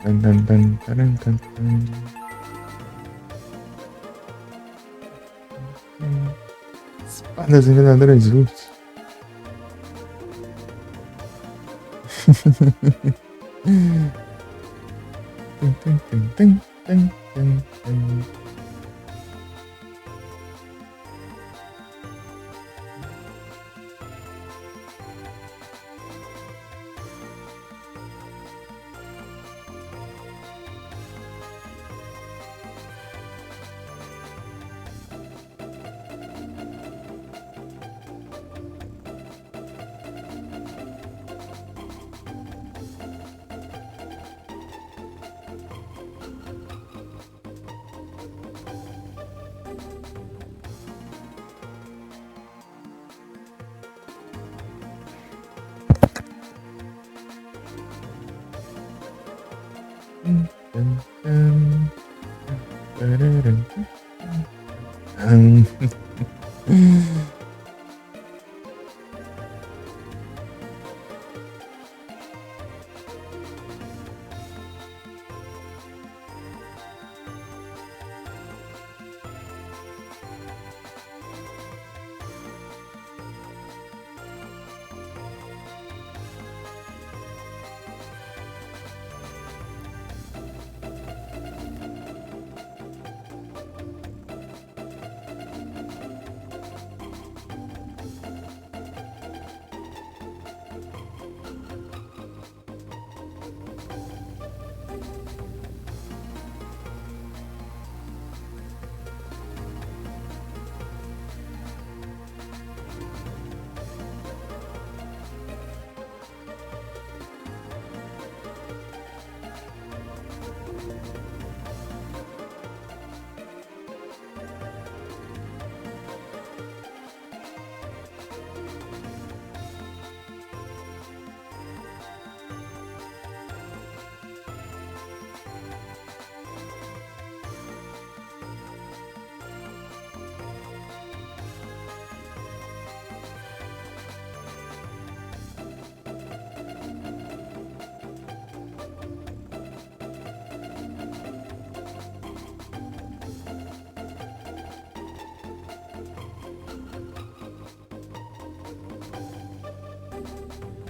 Tan, tan, tan, taran, tan, tan. Espadas envenenadoras de luz. Tum, tum, tum, tum, tum, tum.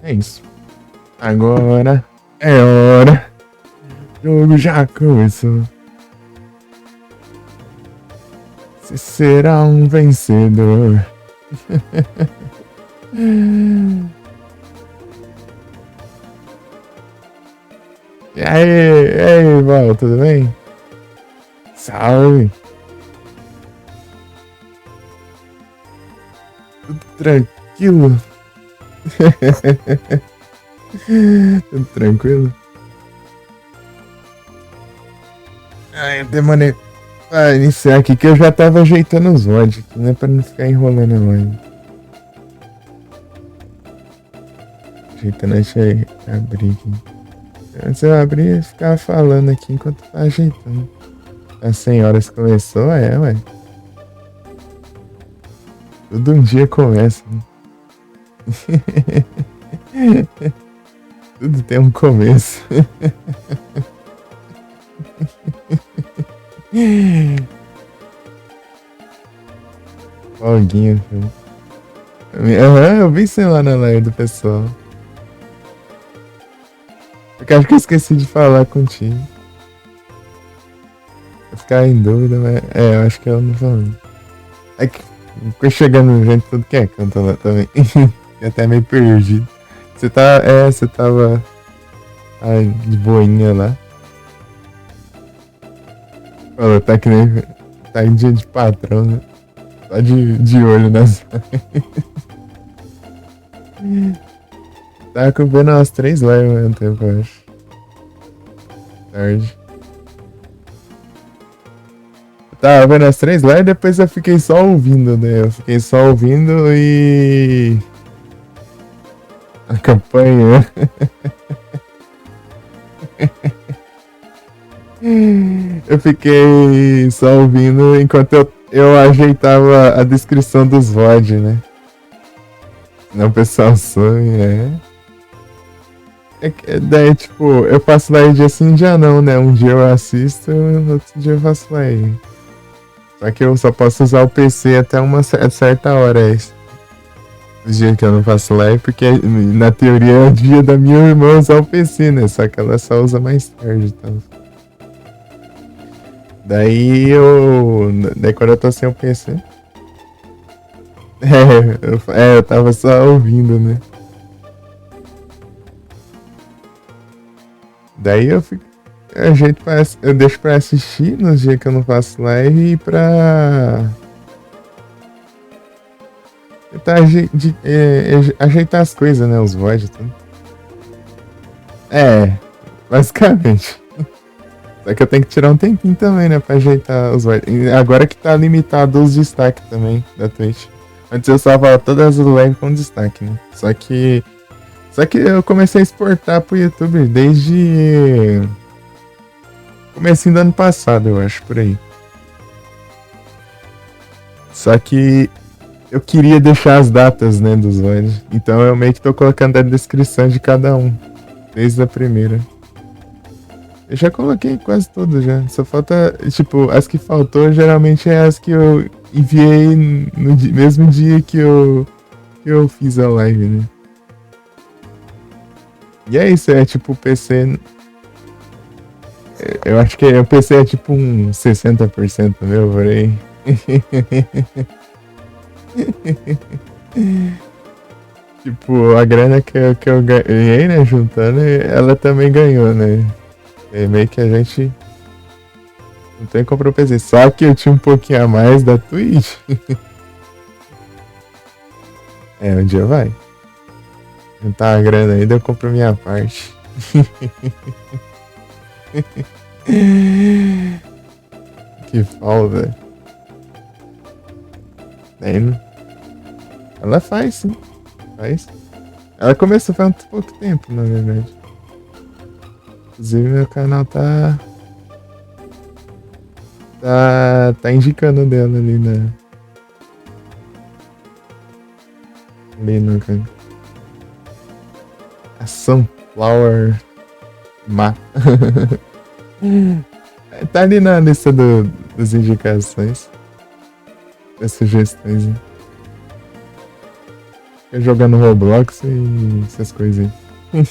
É isso. Agora é hora. O jogo já começou. Você será um vencedor. E aí, Val, tudo bem? Salve. Tudo tranquilo? Tudo tranquilo? Ai, eu demorei pra iniciar aqui que eu já tava ajeitando os VOD aqui, né? Pra não ficar enrolando a live. Ajeitando, deixa eu abrir aqui. Antes eu abri e ficava falando aqui enquanto tá ajeitando. Às 100 horas começou, ué. Todo um dia começa, né? Tudo tem um começo. Foguinho, filho. Eu vi sei lá na live do pessoal. Eu acho que eu esqueci de falar contigo. Eu ficar em dúvida, mas. Eu acho que eu não falei. É que ficou chegando gente tudo que é canto lá também. Fiquei até meio perdido. Você tava. Ai, de boinha lá. Falou, tá que nem. Tá em dia de patrão, né? Tá de olho nas. Tava vendo umas 3 lives ao mesmo tempo, eu acho. Tarde. Eu tava vendo as 3 lives e depois eu fiquei só ouvindo, né? Eu fiquei só ouvindo e. A campanha. Eu fiquei só ouvindo enquanto eu ajeitava a descrição dos VOD, né? Não, o pessoal sonha, Daí, tipo, eu faço live dia sim, dia não, né? Um dia eu assisto, outro dia eu faço live. Só que eu só posso usar o PC até uma certa hora. Os dias que eu não faço live, porque na teoria é o dia da minha irmã usar o PC, né? Só que ela só usa mais tarde, então. Daí eu. Daí quando eu tô sem o PC. Eu tava só ouvindo, né? Daí eu fico. Eu deixo pra assistir nos dias que eu não faço live e pra. Tentar ajeitar as coisas, né? Os voids e tudo. Basicamente. Só que eu tenho que tirar um tempinho também, né? Pra ajeitar os voids. Agora que tá limitado os destaques também da Twitch. Antes eu salvava todas as lives com destaque, né? Só que eu comecei a exportar pro YouTube desde comecinho do ano passado, eu acho, por aí. Só que eu queria deixar as datas, né, dos vídeos. Então eu meio que tô colocando a descrição de cada um, desde a primeira. Eu já coloquei quase todas já. Só falta, tipo, as que faltou geralmente é as que eu enviei no mesmo dia que eu fiz a live, né? E é isso, é tipo o PC. Eu acho que o PC é tipo um 60% meu, por aí. Tipo, a grana que eu ganhei, né, juntando, ela também ganhou, né? É meio que a gente não tem como PC. Só que eu tinha um pouquinho a mais da Twitch. Um dia vai. Juntar a grana aí, daí eu compro minha parte. Que falta. Ela faz, sim. Faz. Ela começou faz um pouco tempo, na verdade. Inclusive, meu canal tá indicando dela ali na. Ali no canto. A Sunflower Ma. Tá ali na lista das indicações. Das sugestões. Hein? Fica jogando Roblox e essas coisas aí.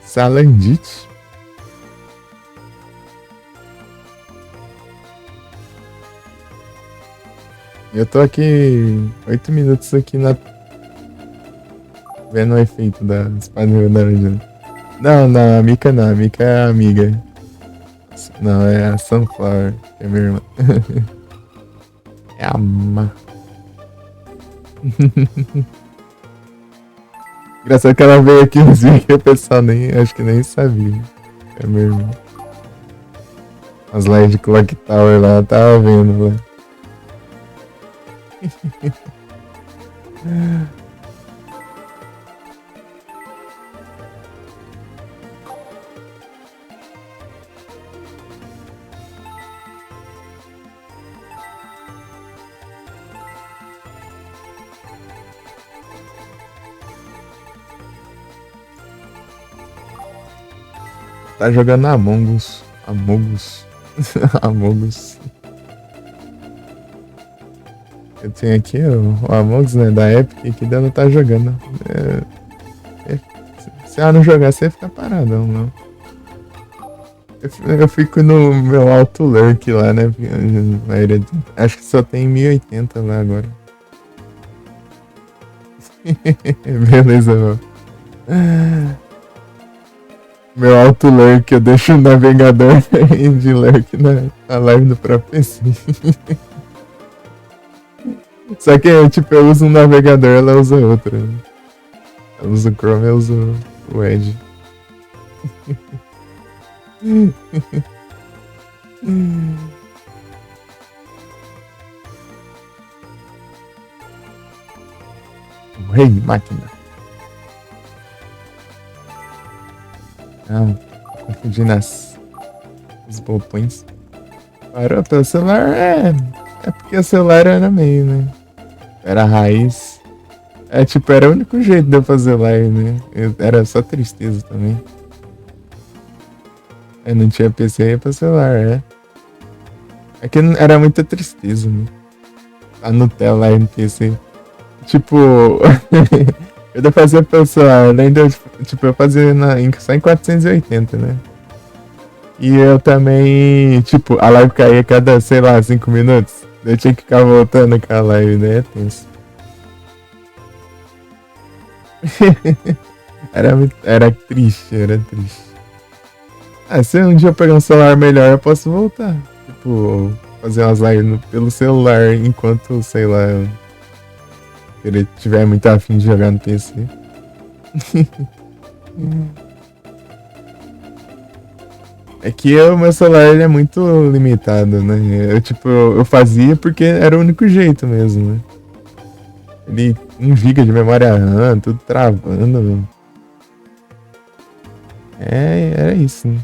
Salandit. Eu tô aqui 8 minutos aqui vendo o efeito da espada laranja. Não, a Mika não, a Mika é a amiga. Não, é a Sunflower, que é minha irmã. É a Ma. Engraçado que ela veio aqui nos vídeos que o pessoal acho que nem sabia. É minha irmã. As lives de Clock Tower lá, eu tava vendo lá. Tá jogando Among Us. Among Us. Among Us. Eu tenho aqui o Among Us, né, da Epic, que ainda não tá jogando. Se ela não jogar, você fica paradão, não. Eu fico no meu alto lurk lá, né? Acho que só tem 1080 lá agora. Beleza, meu. Meu alto lurk, eu deixo o navegador de lurk na live do próprio PC. Só que, tipo, eu uso um navegador, ela usa outro. Ela usa o Chrome, eu uso o Edge. O rei máquina. Não, confundindo os botões. Parou pelo celular? É porque o celular era meio, né? Era a raiz. É tipo, era o único jeito de eu fazer live, né? Era só tristeza também. Eu não tinha PC pra celular, é. É que era muita tristeza, né? A Nutella aí no PC. Tipo, eu fazia pelo celular, ainda, tipo, eu fazia só em 480, né? E eu também, tipo, a live caía cada, sei lá, 5 minutos. Eu tinha que ficar voltando aquela live, né? É tenso. Era triste, era triste. Ah, se um dia eu pegar um celular melhor, eu posso voltar. Tipo, fazer umas lives pelo celular enquanto, sei lá, ele tiver muito afim de jogar no PC. É que meu celular ele é muito limitado, né? Eu, tipo, eu fazia porque era o único jeito mesmo, né? Ele, 1 GB de memória RAM, tudo travando, velho. Era isso, né?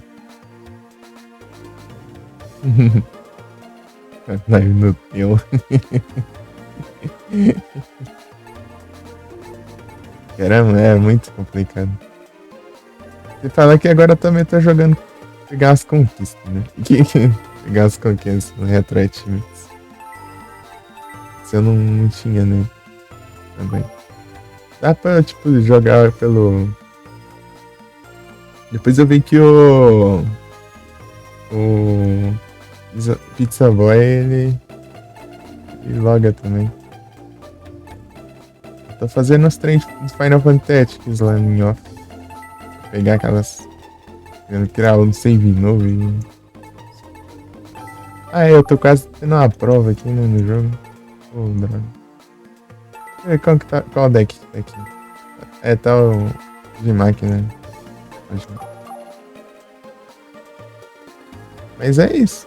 Live no teu. Caramba, é muito complicado. Você fala que agora também tá jogando pegar as conquistas, né? Pegar as conquistas no Retro Achievements. Se eu não tinha, né? Também. Dá pra, tipo, jogar pelo. Depois eu vi que o Pizza Boy, ele loga também. Tô fazendo os trem dos Final Fantasy lá em off. Pegar aquelas. Querendo criar um save novo e. Ah, é, eu tô quase tendo uma prova aqui, né, no jogo. Pô, droga. Qual deck tá aqui? É, tá o de máquina. Mas é isso.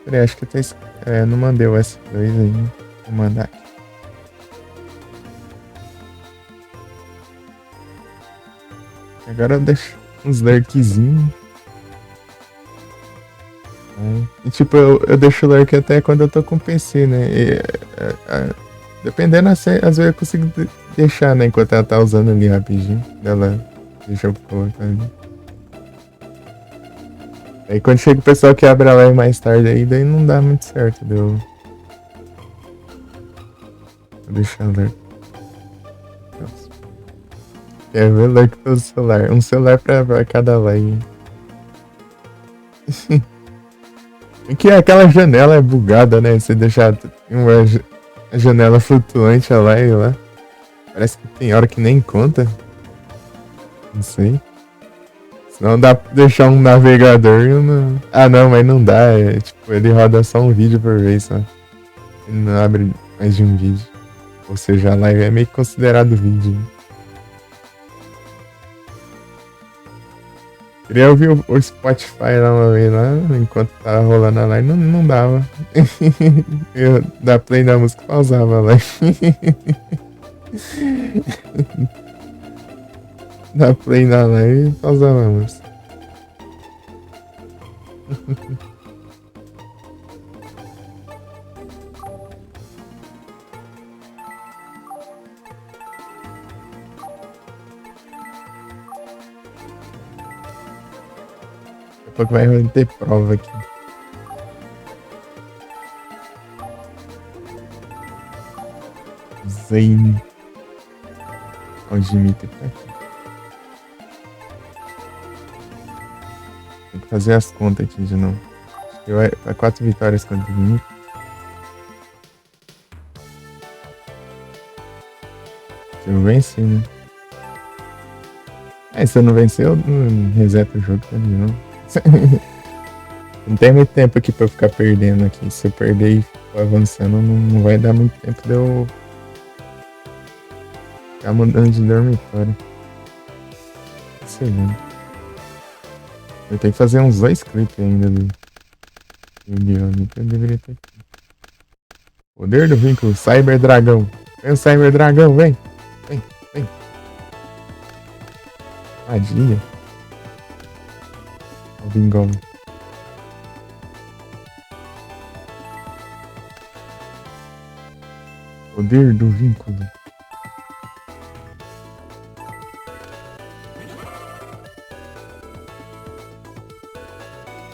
Peraí, acho que eu não mandei o S2 aí. Vou mandar aqui. Agora eu deixo uns lurkzinhos. E tipo, eu deixo o lurk até quando eu tô com PC, né? Dependendo, às vezes eu consigo deixar, né? Enquanto ela tá usando ali rapidinho. Ela deixa eu colocar ali. Aí quando chega o pessoal que abre a live mais tarde aí, daí não dá muito certo, deu. Vou deixar o lurk. Quer ver lurk pelo celular? Um celular pra cada live. Que aquela janela é bugada, né? Você deixar uma janela flutuante a live lá. Parece que tem hora que nem conta. Não sei. Senão dá pra deixar um navegador e uma. Ah não, mas não dá. Tipo, ele roda só um vídeo por vez só. Ele não abre mais de um vídeo. Ou seja, a live é meio que considerado vídeo. Queria ouvir o Spotify lá uma vez lá, enquanto tava rolando a live, não dava. Eu da play da música pausava a live. Da play na live e pausava a música. Daqui a pouco vai ter prova aqui. Zane. O Dimitri tá aqui. Tem que fazer as contas aqui de novo. Acho que vai 4 vitórias contra o Dimitri. Se eu vencer, né? Se eu não vencer, eu reseto o jogo de novo. Não tem muito tempo aqui pra eu ficar perdendo aqui. Se eu perder e for avançando, não vai dar muito tempo de eu ficar mudando de dormitório. Segundo. Eu tenho que fazer uns 2 clipes ainda do Yu-Gi-Oh! Que eu deveria ter aqui. Poder do vínculo, Cyber Dragão. Vem o Cyber Dragão, vem. Vem. Armadilha. O Bingão. Poder do vínculo.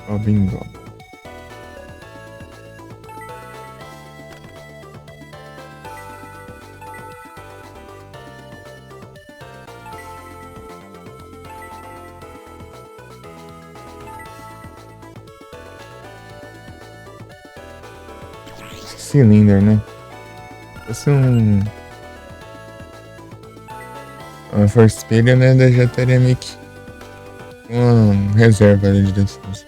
Ó, bingo. Cylinder, né? Se uma Force Speed, né? Daí já teria meio que uma reserva ali de defesa.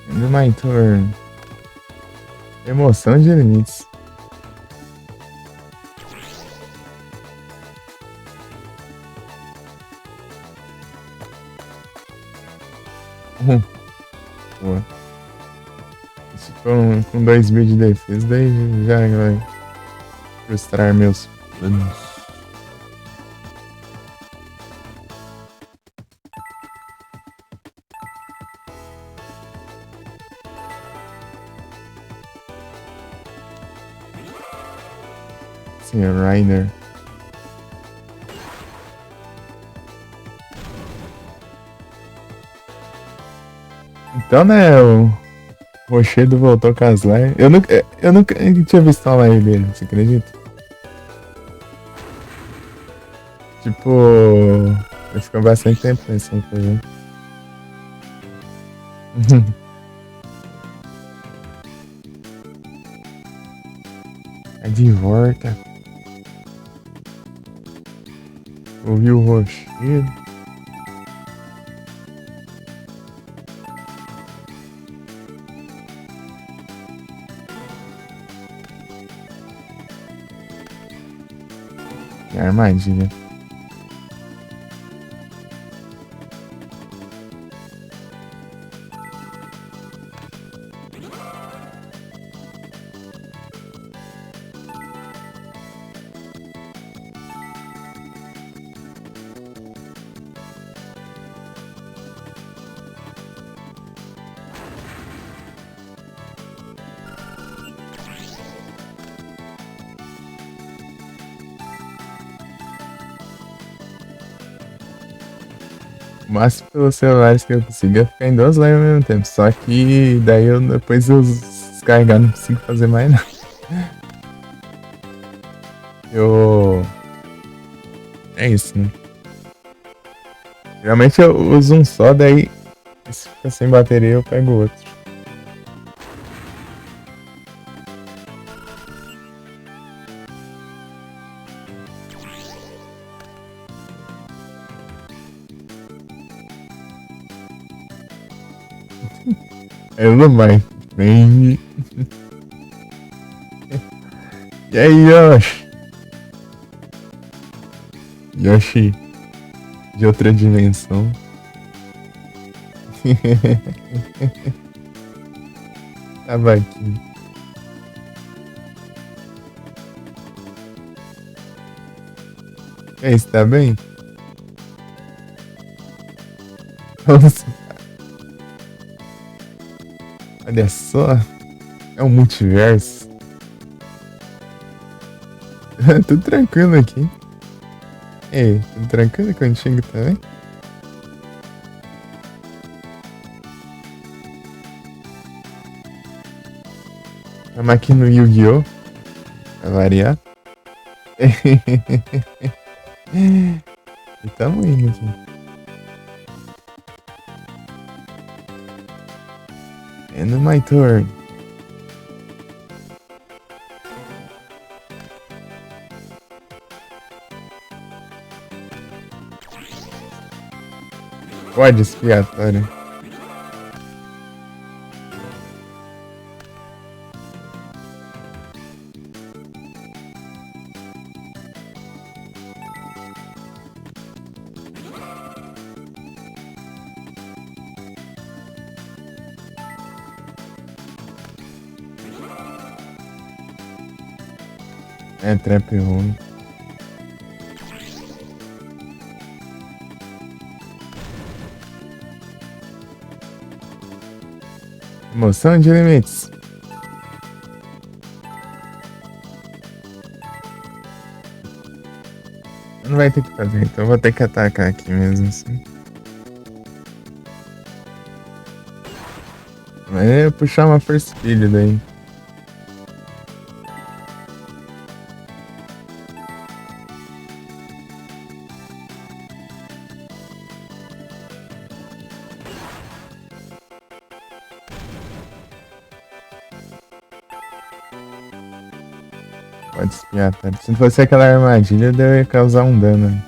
Do My Turn. Emoção de limites. Boa. Se com 2.000 de defesa, daí já vai frustrar meus planos. Sim, Rider. Então, né, o Rochedo voltou com as lives. Eu nunca tinha visto uma live dele, você acredita? Tipo, eu fico bastante tempo pensando em fazer. É de volta. Ouvi o Rochedo. Que armadilha. O máximo pelos celulares que eu consigo é ficar em 2 lives ao mesmo tempo. Só que daí eu depois eu descarregar não consigo fazer mais nada. Eu. É isso, né? Geralmente eu uso um só, daí se fica sem bateria eu pego outro. Eu não mais. Bem. E aí, Yoshi? Yoshi de outra dimensão. Tava aqui. E aí, você tá bem? Nossa, olha só. É um multiverso. Tudo tranquilo aqui. Ei, tudo tranquilo contigo também? Estamos aqui no Yu-Gi-Oh! Pra variar. E tamo indo aqui. And my turn. Pode, expiatório. É trap ruim. Emoção de limites. Não vai ter que fazer, então eu vou ter que atacar aqui mesmo assim. Vai puxar uma Force Speed daí. Pode espiar, tá? Se não fosse aquela armadilha, eu ia causar um dano. Na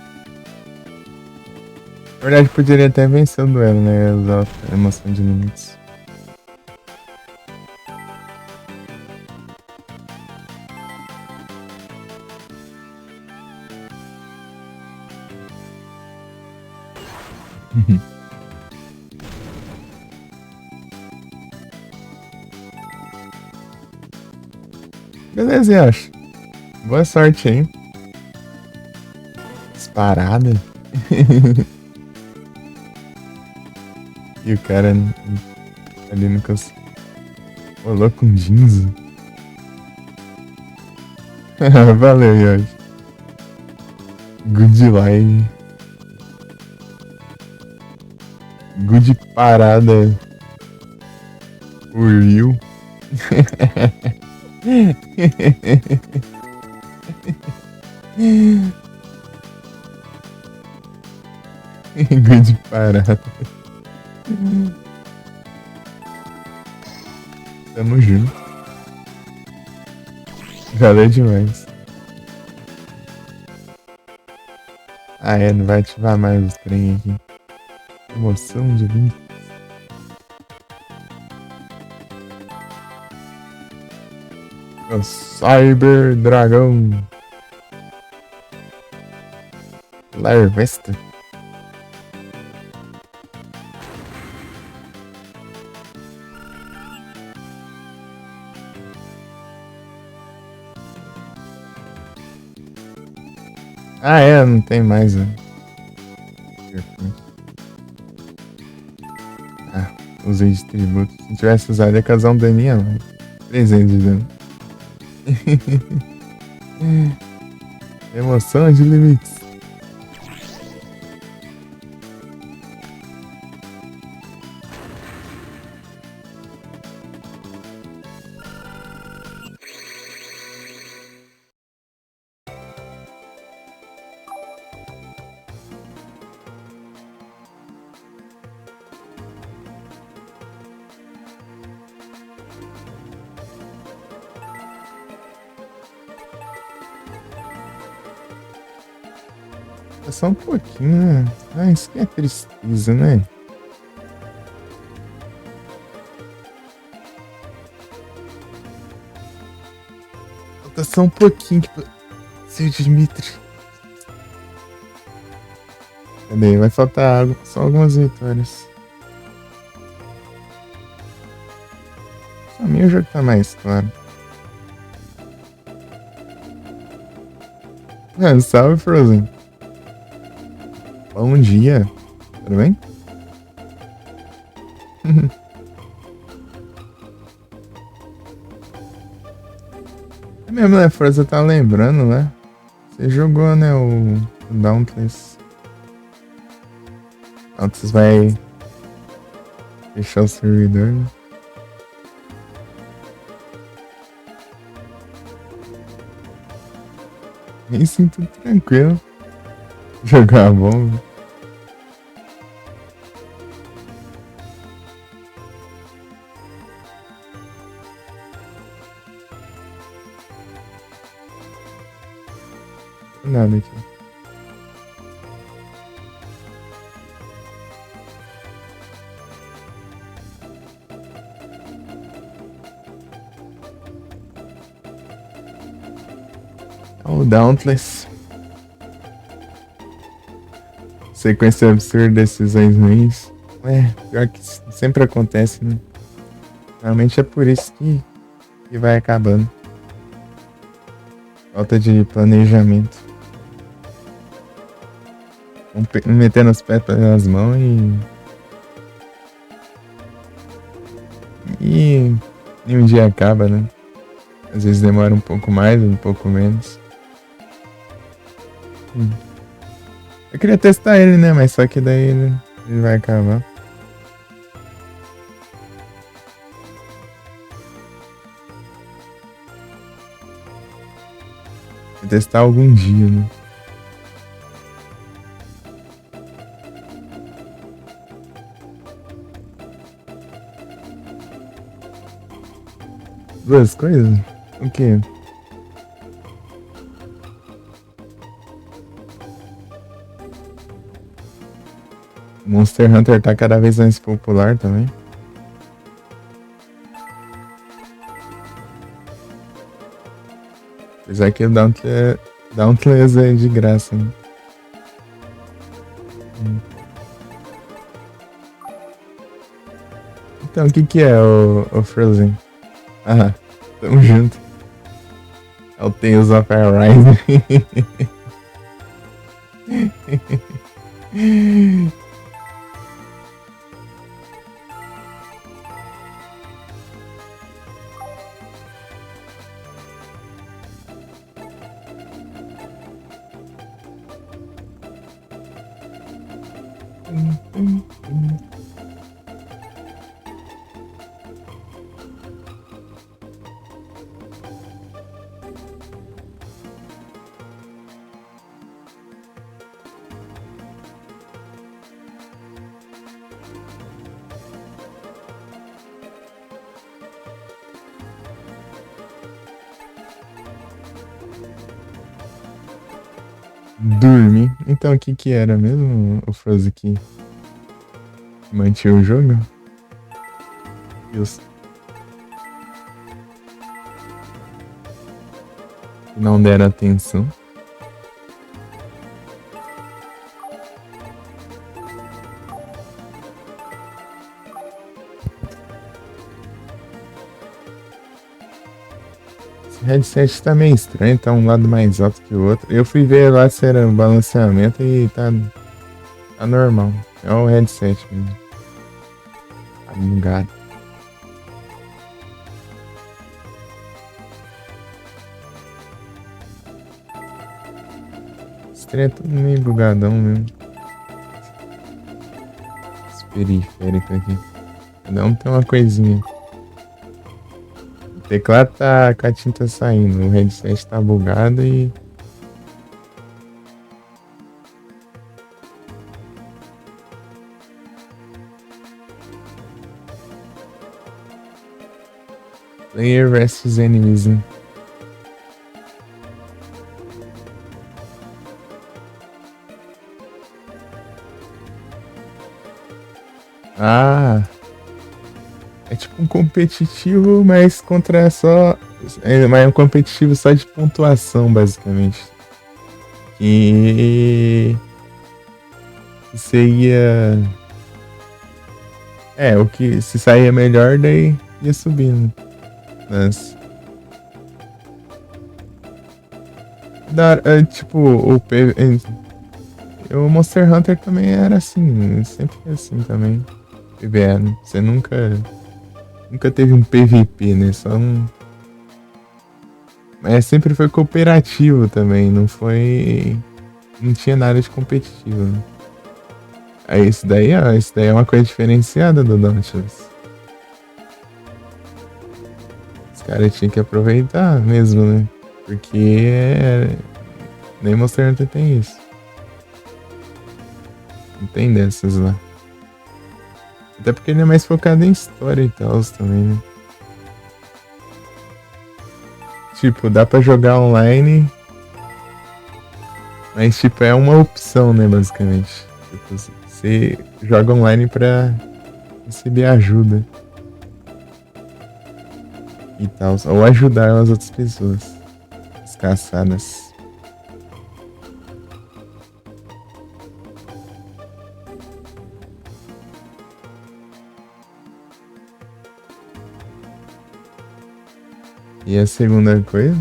verdade, poderia até vencer o duelo, né? Usar a emoção de limites. Beleza, eu acho. Boa sorte aí. Disparada. E o cara ali no canso. Rolou com jeans. Valeu, Yoshi. Good line. Good parada. For you. Good parada. Tamo junto. Valeu demais. Ah, é, não vai ativar mais os trem aqui. Emoção de link. O Cyber Dragão. Larvesta. Ah, é, não tem mais, né? Ah, usei de tributo. Se tivesse usado, ia causar um daninho a mais. 300 de dano. Emoção de limites. É só um pouquinho, né? Ah, isso que é tristeza, né? Falta só um pouquinho que... Seu Dimitri. Cadê? Vai faltar água. Só algumas vitórias. Pra mim o jogo tá mais claro. Ah, salve, Frozen. Bom dia. Tudo bem? É mesmo, né? Forza tá lembrando, né? Você jogou, né? O Dauntless. Dauntless vai fechar o servidor, né? Me sinto tranquilo. Jogar bom. Nada aqui. O Dauntless. Sequência absurda de decisões ruins. É, pior que sempre acontece, né? Realmente é por isso que vai acabando. Falta de planejamento. Metendo os pés pelas mãos e um dia acaba, né? Às vezes demora um pouco mais, um pouco menos. Eu queria testar ele, né? Mas só que daí ele vai acabar. Vou testar algum dia, né? Duas coisas? O quê? Monster Hunter tá cada vez mais popular também. Apesar que o Dauntless é de graça, né? Então, o que que é o Frozen? Ah, tamo junto. É o Tales of Arise. Dormir. Então, o que que era mesmo o Frozen que mantinha o jogo? Deus. Não deram atenção. Esse headset tá meio estranho, tá um lado mais alto que o outro. Eu fui ver lá se era um balanceamento e tá normal. É o headset mesmo. Tá bugado. Esse trem é tudo meio bugadão mesmo. Esse periférico aqui. Cada um tem uma coisinha. O teclado tá com a tinta saindo, o headset tá bugado e. Player versus enemies, né? Ah, é tipo um competitivo, mas contra só. Mas é um competitivo só de pontuação, basicamente. E seria. É, o que se saía melhor, daí ia subindo. Mas. Tipo, o Monster Hunter também era assim, sempre foi assim também. PBE, você nunca teve um PVP, né? Só um. Mas sempre foi cooperativo também, não foi. Não tinha nada de competitivo, né? Aí isso daí é uma coisa diferenciada do Dauntless. Os caras tinham que aproveitar mesmo, né? Porque nem Monster Hunter tem isso. Não tem dessas lá. Até porque ele é mais focado em história e tal também, né? Tipo, dá pra jogar online, mas tipo, é uma opção, né, basicamente. Tipo, você joga online pra receber ajuda e tal, ou ajudar as outras pessoas, as caçadas. E a segunda coisa,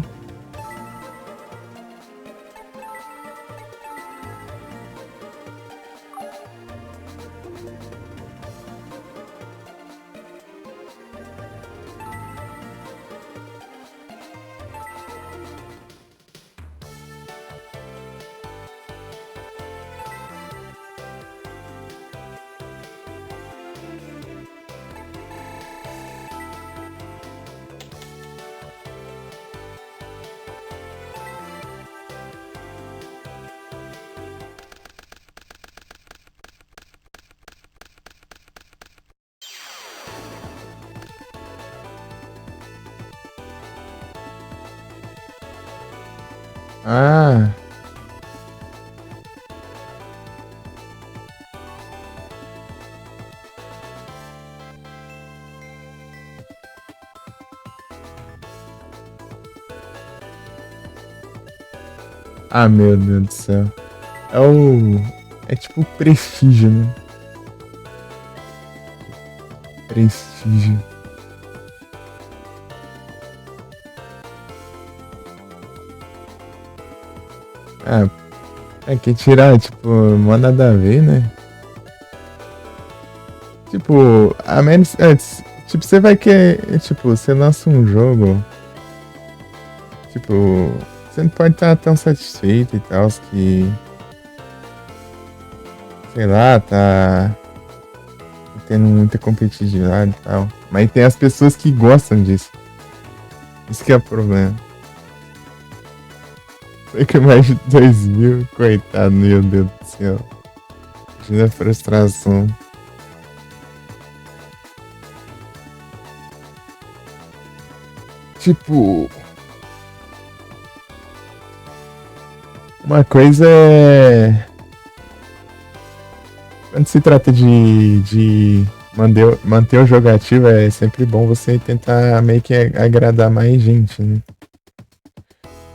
Ah, ah, meu Deus do céu. É o. É tipo prestígio, né? Prestígio. Ah, é que tirar, tipo, mó nada a ver, né? Tipo, a menos. Tipo, você vai querer. Tipo, você lança um jogo. Tipo, você não pode estar tão satisfeito e tal, que. Sei lá, tá tendo muita competitividade e tal. Mas tem as pessoas que gostam disso. Isso que é o problema. Foi que mais de 2.000, coitado, meu Deus do céu. Imagina a frustração. Tipo, uma coisa é. Quando se trata de manter o jogo ativo, é sempre bom você tentar meio que agradar mais gente, né?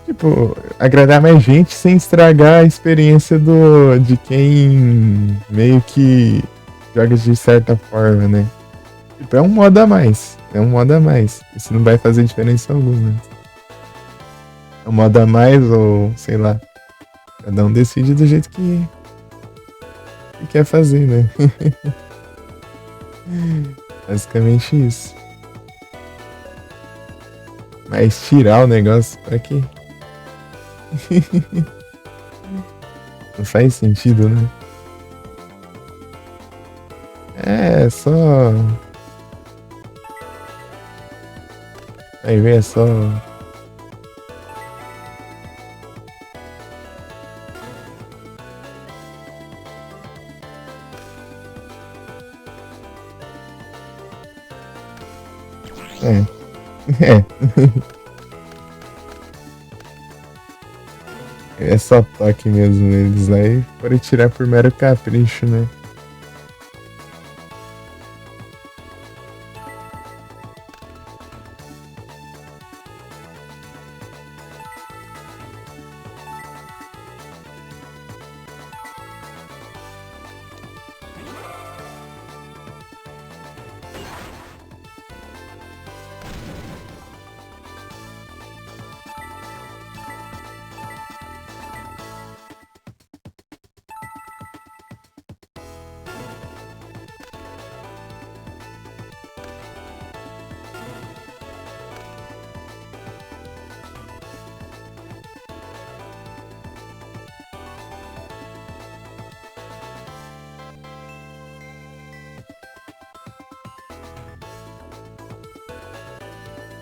Tipo, agradar mais gente sem estragar a experiência de quem meio que joga de certa forma, né? Tipo, é um modo a mais. É um modo a mais. Isso não vai fazer diferença alguma. É um modo a mais ou, sei lá. Cada um decide do jeito que quer fazer, né? Basicamente isso. Mas tirar o negócio pra quê? Não faz sentido, né? É só. Aí vem, é só. É. É. É só toque mesmo neles lá e foram tirar por mero capricho, né?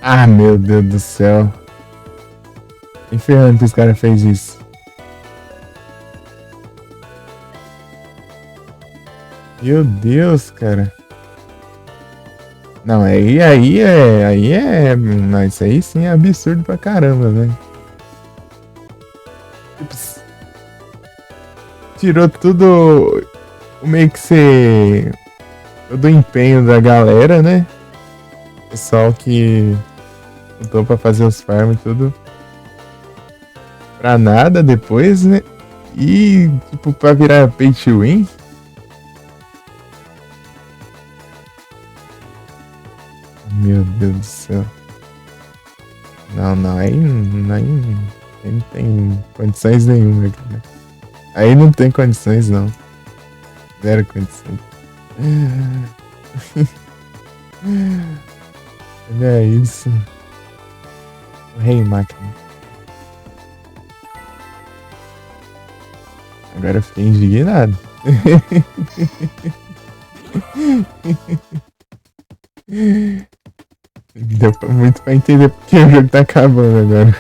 Ah, meu Deus do céu. Que ferrando que os caras fez isso. Meu Deus, cara. Não, não, isso aí sim é absurdo pra caramba, velho. Tipo, tirou tudo, o meio que ser, todo o empenho da galera, né? Pessoal que lutou pra fazer os farms e tudo. Pra nada depois, né? E, tipo, pra virar pay to win. Meu Deus do céu. Não, não, aí não tem condições nenhuma, cara. Aí não tem condições, não. Zero condições. Olha isso. O rei máquina. Agora eu fiquei indignado. Deu muito pra entender porque o jogo tá acabando agora.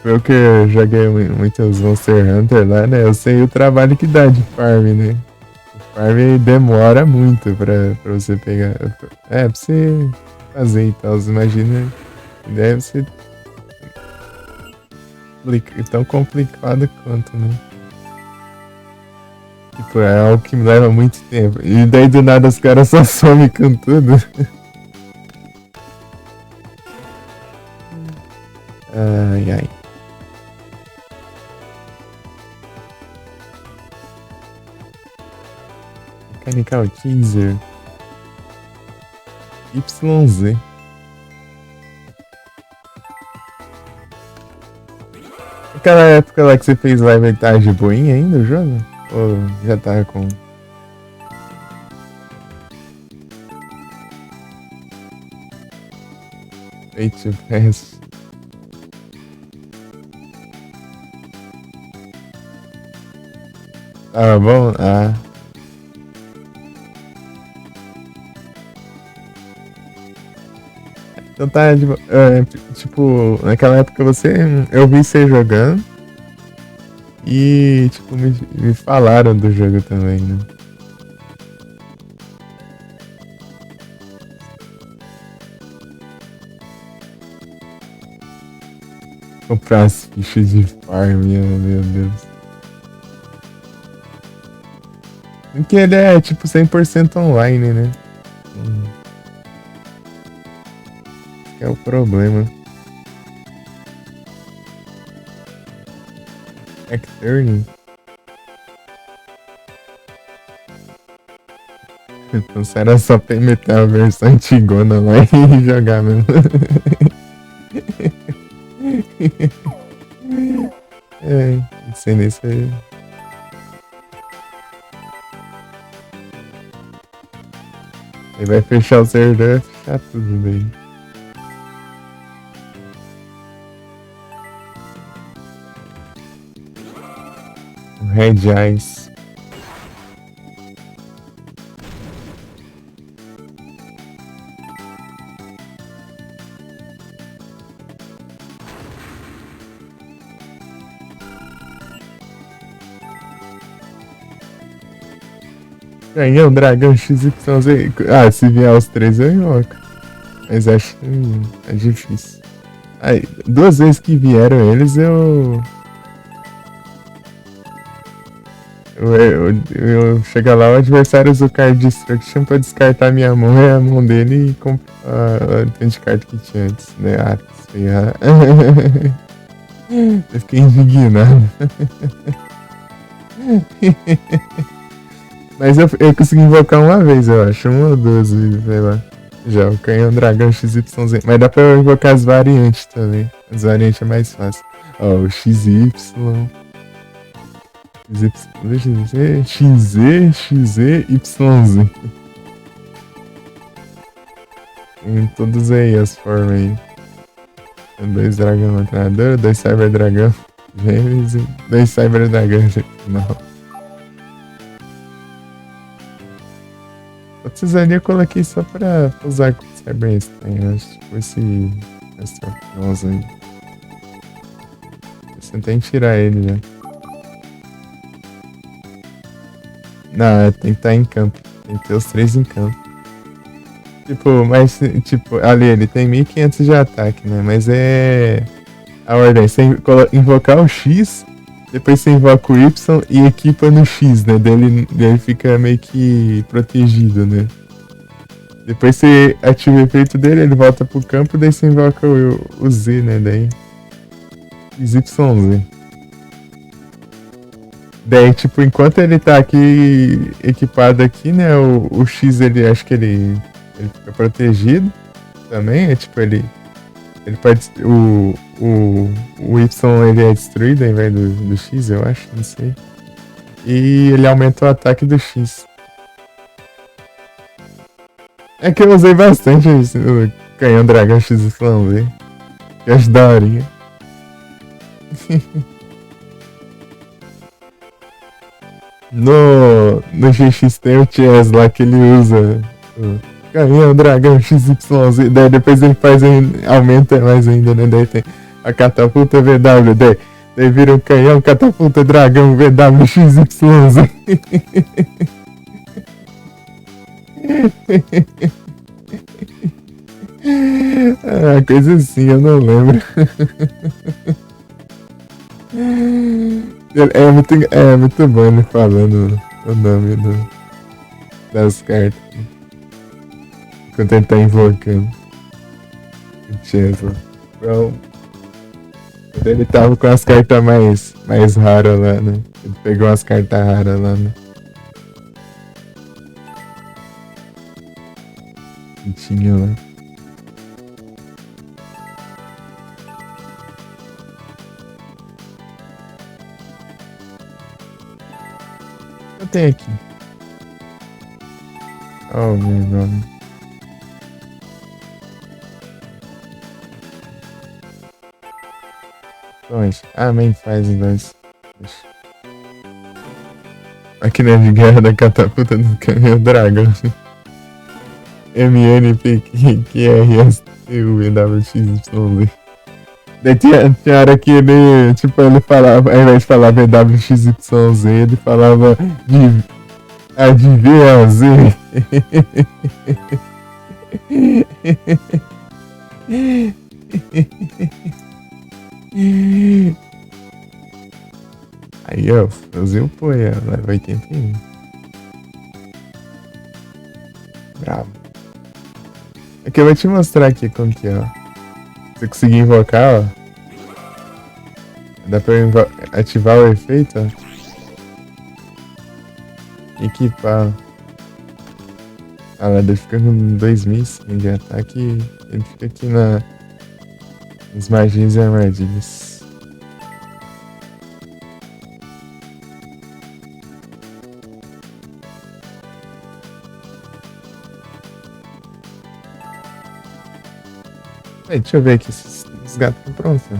Eu que joguei muitos Monster Hunter lá, né? Eu sei o trabalho que dá de farm, né? O farm demora muito pra você pegar. É, pra você fazer e tal. Imagina, deve ser tão complicado quanto, né? Tipo, é algo que me leva muito tempo. E daí do nada os caras só somem com tudo. Ai, ai. Mechanical Teaser. YZ. Aquela época lá que você fez live, tá de boinha ainda o jogo? Ou já tá com... Fate to Pass? Ah, bom? Ah. Então tá, tipo, naquela época eu vi você jogando e, tipo, me falaram do jogo também, né? Comprar as fichas de farm, meu Deus. Porque ele é, tipo, 100% online, né? É o problema. Turning. Então será só meter a versão antigona lá e jogar mesmo. É, sem nem ser. Aí vai fechar o servidor, fechar tudo daí. Red Eyes. Ganhei um dragão XYZ. Ah, se vier os 3 eu invoco. Mas acho que é difícil. Aí, 2 vezes que vieram eles eu chega lá, o adversário usa o card Destruction pra descartar minha mão e a mão dele e comprar o tanto de carta que tinha antes, né? Ah, eu fiquei indignado. Mas eu consegui invocar uma vez, eu acho. Uma ou duas vezes, sei lá. Já, o canhão dragão XYZ. Mas dá pra eu invocar as variantes também. As variantes é mais fácil. Ó, o XY. XZ, YZ. Tem todos aí as formas aí. 2 dragão treinador, 2 cyber dragão gêmeos e 2 cyber dragão não. Outros ali eu coloquei só pra usar com cyber Einstein, eu acho. Tipo esse Astropnose aí. Você tem que tirar ele, né? Não, tem que estar em campo. Tem que ter os 3 em campo. Tipo, mas, tipo, ali ele tem 1500 de ataque, né? Mas é. A ordem, você invocar o X, depois você invoca o Y e equipa no X, né? Daí ele fica meio que protegido, né? Depois você ativa o efeito dele, ele volta pro campo, daí você invoca o Z, né? Daí. YZ. Daí, tipo, enquanto ele tá aqui equipado aqui, né? O X, ele acho que ele fica protegido também. É tipo, ele pode. O Y ele é destruído ao invés do X, eu acho, não sei. E ele aumenta o ataque do X. É que eu usei bastante o canhão dragão XYZ. Que acho daorinha. No GX tem o Chess lá que ele usa o canhão dragão XYZ. Daí depois ele aumenta mais ainda, né? Daí tem a catapulta VW. Daí vira um canhão catapulta dragão VW XYZ. Ah, coisa assim, eu não lembro. É muito bom ele falando o nome das cartas. Enquanto ele tá invocando o Chancellor. Então, quando ele tava com as cartas mais raras lá, né? Ele pegou umas cartas raras lá, né? Que tinha lá. Eu tenho aqui. Oh, meu nome. Dois. Ah, nem faz dois. Aqui na de guerra da catapulta do caminhão Dragon. MNPQRSTUVWXYZ. Daí tinha hora que ele, tipo, ele falava, ao invés de falar VWXYZ, ele falava de V a Z. Aí, ó, fazer o poia, leva 81. Bravo. Aqui eu vou te mostrar aqui como que é, ó. Se você conseguir invocar, ó. Dá pra ativar o efeito, ó. Equipar. Ah, lá, ele fica com 2100 de ataque e ele fica aqui nas margens e armadilhas. Aí, deixa eu ver aqui se os gatos estão prontos, né?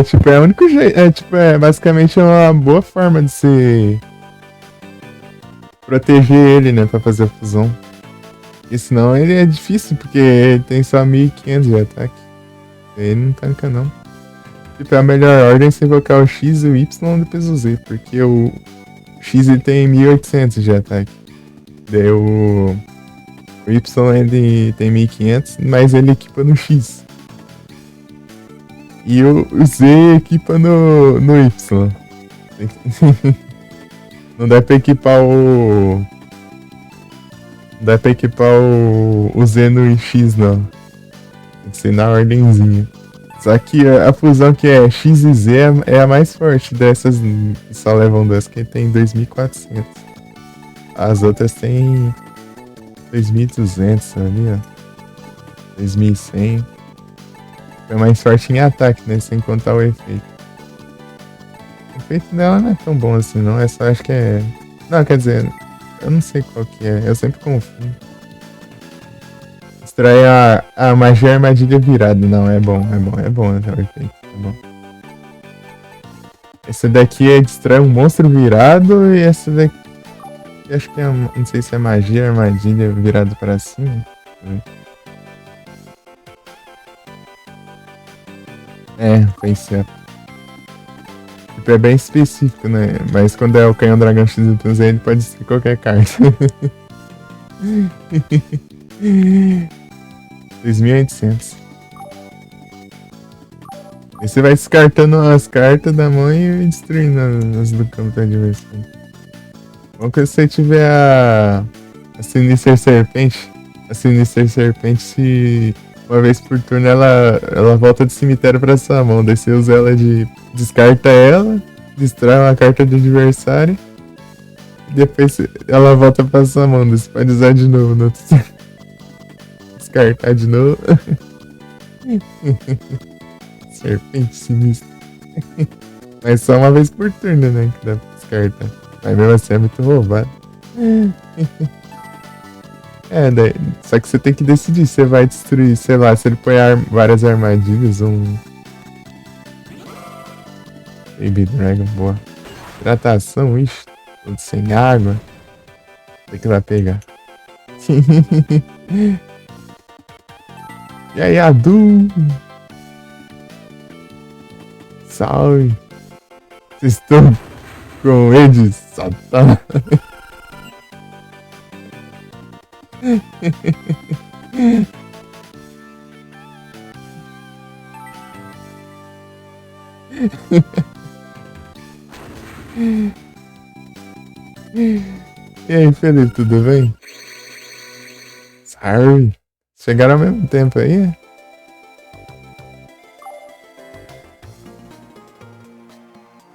Tipo, é o único jeito. É basicamente uma boa forma de se proteger ele, né? Pra fazer a fusão. Porque senão ele é difícil, porque ele tem só 1500 de ataque. Ele não tanca, não. Tipo, é a melhor ordem se invocar o X e o Y depois o Z. Porque o X ele tem 1800 de ataque. Daí o Y ele tem 1500, mas ele equipa no X. E o Z equipa no Y. Não dá pra equipar o. Não dá pra equipar o Z no X, não. Tem que ser na ordenzinha. Só que a fusão que é X e Z é a mais forte dessas que só levam 2, que tem 2400. As outras tem 2200 ali, ó. 2100. É mais forte em ataque, né? Sem contar o efeito. O efeito dela não é tão bom assim, não. É só, acho que é. Não, quer dizer, eu não sei qual que é. Eu sempre confundo. Extrai a magia armadilha virada. Não, é bom, né? O efeito. É bom. Esse daqui é distrai um monstro virado. E essa daqui. Acho que é. Não sei se é magia armadilha virado para cima. Foi certo. Tipo, é bem específico, né? Mas quando é o canhão dragão XYZ, ele pode ser qualquer carta. 2800. E você vai descartando as cartas da mão e destruindo as do campo do adversário. Bom que você tiver a Sinistra Serpente. A Sinistra Serpente, se uma vez por turno ela volta do cemitério pra sua mão. Daí você usa ela de. Descarta ela, distrai uma carta do adversário. E depois ela volta pra sua mão. Daí você pode usar de novo no outro. Descartar de novo. Serpente sinistra. Mas só uma vez por turno, né? Que dá pra descartar. Mas mesmo assim é muito roubado. Daí, só que você tem que decidir se você vai destruir, sei lá, se ele põe várias armadilhas, Baby Dragon, boa. Hidratação, ixi, Tudo sem água. Tem que ir lá pegar. E aí, Adu? Salve. Vocês estão com ele, Satã? E aí, Felipe, tudo bem? Salve. Chegaram ao mesmo tempo aí?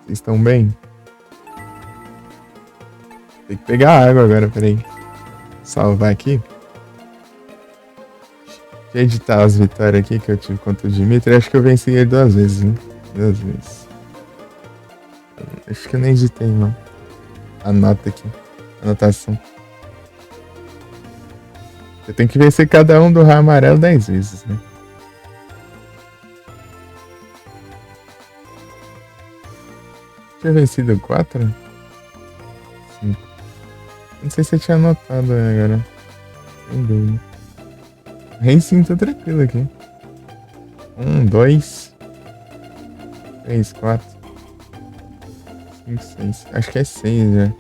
Vocês estão bem? Tem que pegar água agora, peraí. Salvar aqui. Deixa eu editar as vitórias aqui que eu tive contra o Dimitri. Acho que eu venci ele 2 vezes, né? 2 vezes. Acho que eu nem editei, não. Anota aqui. Anotação. Você tem que vencer cada um do raio amarelo 10 vezes, né? Tinha vencido 4? 5. Não sei se eu tinha anotado agora. Sem dúvida. Racing tá tranquilo aqui. 1, 2, 3, 4, 5, 6. Acho que é 6 já.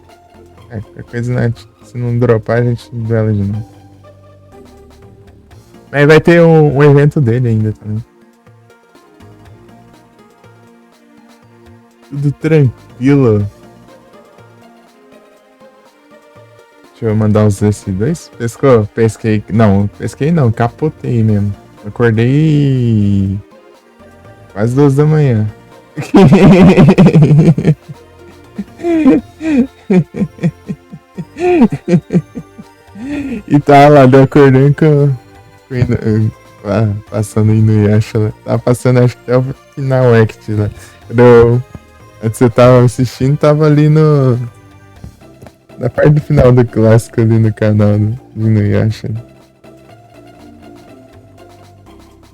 É, qualquer coisa, né? Se não dropar, a gente duela de novo. Mas vai ter um evento dele ainda também. Tudo tranquilo. Deixa eu mandar os S2. Pescou? Pesquei. Não, pesquei não. Capotei mesmo. Acordei quase 2 da manhã. E tava lá, deu acordando passando aí no Yasha lá. Tava passando acho que até o final act lá. Antes você tava assistindo, tava ali na parte do final do clássico ali no canal do Inuyasha.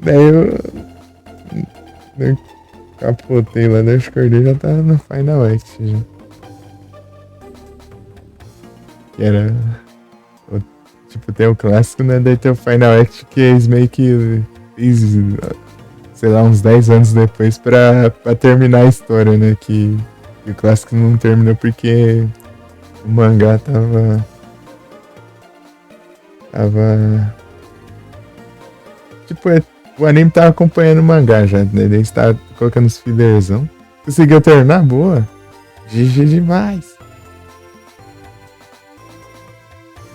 Daí eu capotei lá, daí eu acordei, já tava no final act já. Que era... Tipo, tem o clássico, né? Daí tem o final act que eles meio que fiz, sei lá, uns 10 anos depois pra terminar a história, né? Que o clássico não terminou porque o mangá tava... Tipo, o anime tava acompanhando o mangá já, né? Eles tava colocando os fillerzão. Conseguiu terminar? Boa! GG demais!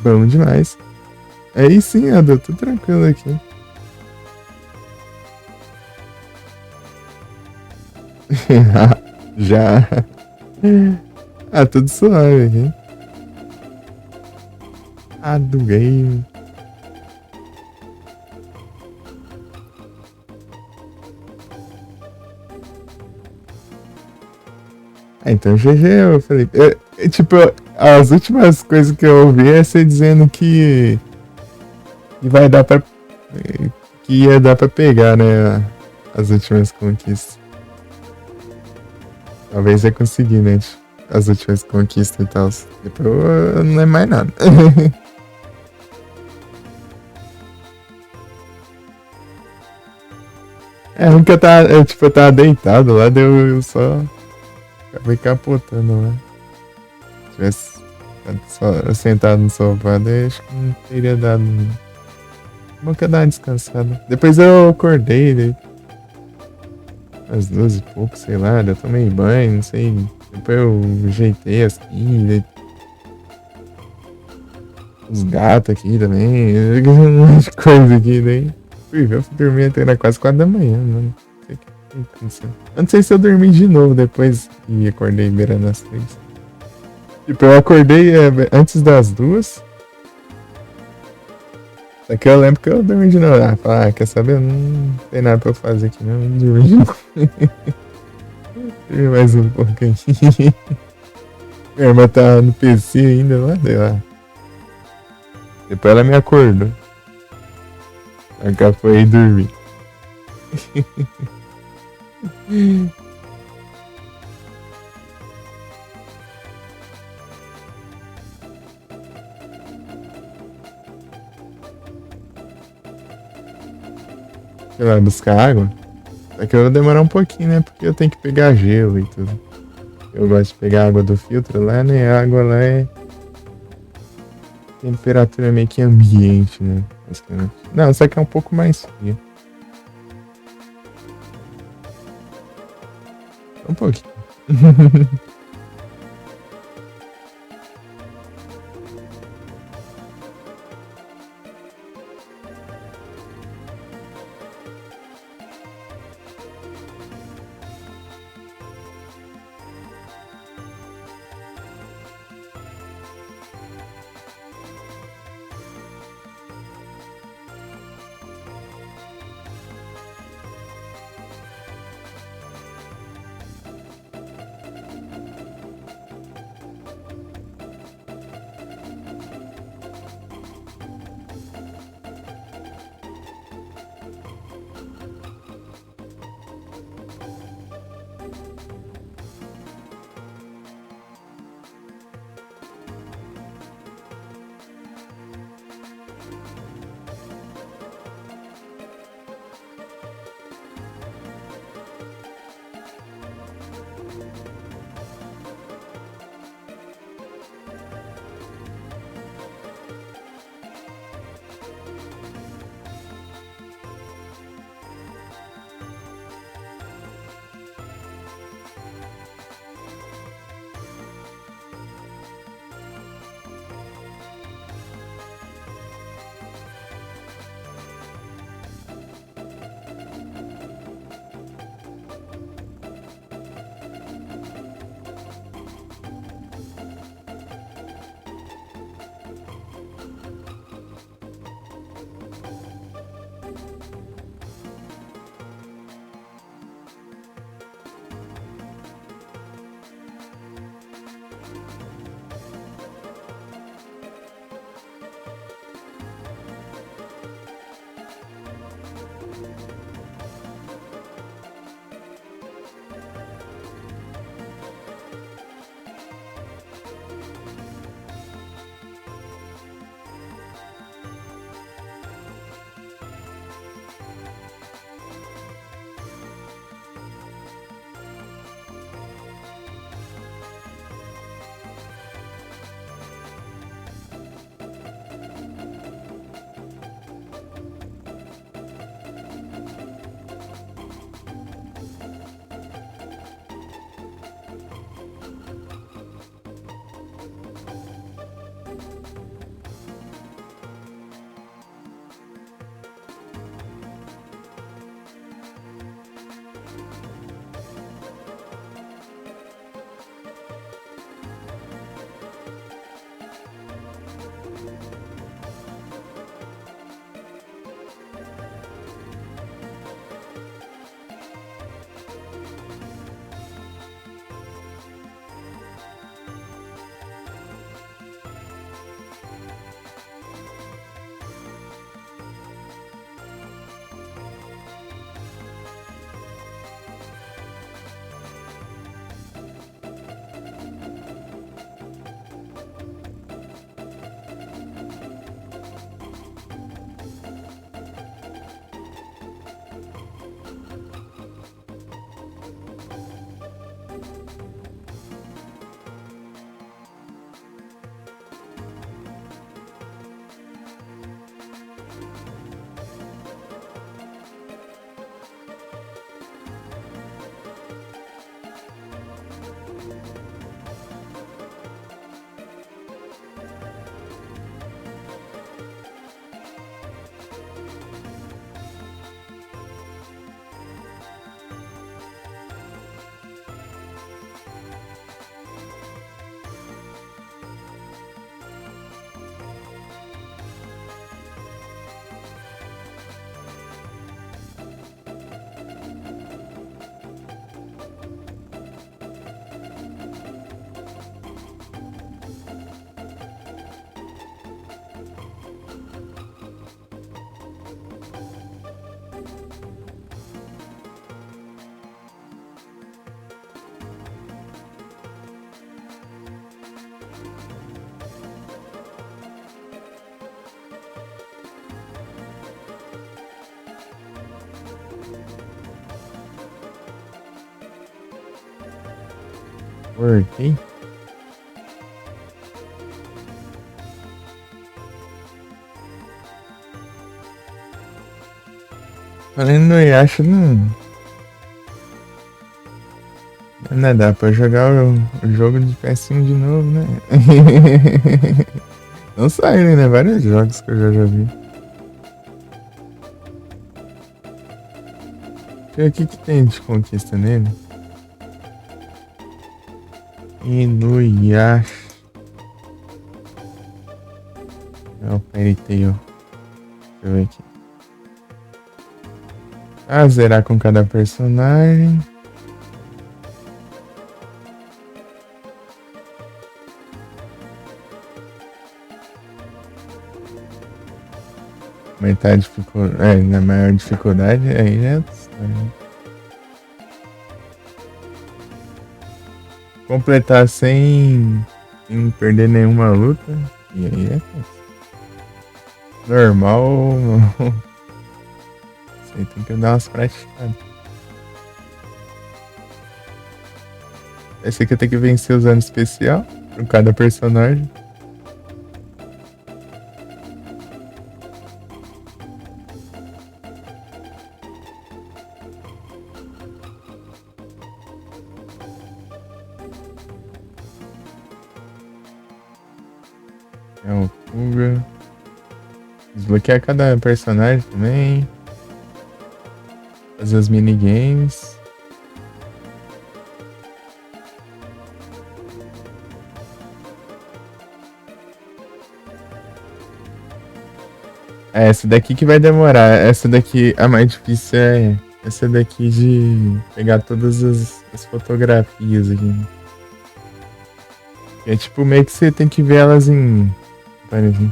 Bom demais. Aí sim, Ado, tô tranquilo aqui. Já. Ah, tudo suave aqui. Ah, do game. Ah, então GG, eu falei. Tipo, as últimas coisas que eu ouvi é você dizendo que vai dar pra. Que ia dar pra pegar, né? As últimas conquistas. Talvez ia conseguir, né? As últimas conquistas e tal. Depois não é mais nada. É ruim que eu tava deitado lá, eu só acabei capotando lá. Se tivesse só sentado no sofá, daí acho que não teria dado. Bom que eu dar uma descansada. Depois eu acordei, daí às 2 e pouco, sei lá, eu tomei banho, não sei. Depois eu ajeitei assim, daí... os gatos aqui também, um monte de coisa aqui, daí. Eu fui dormir até era quase 4 da manhã, mano. Não sei o que aconteceu. Eu não sei se eu dormi de novo depois e acordei beirando as 3. Tipo, eu acordei antes das 2. Só que eu lembro que eu dormi de novo. Quer saber? Não tem nada pra eu fazer aqui, não. Eu dormi de novo. Dormi mais um pouco aqui. Minha irmã tá no PC ainda lá, dei lá. Depois ela me acordou. Ela foi dormir. Você vai buscar água? Só que eu vou demorar um pouquinho, né? Porque eu tenho que pegar gelo e tudo. Eu gosto de pegar água do filtro lá, né? A água lá é temperatura meio que ambiente, né? Basicamente. Não, só que é um pouco mais fria. Um pouquinho. Cortei. Falando no Yasha, não dá pra jogar o jogo de PS1 de novo, né? Não saíram, né? Vários jogos que eu já vi. O que tem de conquista nele? Inuyasha. É o Fairy Tail. Deixa eu ver aqui. Zerar com cada personagem. Aumentar a dificuldade. Na maior dificuldade, aí é. Completar sem perder nenhuma luta. E aí é normal. Isso aí tem que dar umas praticadas. Esse aqui eu tenho que vencer usando especial por cada personagem. É o Fuga. Desbloquear cada personagem também. Fazer os minigames. Essa daqui que vai demorar. Essa daqui, a mais difícil é essa daqui de pegar todas as fotografias aqui. É tipo, meio que você tem que ver elas em... Parece.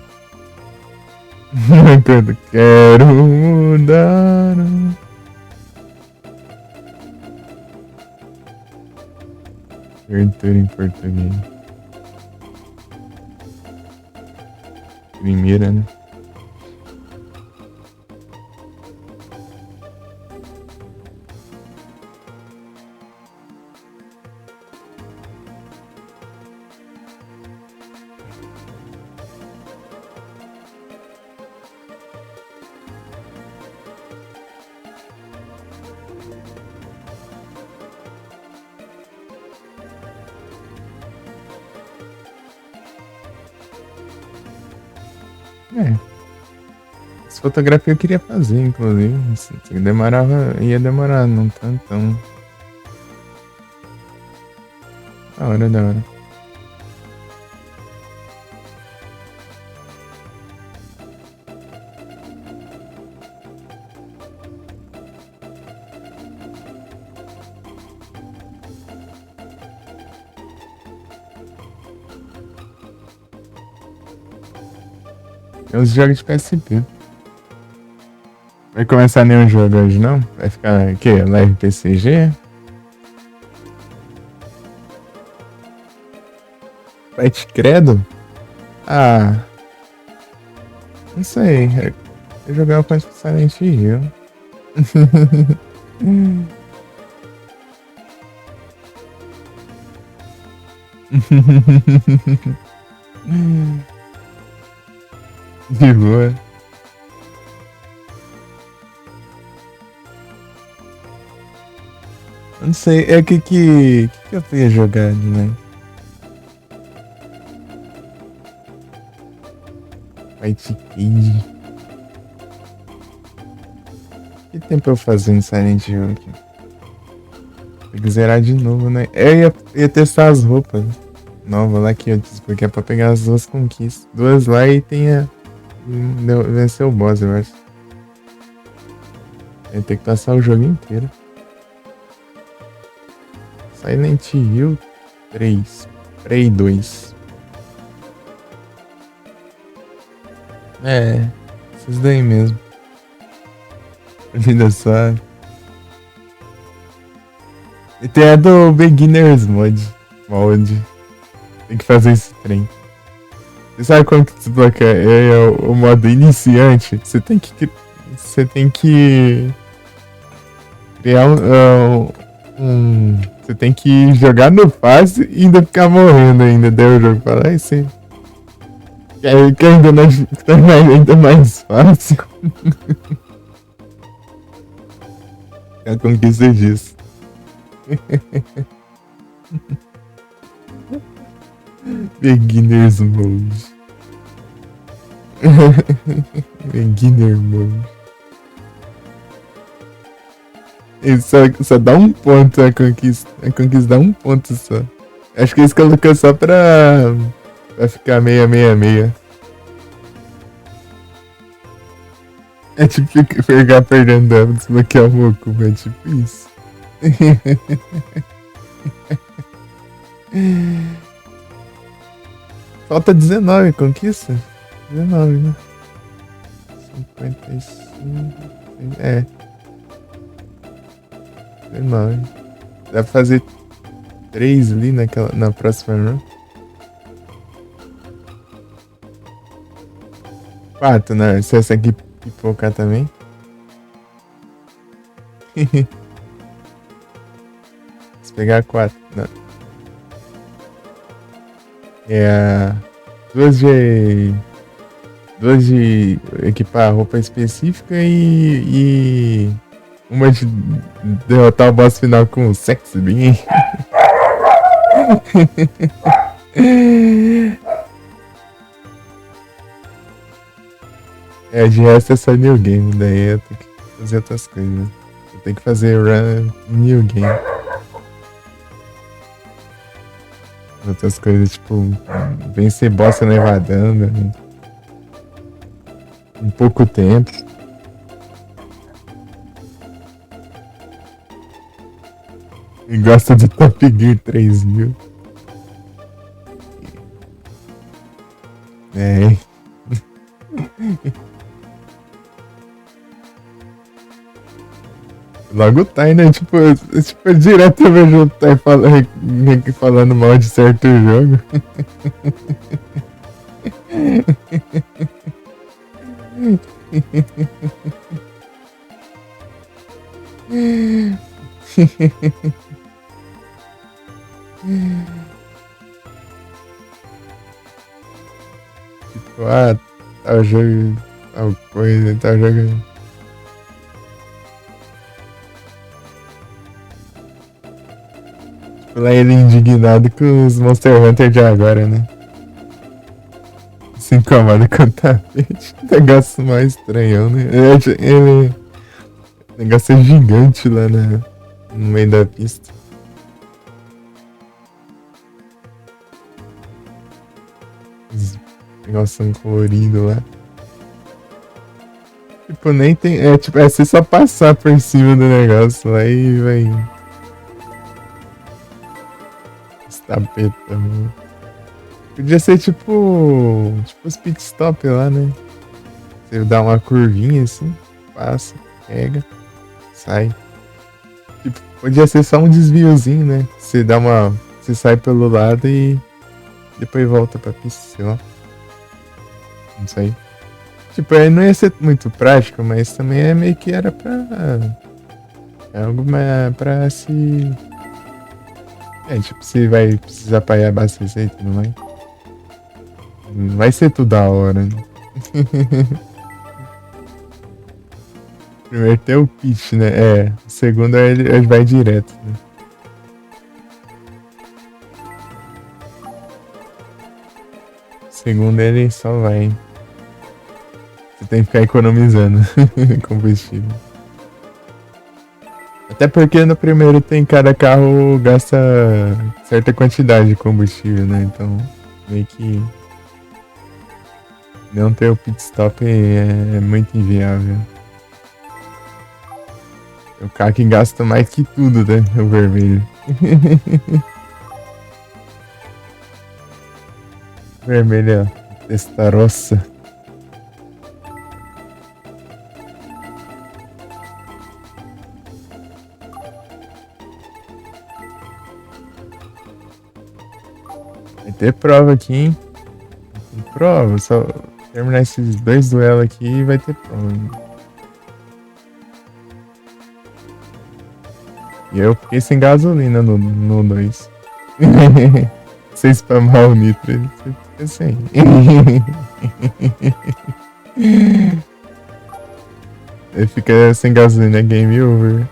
Quero mudar. Abertura em português. Primeira, né? Essa fotografia eu queria fazer, inclusive. Ia demorar, não tanto. Da hora. É os jogos de PSP. Vai começar nenhum jogo hoje, não? Vai ficar o quê? Live PCG? Fight Credo? Não sei. Eu jogava com Silent Hill. De boa. Não sei, é o que eu ia jogar demais. Fight Kid. Que tempo eu fazendo Silent Hill aqui? Tem que zerar de novo, né? Eu ia testar as roupas novas lá que eu disse, porque é pra pegar as duas conquistas. Duas lá e tem a... Vencer o boss, eu acho. Ia ter que passar o jogo inteiro. Silent Hill 3. Prey 2. Esses daí mesmo. Vida só. E tem a do Beginners Mod. Tem que fazer esse trem. Você sabe como que desbloqueia? É o modo iniciante. Você tem que criar você Você tem que jogar no fácil e ainda ficar morrendo ainda. Daí o jogo fala, aí sim. Que ainda não ainda mais fácil. É a conquista disso. Beginner's Mode. Beginner Mode. Ele só dá um ponto a conquista. A conquista dá um ponto só. Acho que eles colocou só pra ficar meia. É tipo ficar perdendo dano, desbloquear o Moku, é tipo isso. Falta 19 conquista? 19, né? 55. É. 19. Dá pra fazer 3 ali na próxima run. 4, né? Se essa aqui pipocar também. Se pegar 4. Não. É. Duas de equipar roupa específica e uma de derrotar o boss final com o sexy bean. É, de resto é só new game, daí eu tenho que fazer outras coisas. Eu tenho que fazer run new game. Outras coisas, tipo, vencer bosta nevadando, né? Em pouco tempo. E gosta de Top Gear 3000. É. Logo tá, né? Tipo, direto eu vejo o Tai falando mal de certo jogo. Tipo, tal jogo, tal coisa, tal jogo. Lá ele indignado com os Monster Hunter de agora, né? Se incomoda com o tapete. Negócio mais estranhão, né? O negócio é gigante lá no meio da pista. Os negócios coloridos lá. Tipo, nem tem. É tipo, é você só passar por cima do negócio lá e vai. Tapeta, mano. Podia ser tipo os pit stop lá, né? Você dá uma curvinha assim, passa, pega, sai. Tipo, podia ser só um desviozinho, né? Você sai pelo lado e depois volta pra pista, sei lá. Não sei. Tipo, aí não ia ser muito prático, mas também é meio que era pra. É algo pra se. É, tipo, você vai precisar pagar abastecer e tudo mais. Não vai ser tudo da hora, né? Primeiro tem o pitch, né? É, o segundo ele vai direto, né? O segundo ele só vai. Você tem que ficar economizando combustível. Até porque no primeiro tem cada carro gasta certa quantidade de combustível, né? Então meio que não ter o pit stop é muito inviável. O carro que gasta mais que tudo, né? O vermelho. Vermelho, ó. Testarossa. Vai ter prova aqui, hein? Tem prova, só terminar esses 2 duelos aqui e vai ter prova. E eu fiquei sem gasolina no 2. Se spamar o nitro, ele fica sem. Ele fica sem gasolina, é game over.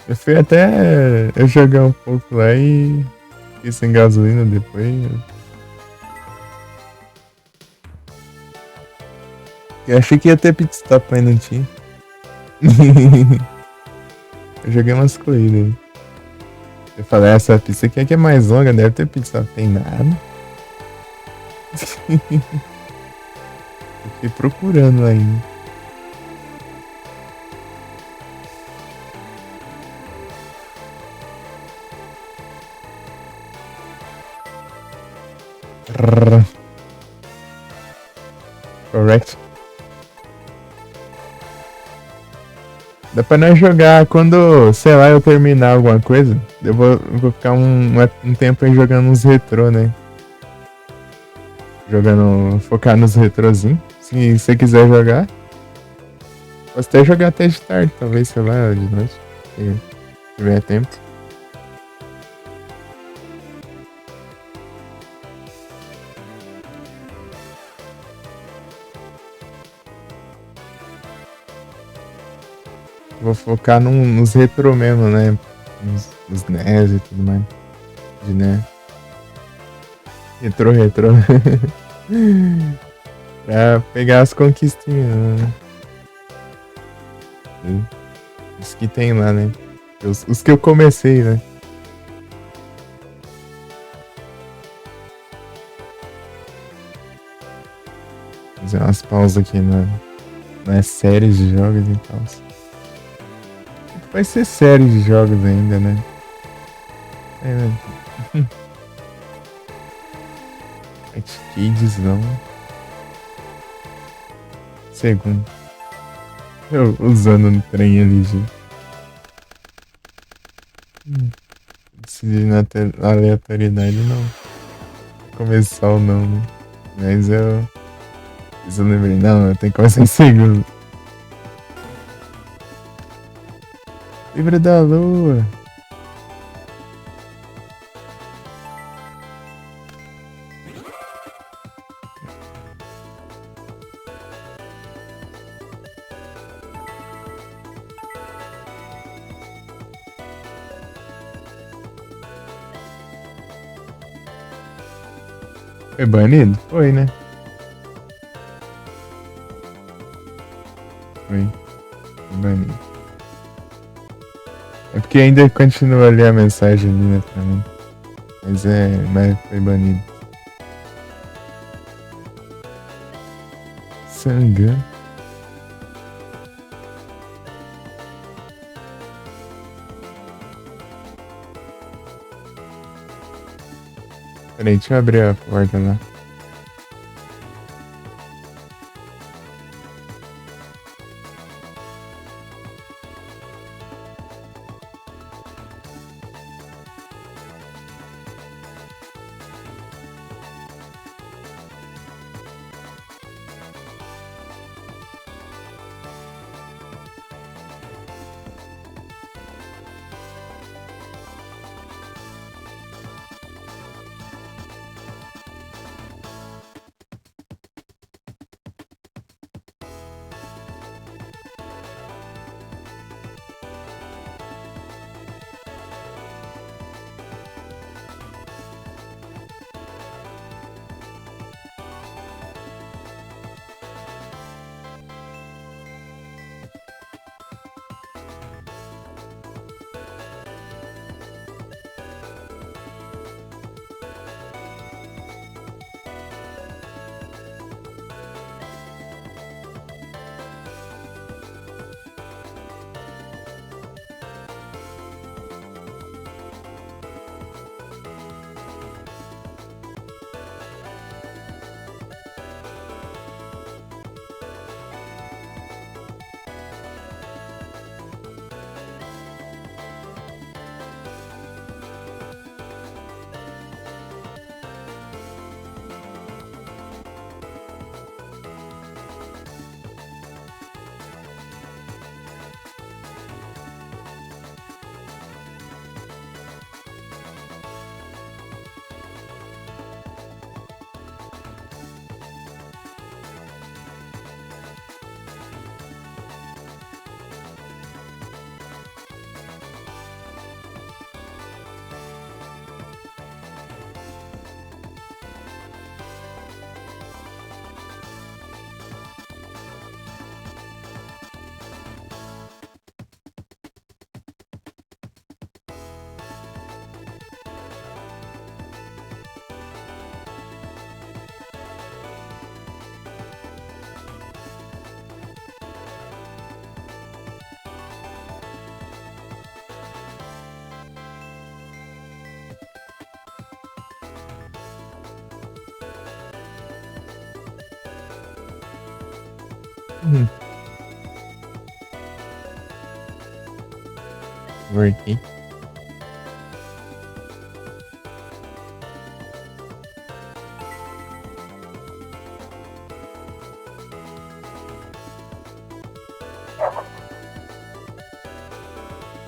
Eu fui até eu jogar um pouco lá e fiquei sem gasolina depois. Eu achei que ia ter pit stop, mas não tinha. Eu joguei umas corridas aí. Eu falei, essa pista aqui é mais longa, deve ter pit stop. Tem nada. Eu fiquei procurando lá ainda. Correct. Dá pra nós jogar quando, sei lá, eu terminar alguma coisa. Eu vou ficar um tempo aí jogando uns retrô, né? Focar nos retrozinhos. Se você quiser jogar, posso até jogar até de tarde, talvez, sei lá, de noite. Se tiver tempo. Vou focar nos retro mesmo, né? Nos NES e tudo mais. De NES. Retro. Pra pegar as conquistinhas, né? Os que tem lá, né? Os que eu comecei, né? Fazer umas pausas aqui nas séries de jogos e tal. Vai ser série de jogos ainda, né? É, né? Fight Kids não. Segundo. Eu usando no trem ali, gente. Decidir na aleatoriedade não. Começar ou não, né? Mas eu lembrei, não, eu tenho que começar em segundo. Livre da Lua. Foi banido? Foi, né? Foi banido. É porque ainda continua ali a mensagem ali, né, pra mim. Mas foi banido. Sangam. Peraí, deixa eu abrir a porta lá. Uhum. Workei.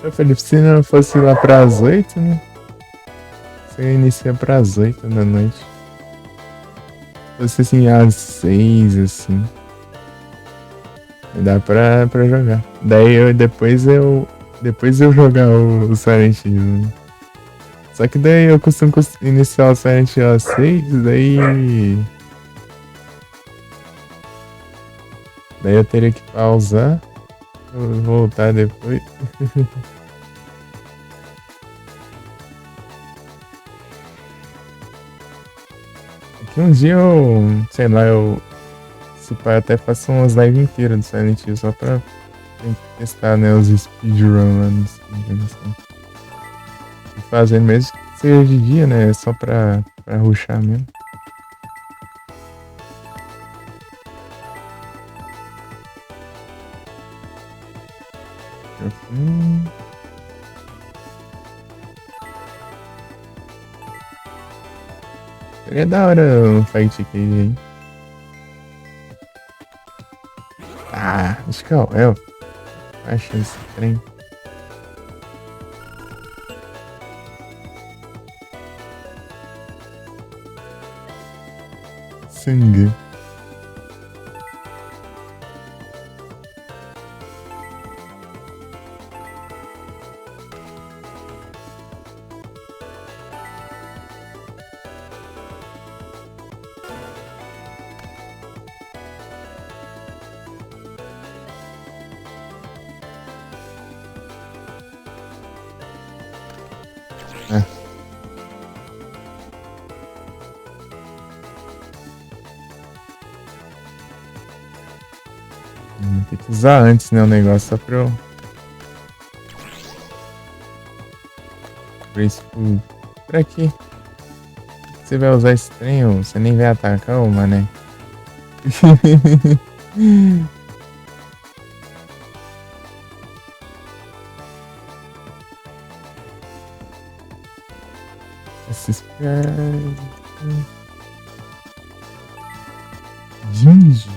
Eu falei, se não fosse lá pras 8, né? Você inicia pras 8 da noite. Se fosse assim, às 6, assim. Dá pra jogar. Daí depois eu jogar o Silent Hill, né? Só que daí eu costumo iniciar o Silent Hill às 6, daí eu teria que pausar, voltar depois. Que um dia eu, sei lá, se pá, até faço umas lives inteiras do Silent Hill só pra testar, né, os speedrun lá no Steam, assim. E fazendo mesmo que seja de dia, né, só pra rushar mesmo. Hum, seria da hora um fight aqui, hein? Ah, acho que é o Elf. Acho esse trem. Sangue. Ah, tem que usar antes, né, o negócio só pra isso. Pra quê? Você vai usar esse trem, ou você nem vai atacar, ô mané. Esses caras. Ginge.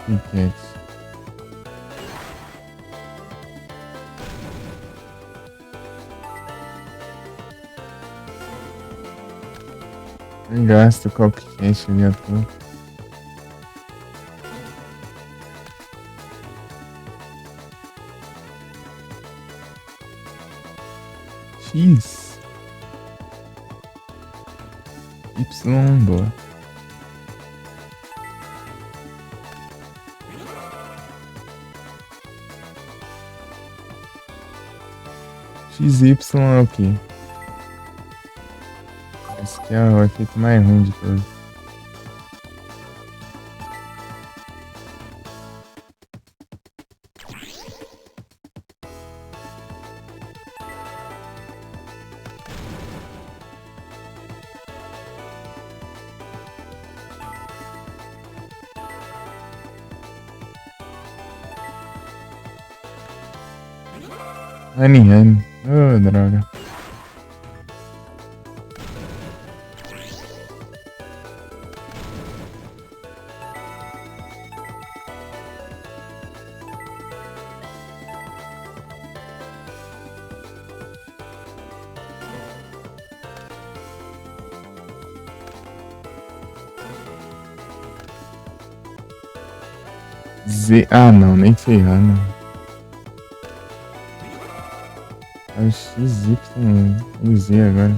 Piquete. Nem gasto copycat ali à toa. X. Y, boa. XY é o quê? Esse aqui é o efeito mais ruim de todos. Anime. Oh, droga. Z. Ah, não, nem ferrando. É o XY. O Z agora.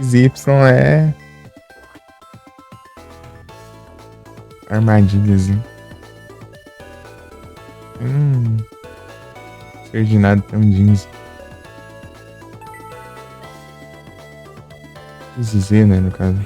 XY é armadilhazinho. Sei de nada, tem um jeans. Z, né, no caso.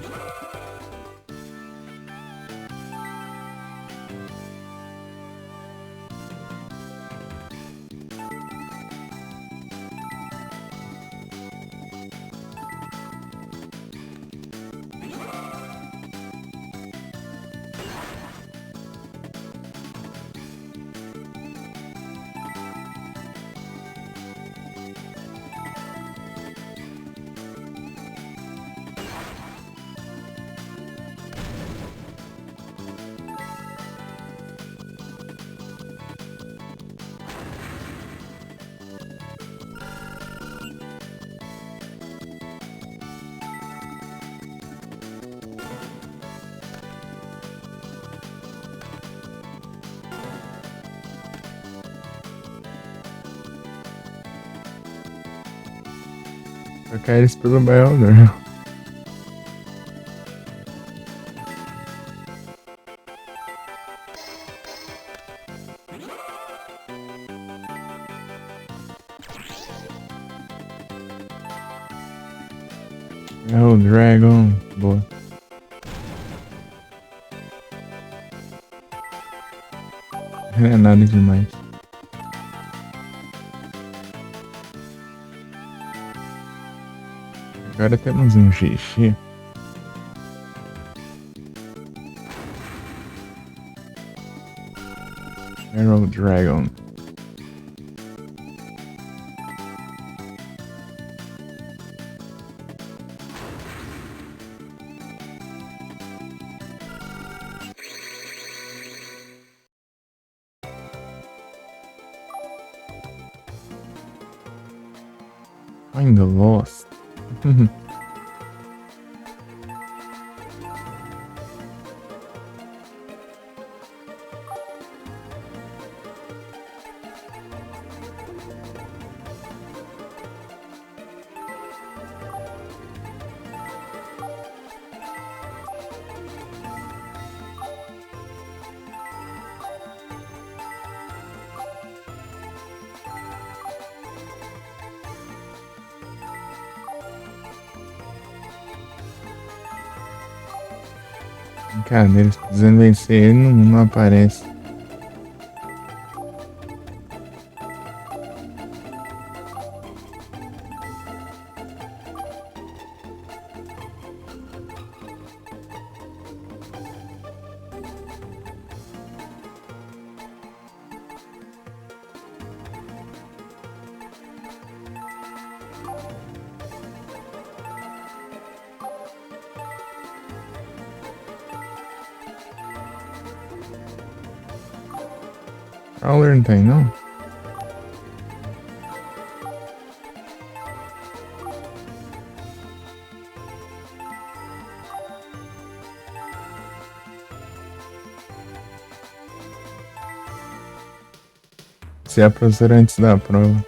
Trocar eles pelo Bioner. É o Dragon. Boa. Não é nada demais. Agora temos um xixi. Arrow Dragon. Ainda lost. Brincadeira, precisando vencer ele não aparece. Prowler não tem, não? Você é a professora antes da prova.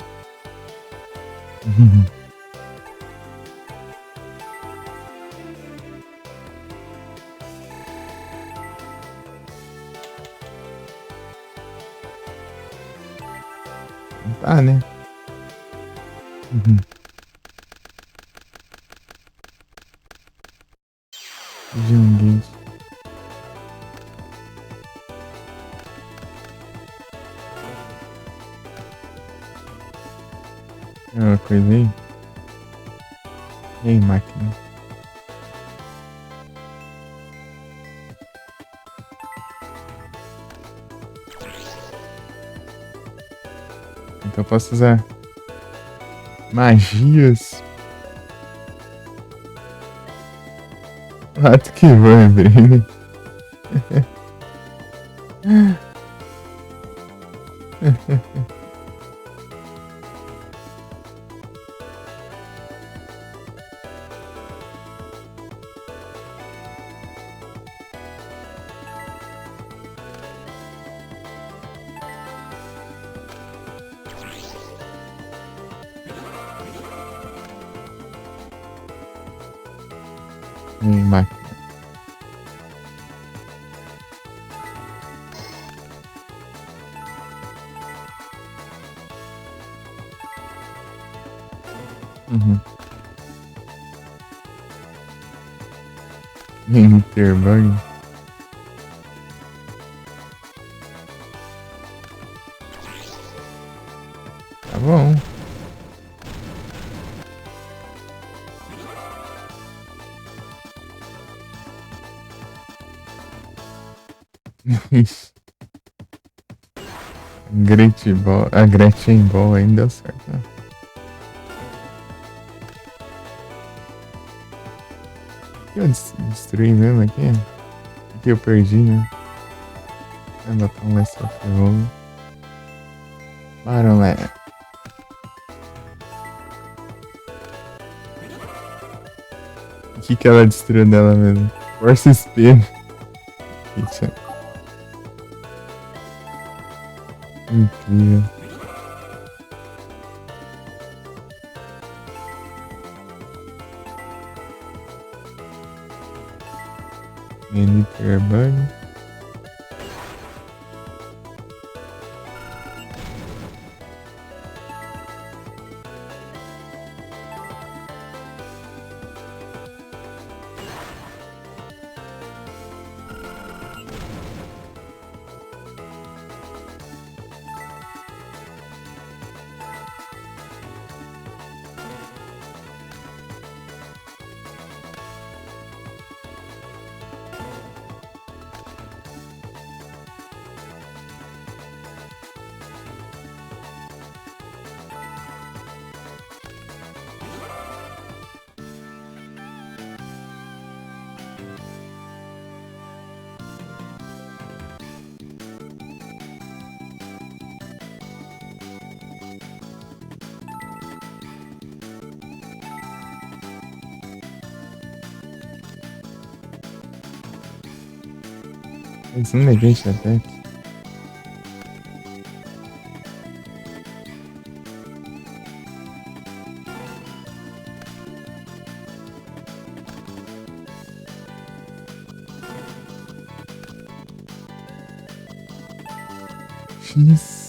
Tá, né? Junguei. É uma coisa aí. E aí, máquina? Então eu posso usar magias. Rato que vai, Breno. E aí, máquina? Interbug. Tá bom. A Gretchen Ball ainda deu certo, né? O que eu destruí mesmo aqui? O que eu perdi, né? Vai botar um Last of Roll. Baron Lé. O que ela destruiu dela mesmo? Força Espelho. Isso é incrível. Interbug. Isso não é Genshin Attack. X.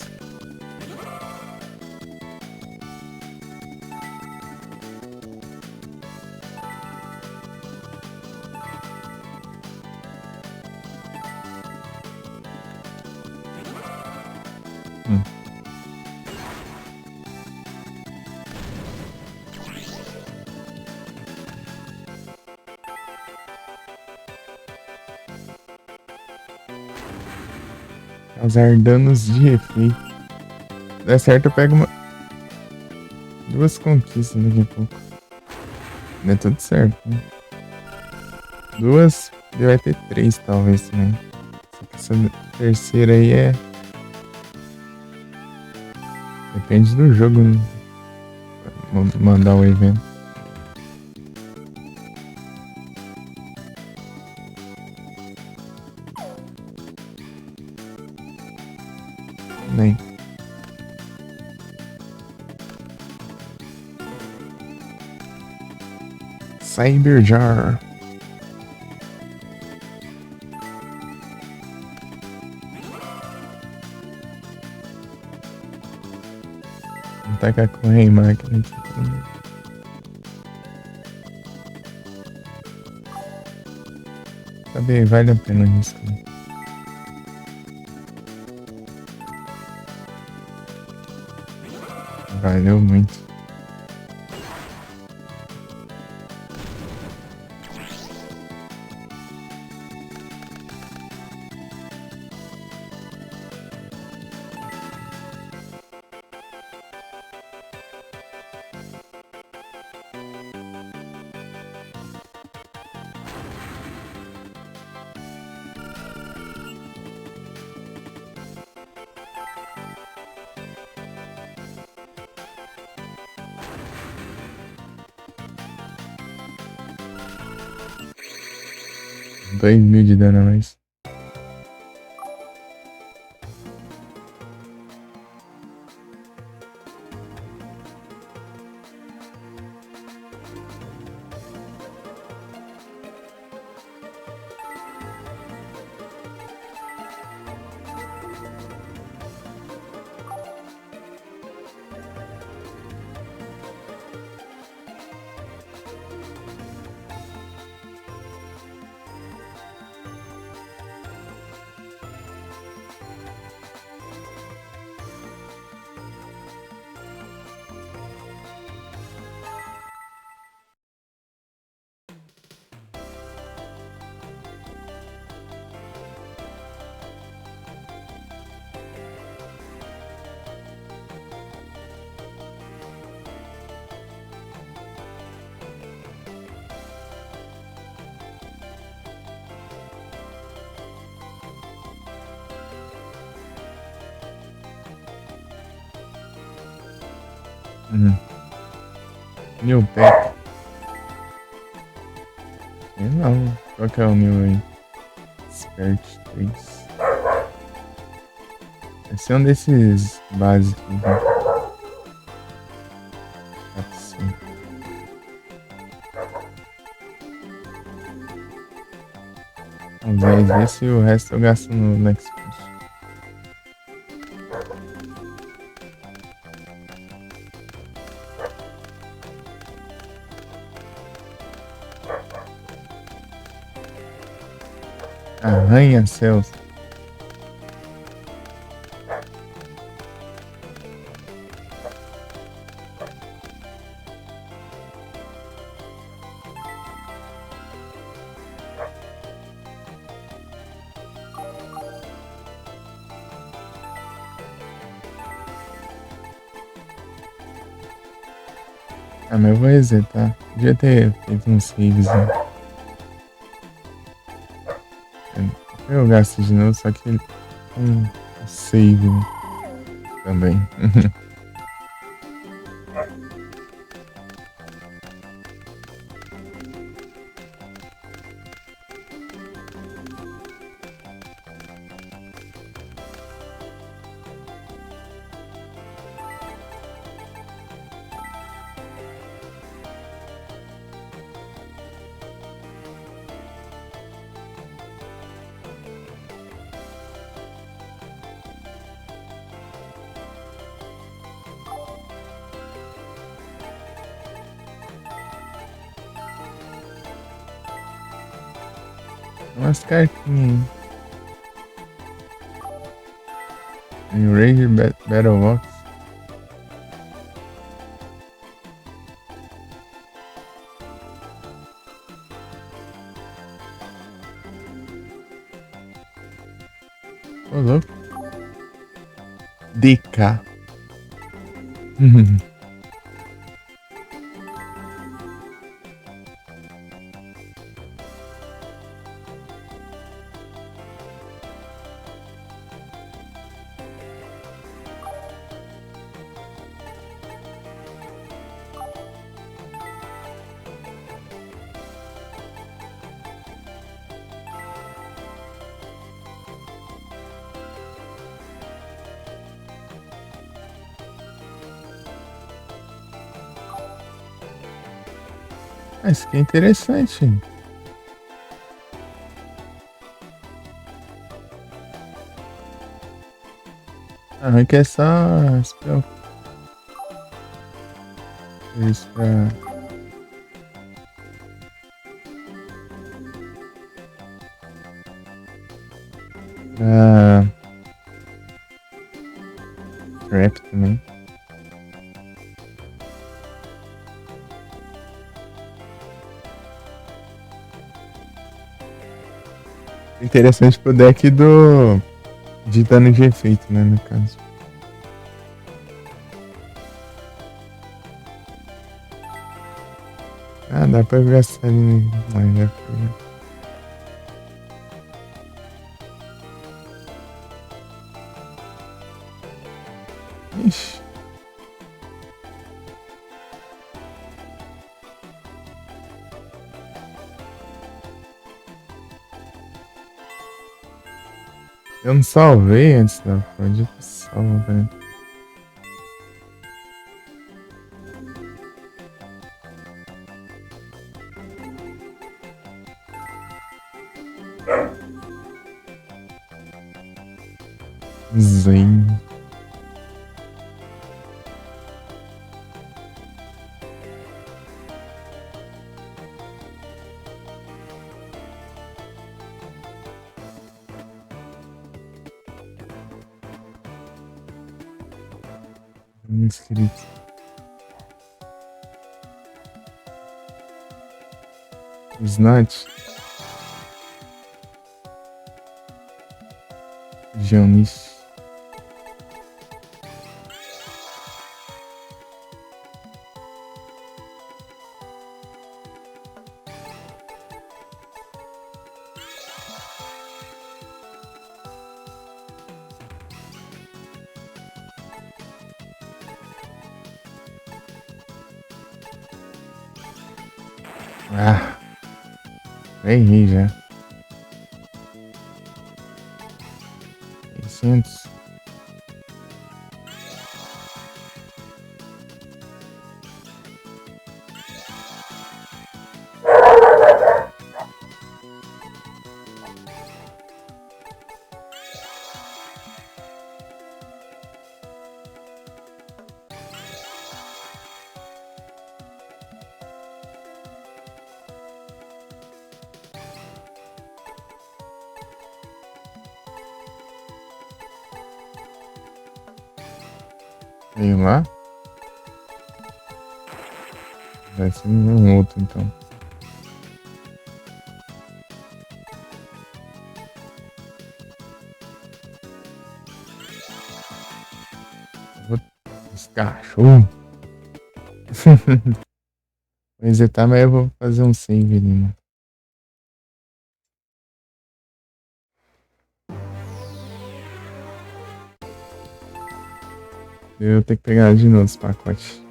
Causar danos de efeito. Se der certo, eu pego duas conquistas daqui a pouco. Não é tudo certo, né? Duas, e vai ter três talvez também. Só que essa terceira aí é. Depende do jogo, né? Mandar o evento. Nem. Cyberjar. Vou tacar com a máquina aqui também. Sabe, vale a pena arriscar. Valeu muito. Dois mil de dano a mais. New pack. Sei não. Qual que é o meu aí? Expert 3. Esse é um desses básicos. Né? 400. Vamos ver se o resto eu gasto no Express. Arranha-céus. Ah, mas eu vou resetar. Podia ter feito uns saves, né? Eu gasto de novo, só que save, né? Também. Umas cartinhas aí. Ranger Battle Box. Ô, louco. DK. Ah, isso aqui é interessante. Arranca é só isso pra trap também. Interessante pro deck de dano de efeito, né, no caso. Ah, dá pra gastar ali. Mas já foi. Ixi. Eu não salvei antes da onde eu salvo, velho. Zen. Inscrito. Snatch. Jones. Ah, errei já. 600. Veio lá. Vai ser um outro então. Vou... Os cachorros. Vou resetar, mas eu vou fazer um save ali, né? Eu tenho que pegar de novo esse pacote.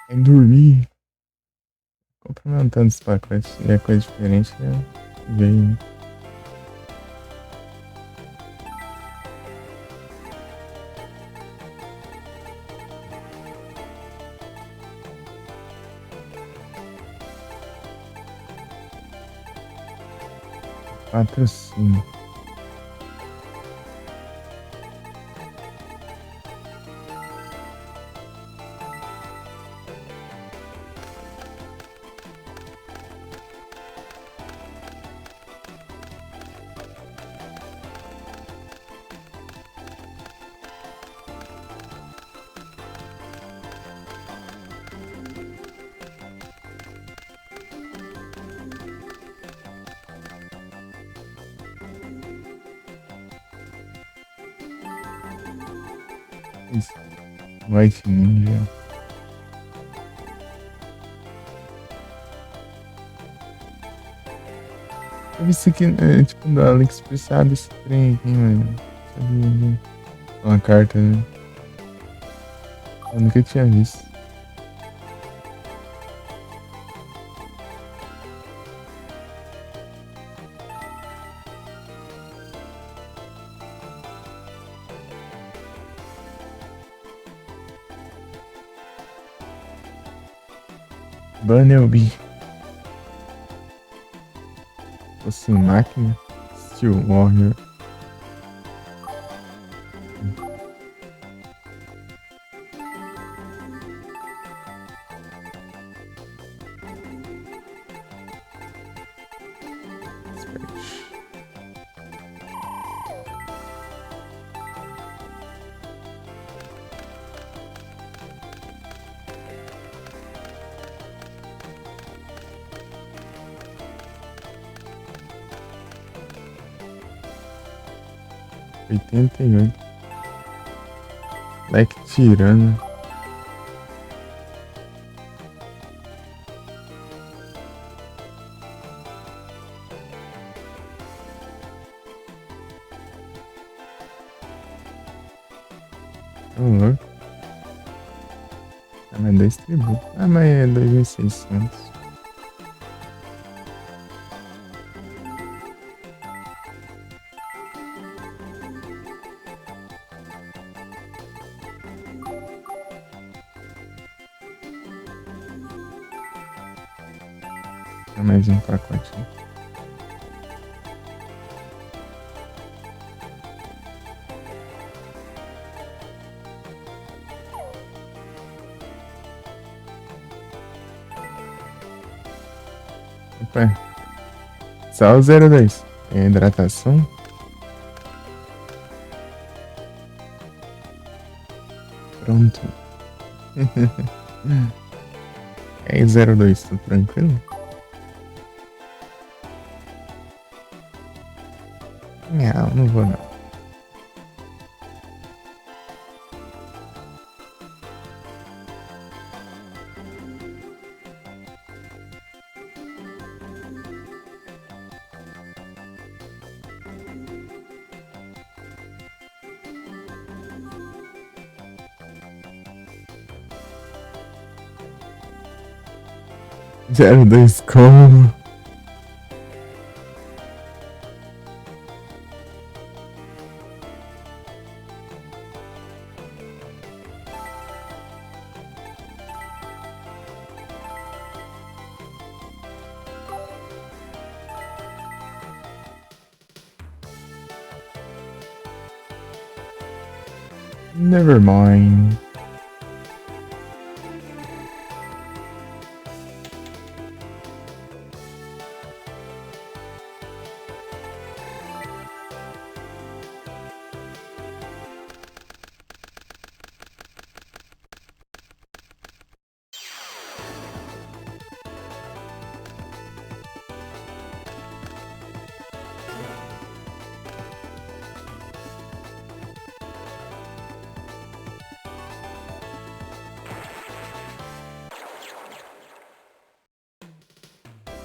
É dormir. Complementando esse pacote. Se é coisa diferente, eu veio. Patrocínio. Isso. White Ninja. Eu vi isso aqui, tipo, da AliExpress desse trem aqui, mano. Sabia, né? Uma carta, né? Eu nunca tinha visto. Bunnelby. Fosse máquina. Steel Warrior. Splash. Oitenta e oito. Like tirando. Ô, louco. Ah, mas 2 tributos. Ah, mas é 2.600. É mais um pacote. Opa. Só o 02. É hidratação. Pronto. E aí, 02, tudo tranquilo? Não, não vou não. Zero dois como? Never mind.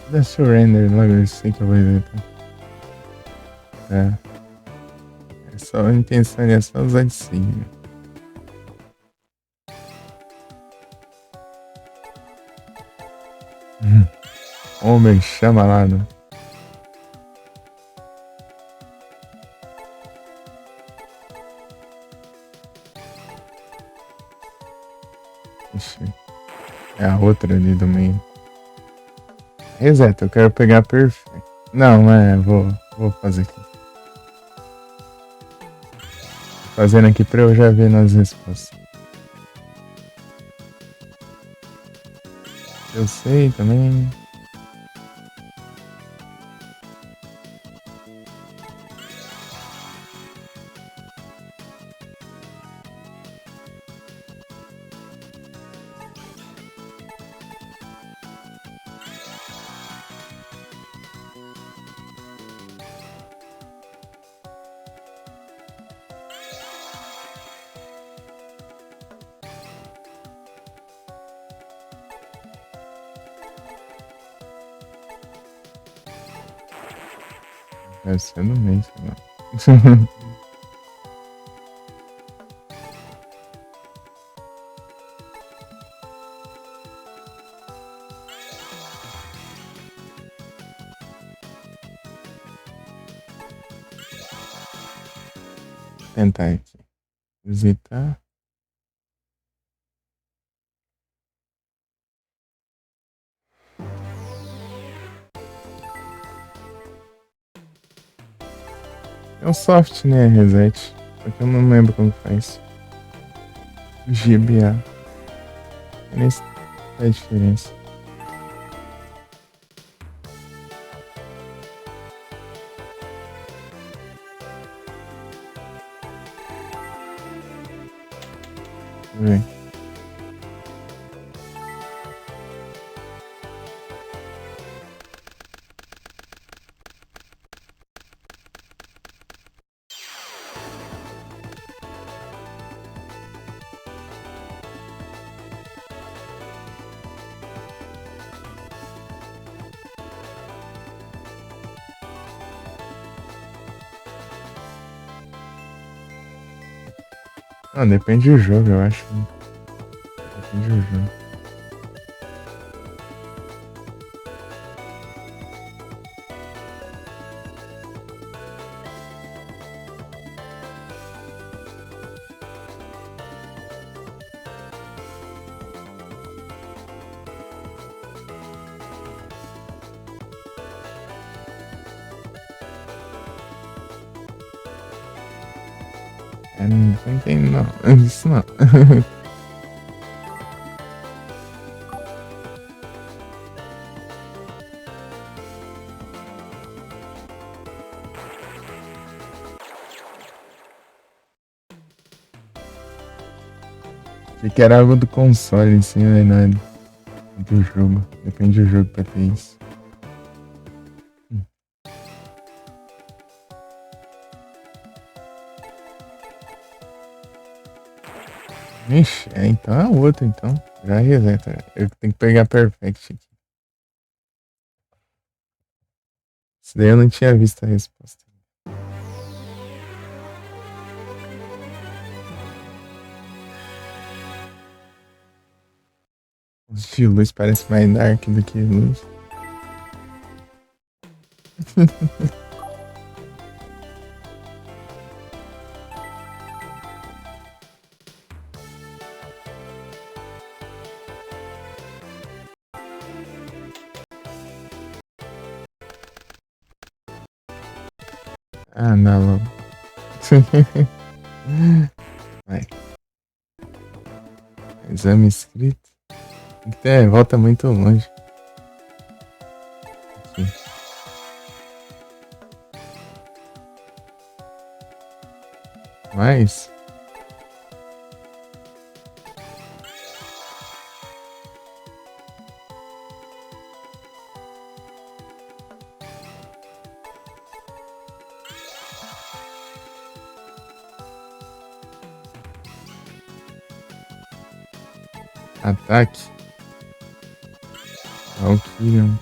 Dá surrender logo assim que eu vou editar. É. É só a intenção é só usar de cima. Homem chama lá, né? Ixi. É a outra ali do meio. Reseta, eu quero pegar perfeito. Não, vou fazer aqui. Fazendo aqui pra eu já ver nas respostas. Eu sei também. Deve ser no mês, sei lá. Tentar aqui. Visitar. É o soft, né? Reset. Só que eu não lembro como faz. GBA. Eu nem sei a diferença. Deixa eu ver. Ah, depende do jogo, eu acho. Depende do jogo. É, não entendo não. Isso não. Achei que era algo do console em si, né? Não é do jogo. Depende do jogo pra ter isso. Ixi, então é outro, então. Já reseta. Eu tenho que pegar Perfect aqui. Isso daí eu não tinha visto a resposta. Os de luz parece mais dark do que luz. Ah, não. Vai. Exame escrito. Tem que ter volta muito longe. Aqui. Mas. Ataque. Valkyrian.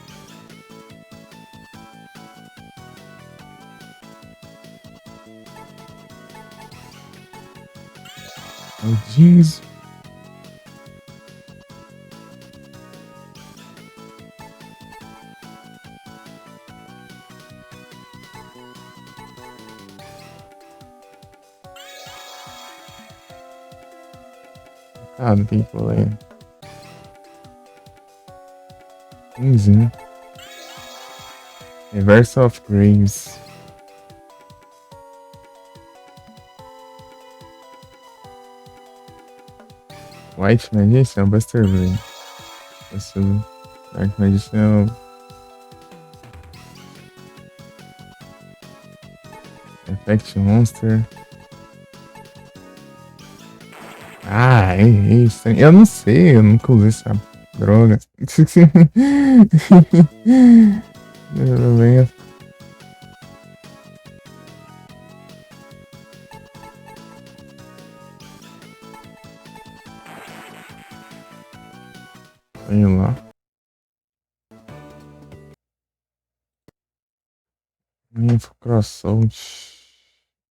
É o jeans. Ah, não tem que pular. 15, né? Reverse of Graves. White Magician é o Buster Blade. Esse Dark Magician é o Effect Monster. Ah, é isso. Eu não sei, eu nunca usei essa droga. Eu venho. Venho lá. Info Crossroad.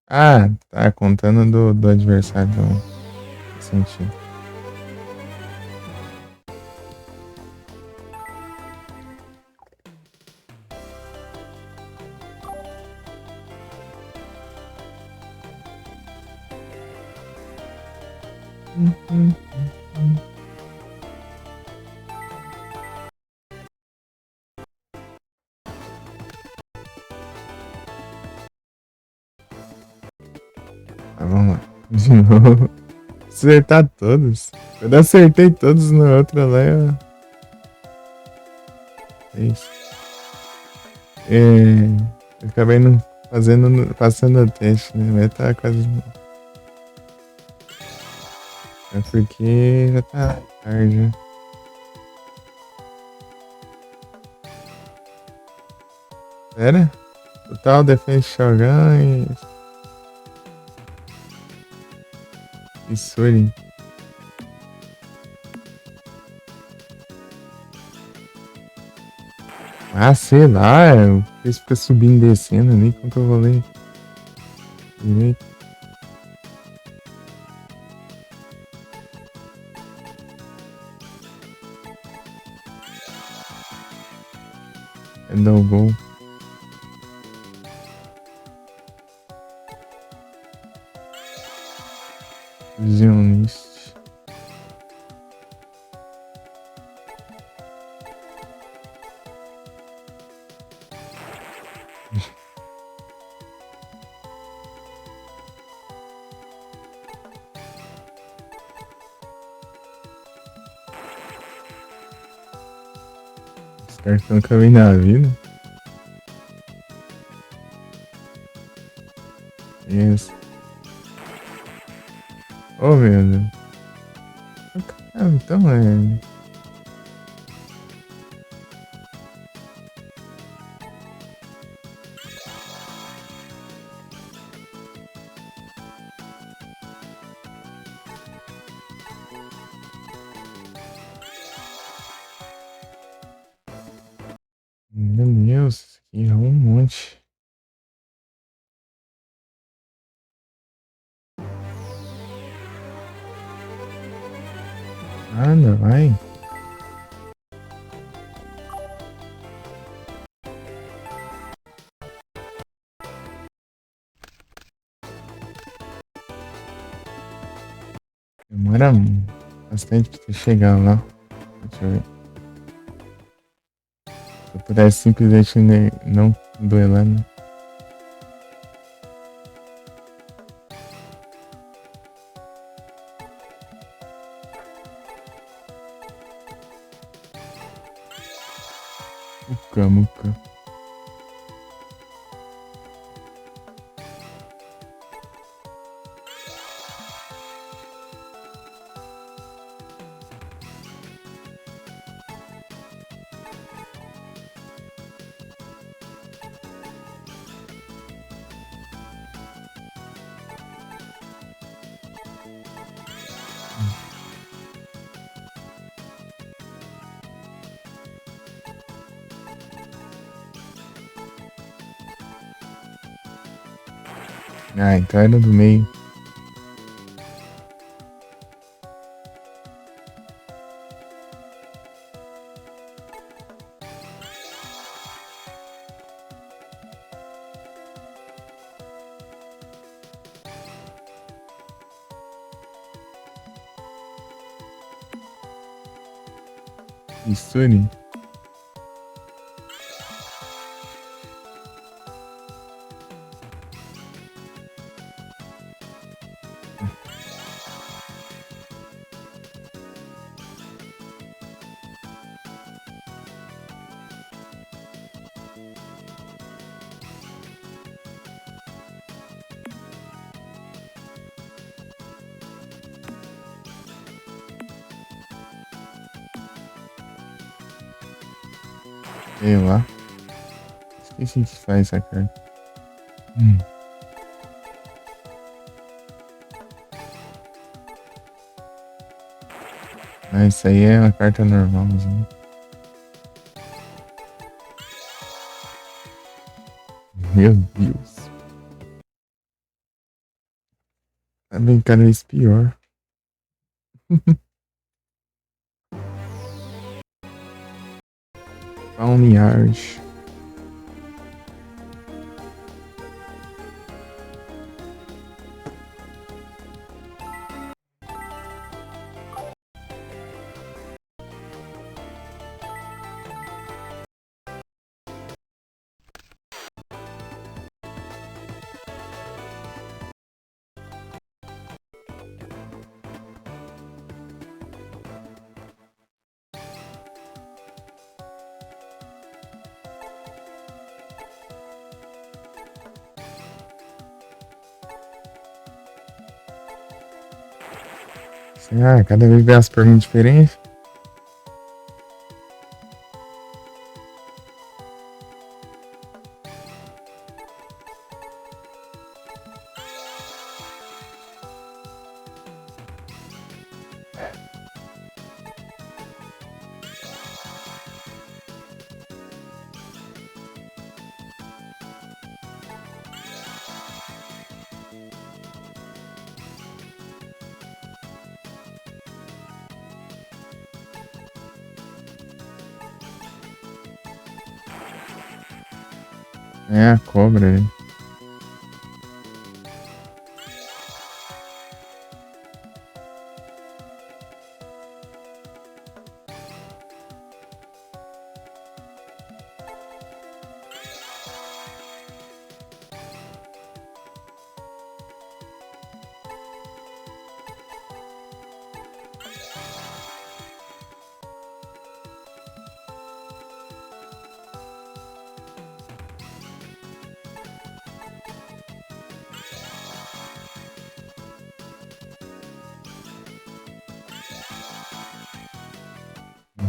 Ah, tá contando do adversário. Então, faz sentido. Tá, vamos lá. De novo. Acertar todos. Eu acertei todos no outro lá. É isso. Eu acabei não passando o teste, né? Vai estar quase. É porque já tá tarde, né? Pera. Total Defense Shogun e Suri. Ah, sei lá. Eles ficam subindo e descendo, nem quanto eu vou ler direito. É no gol. Visionist. Os caras estão caminhando na vida. Isso. Oh, meu Deus. Ah, então é. Meu Deus, isso aqui é um monte. Anda, vai. Demora bastante pra você chegar lá. Deixa eu ver. Se eu pudesse simplesmente não duelar, né? Muca, muca. Ah, então era do meio. Misture. Sei lá. Esqueci que faz essa carta. Ah, isso aí é uma carta normalzinha. Meu Deus. Tá bem cada vez pior. Balneário. Ah, cada vez vem as perguntas diferentes. É a cobra, né?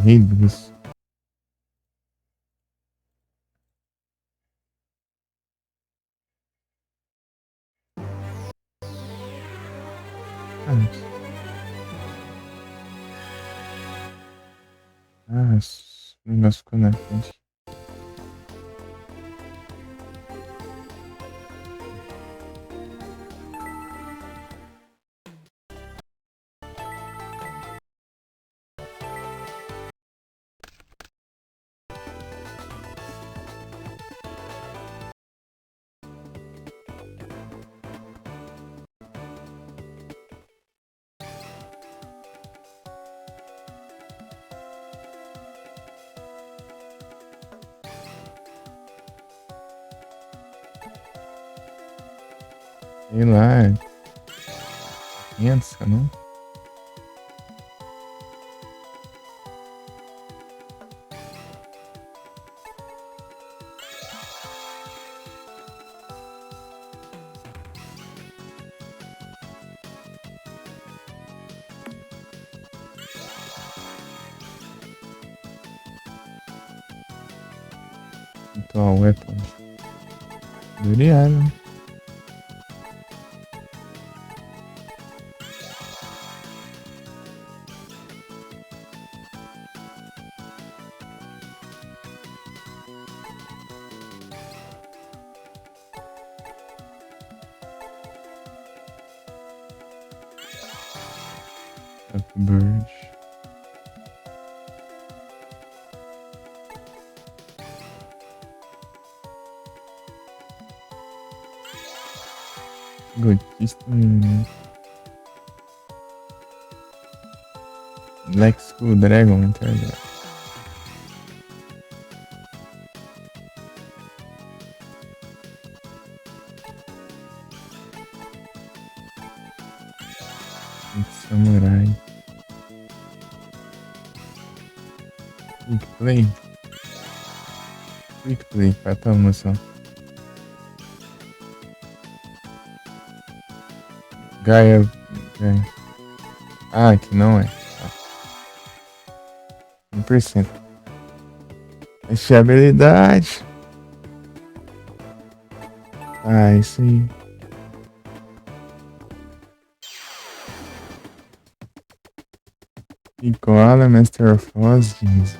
Horríveis. Ah, esse negócio ficou na frente. Sei lá, pensa, não? Então, weapon. Duriano. Bird. Gotista. Black Skull Dragon, entendeu? Samurai. Quick Play. Quick Play, falta só. Gaia. Gaia. Ah, aqui não é. 100%. Essa é a habilidade. Ah, isso aí. E Koala, Master of Oz, jeans.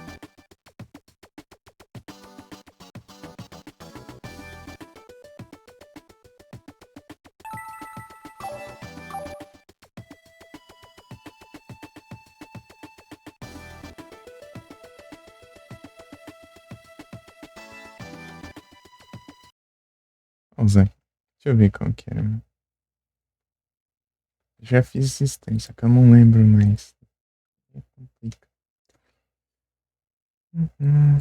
Vamos usar aqui. Deixa eu ver qual que era. Já fiz esses três, só que eu não lembro mais. É complicado. Uhum.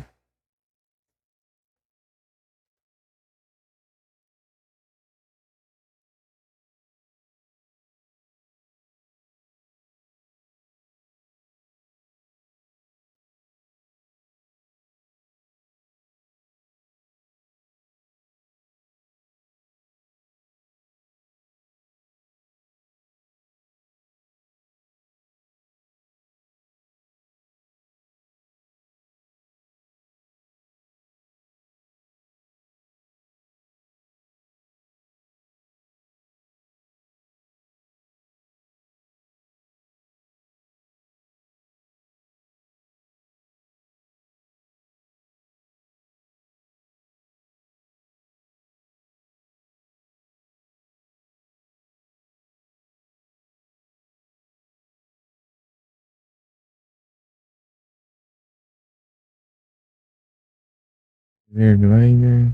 Verglider.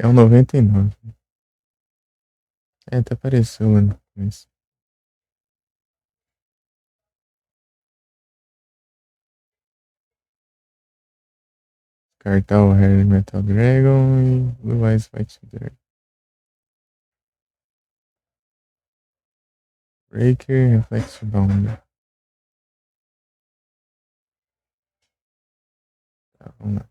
É o 99. É, até apareceu lá no começo. Descartar o Harry Metal Dragon e Blue Eyes White Dragon. Breaker, Reflex Bound. Tá, vamos lá.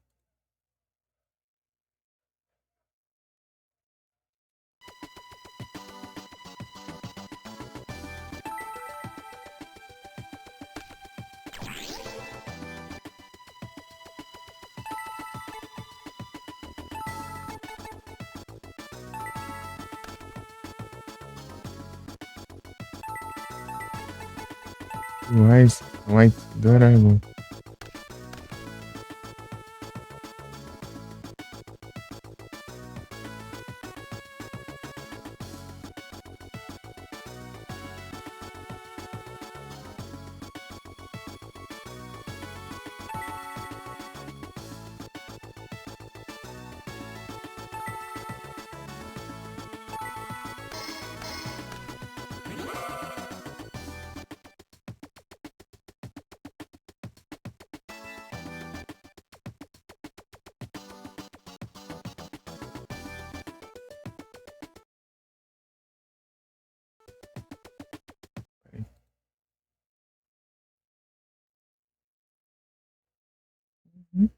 Blue Eyes White Dragon. Uhum.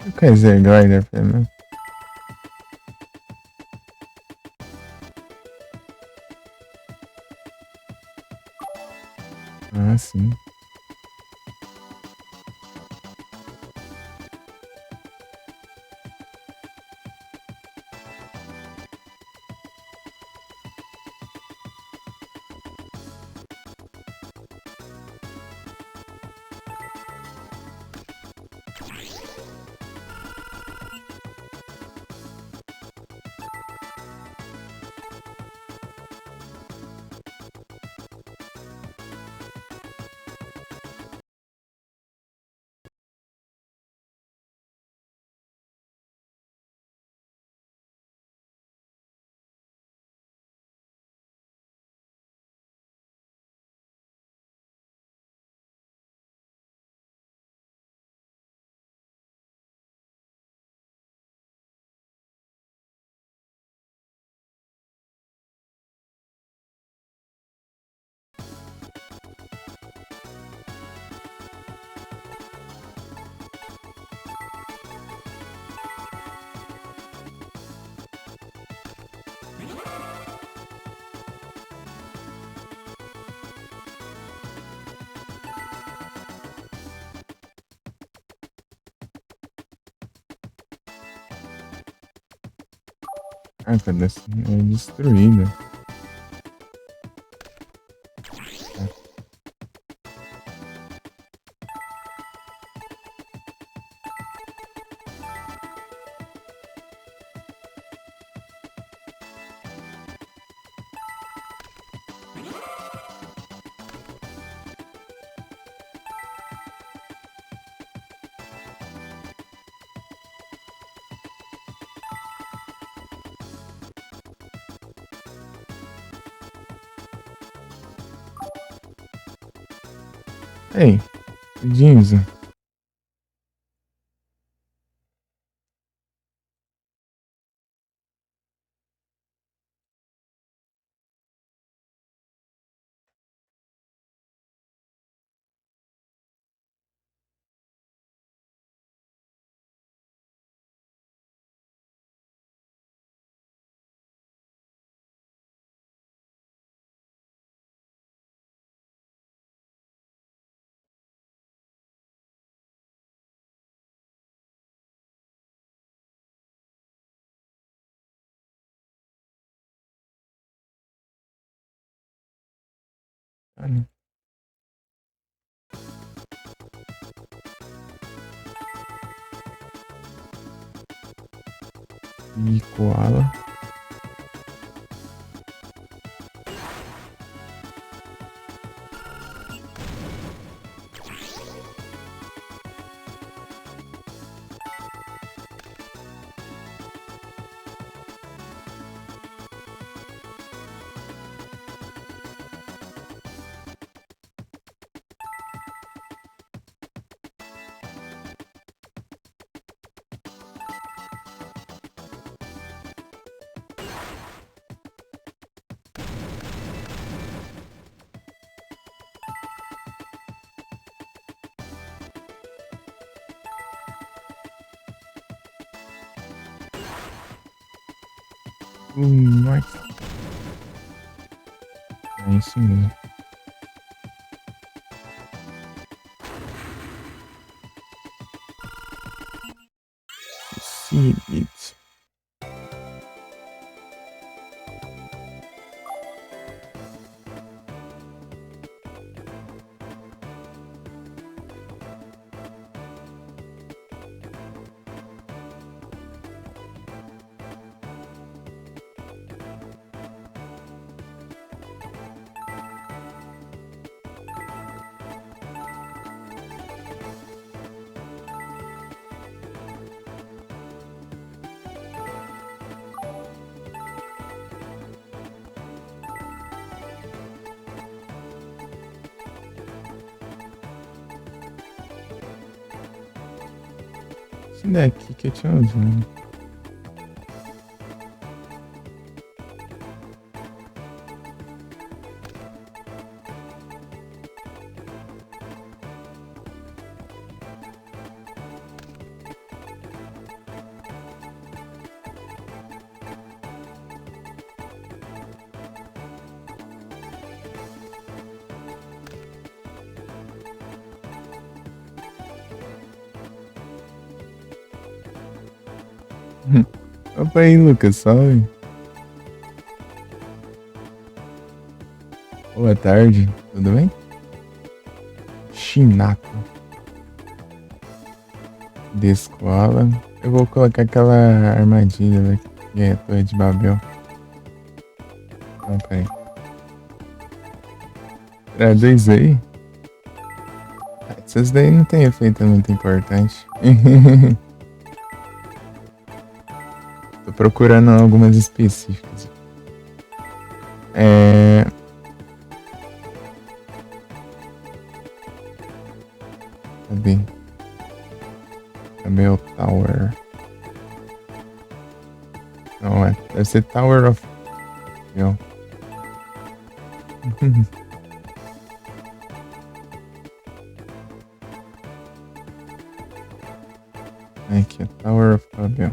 O que é Zerglider, pelo? Ah, sim. Ah, tá destruída. Ei, Jinzo. E Koala. Nossa. É isso mesmo. See it. Esse daqui que eu tinha usado. Opa aí, Lucas, salve. Boa tarde, tudo bem? Chinato. Descoala. Eu vou colocar aquela armadilha, né? Que é a Torre de Babel. Não, peraí. Traduz aí. Essas daí não tem efeito muito importante. Tô procurando algumas específicas. Cadê? Cabel Tower. Não é. Deve ser Tower of. Não. Aqui, Tower of Babel.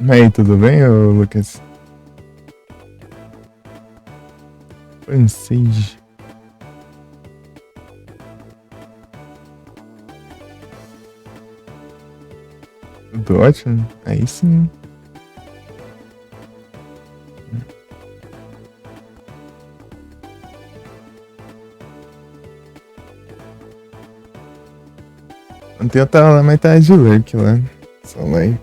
E aí, tudo bem, ô Lucas? Francês. Tudo ótimo? Aí sim. Ontem eu tava lá, mas tava de lurk lá. Só vai.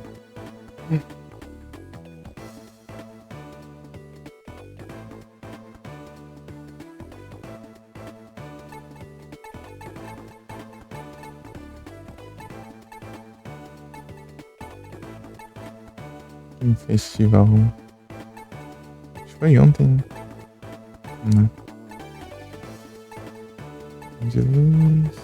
Um festival. Acho que foi ontem, né? Não. De luz.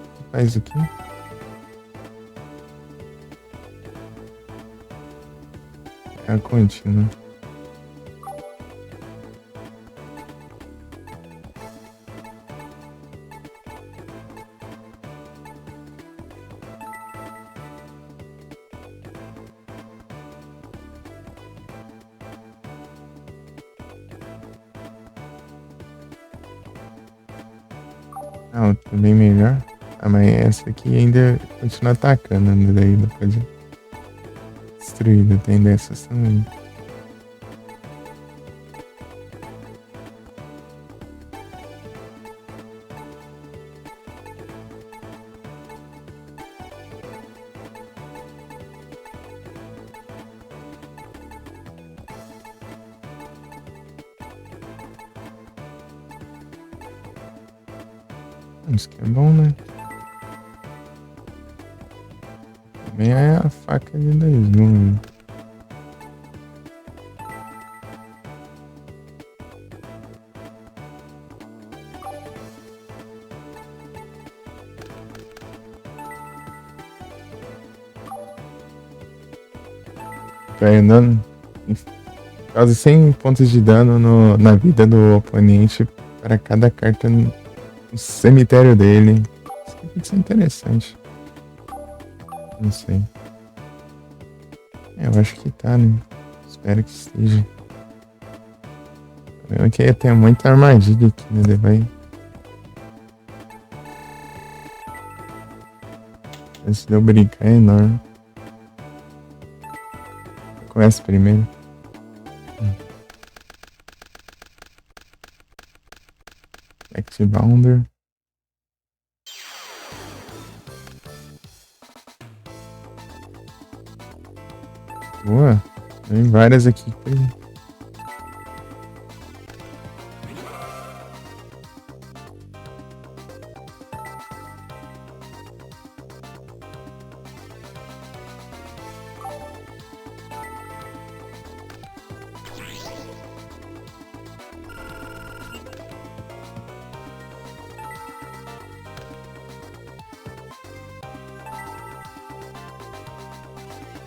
O que faz aqui? É a contínua. Ah, outra bem melhor. Ah, mas essa aqui ainda continua atacando, né? Daí não pode destruir, tem dessas também. Isso que é bom, né? Também é a faca de 2 gumes. Vai andando. Quase 100 pontos de dano na vida do oponente para cada carta no cemitério dele. Isso aqui pode ser interessante. Não sei. Eu acho que tá, né? Espero que esteja. O problema é que tem muita armadilha aqui, né? Ele vai. Esse de eu brincar é enorme. Começa primeiro. Act Bounder. Boa. Tem várias aqui.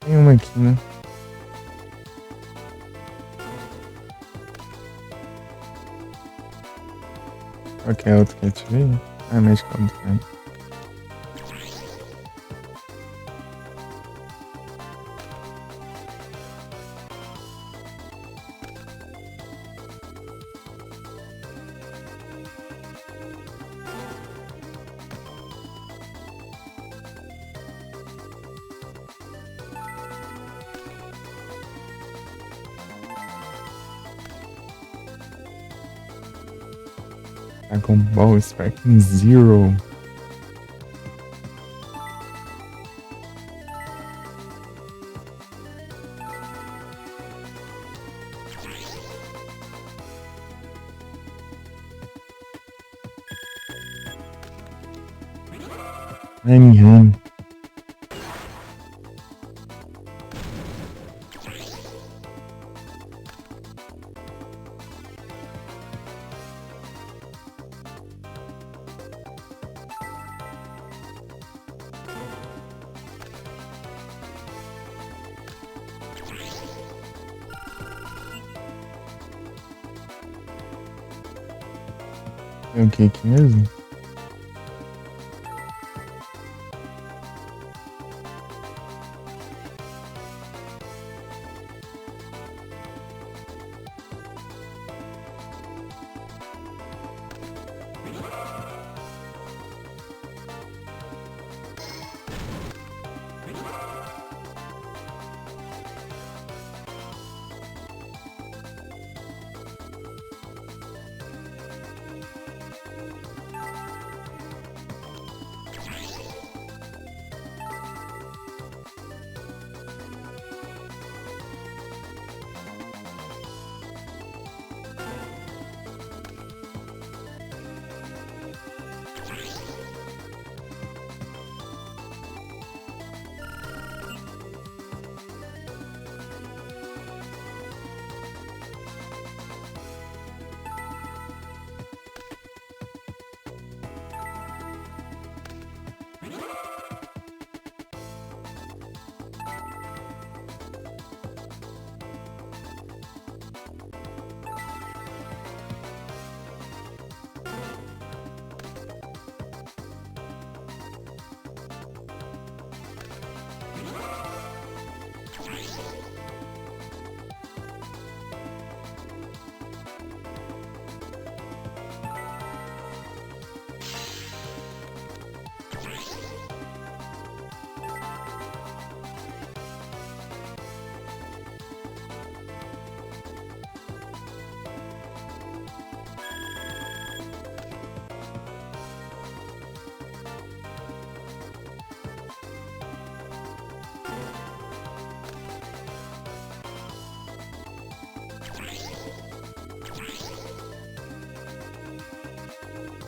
Tem uma aqui, né? Qual que é a outra que eu ativei? Ah, Magical Defense. Dragon Ball Sparking Zero. Nyan. É o que aqui mesmo?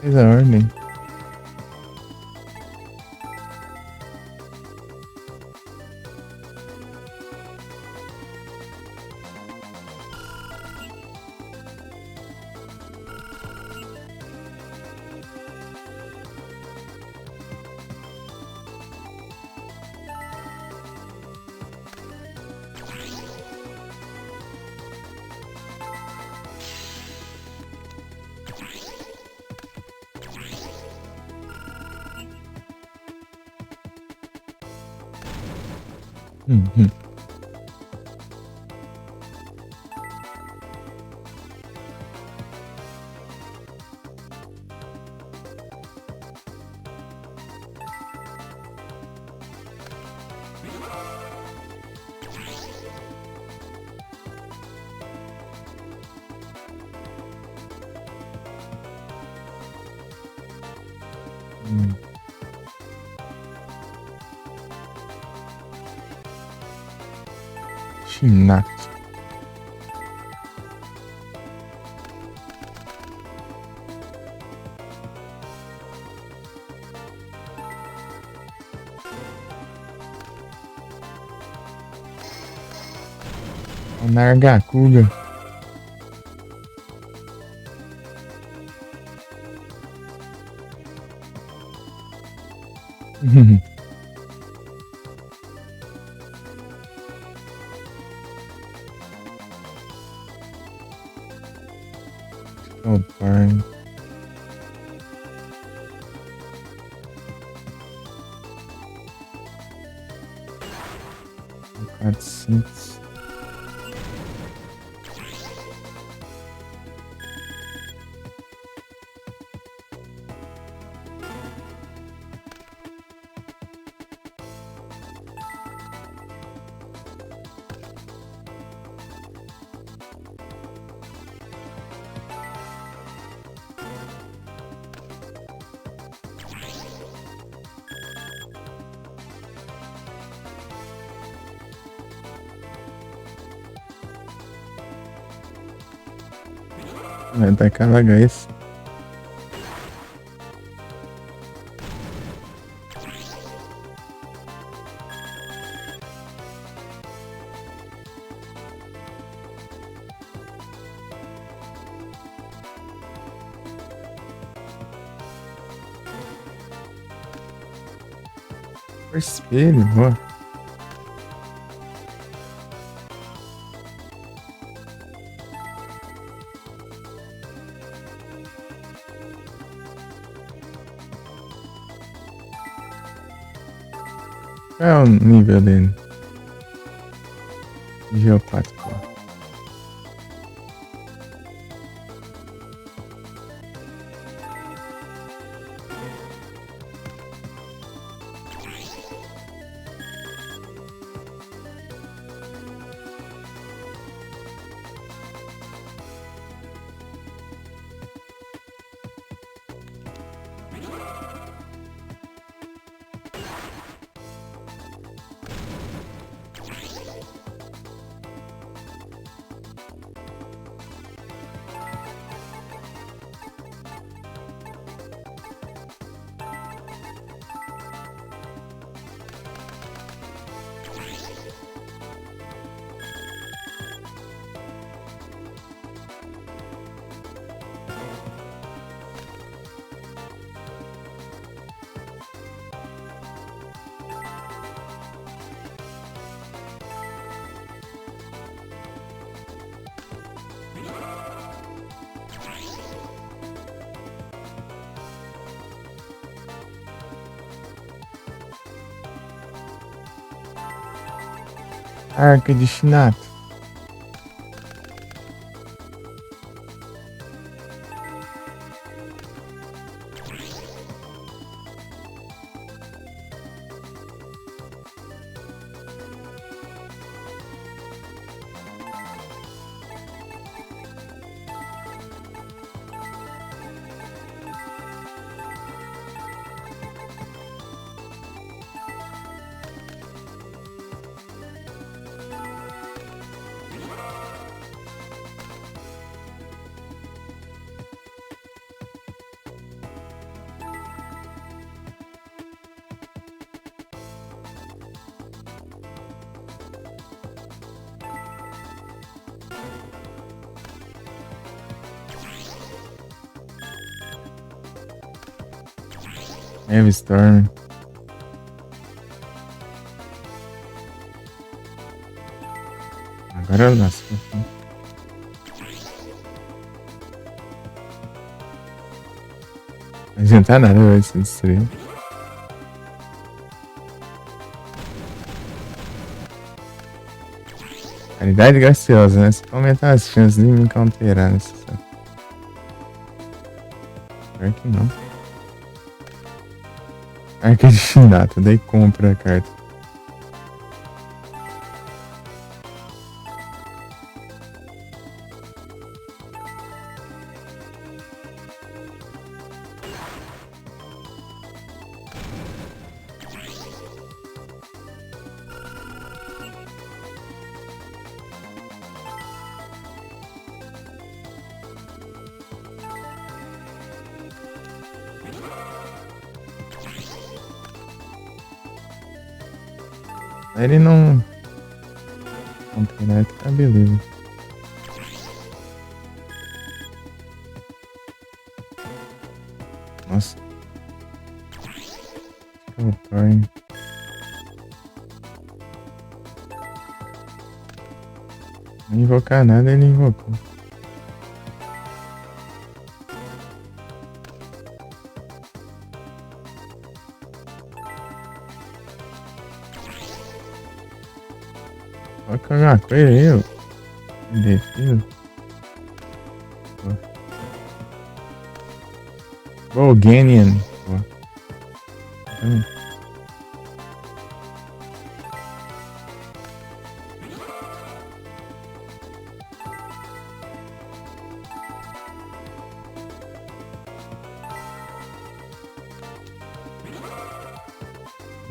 Fez a ordem. Uhum. Hum. Chinate. Nargacuga. Uhum. Oh, pai. 400. Vai tacar gás. O espelho, ó. Qual é o nível dele? Geopático. Arca de Shinato. Heavy Storm. Agora eu lasco. Não adianta nada, vai se destruir. Caridade graciosa, né? Se aumentar as chances de me counterar nessa. Pior que não. Arca de Shinata, daí compra a carta. Ele não tem nada que tá beleza. Nossa. Que torne. Não invocar nada, ele invocou. Coloca alguma coisa aí, ó. Defesa. Volganian.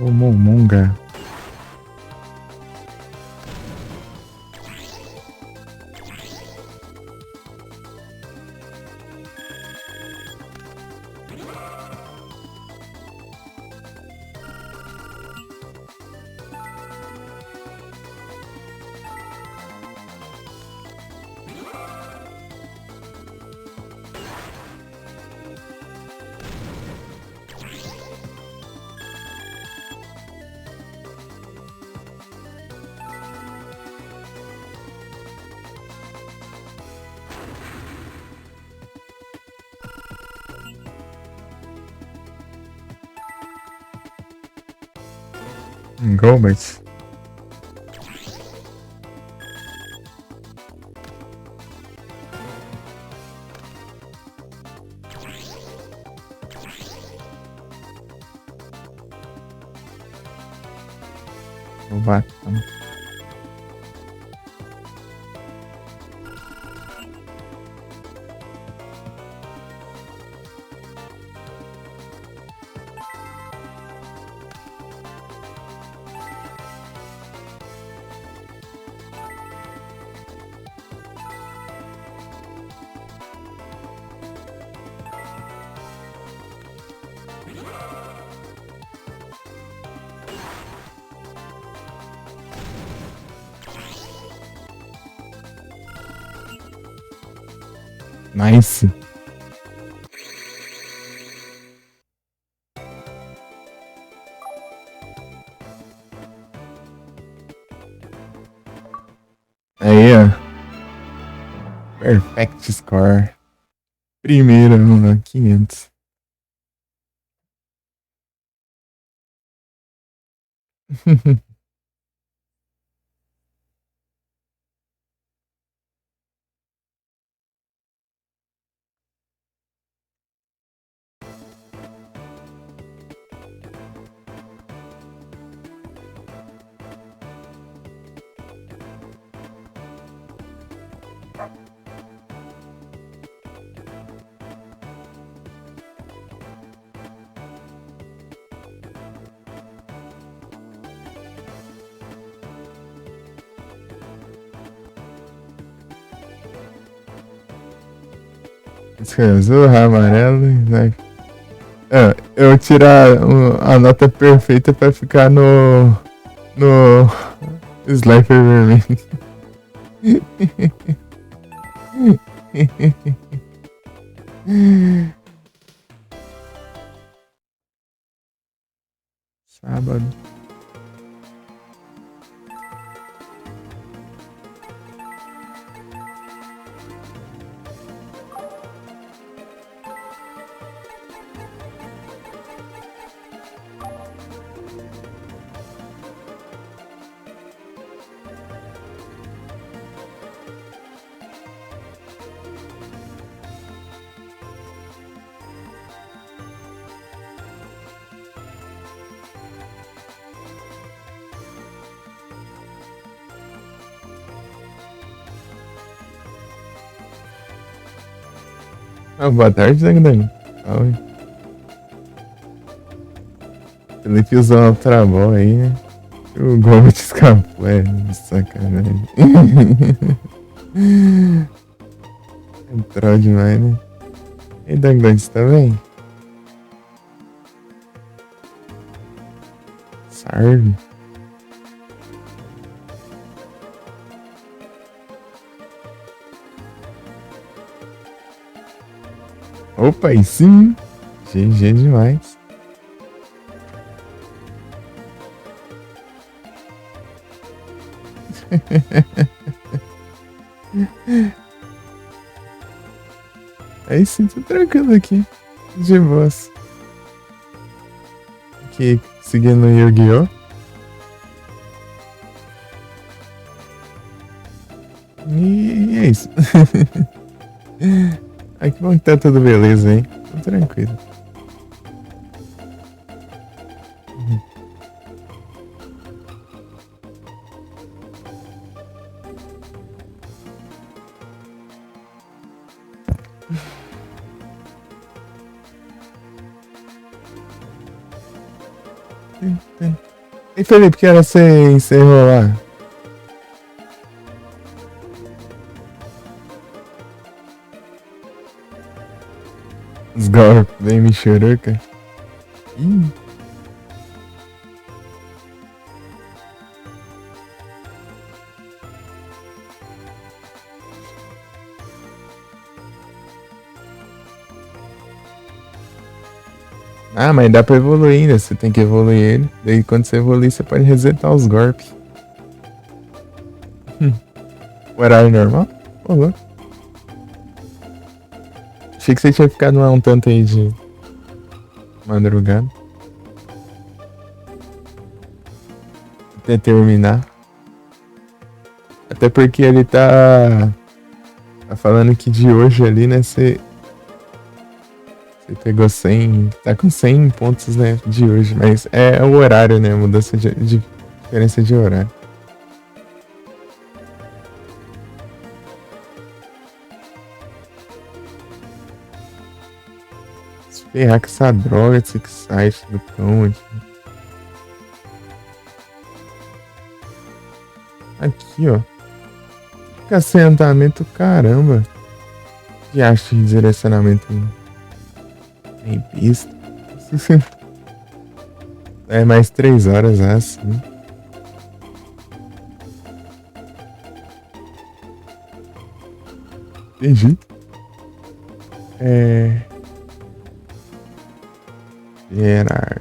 O Momonga. Gobert. O Batman. Nice. Aí, ó. Perfect score. Primeiro, 500. Zorra amarelo, né? Eu vou tirar a nota perfeita pra ficar no Slifer vermelho. Sábado. Ah, boa tarde, Zagdan. Oi. Felipe usou uma Ultraball aí, né? O Gold escapou, é, sacanagem. Entrou demais, né? E Dagdan, você tá bem? Sarve? Opa, aí sim! GG demais. Aí sim, tô tranquilo aqui. De boas. Aqui, seguindo o Yu-Gi-Oh! E é isso. Ai, que bom que tá tudo beleza, hein? Tô tranquilo. E Felipe, que hora você encerrou lá? Os golpes bem michuruca. Ih. Ah, mas dá pra evoluir ainda. Você tem que evoluir ele. Daí quando você evoluir, você pode resetar os golpes. Horário normal? Pô, louco. Achei que você tinha ficado lá um tanto aí de madrugada. Até terminar. Até porque ele tá falando que de hoje ali, né? Você pegou 100. Tá com 100 pontos, né? De hoje. Mas é o horário, né? Mudança de diferença de horário. Se ferrar com essa droga desse site do cão aqui. Aqui, ó. Fica assentamento, caramba. Que acho de direcionamento em pista. É mais 3 horas assim. Entendi. É. Gerard.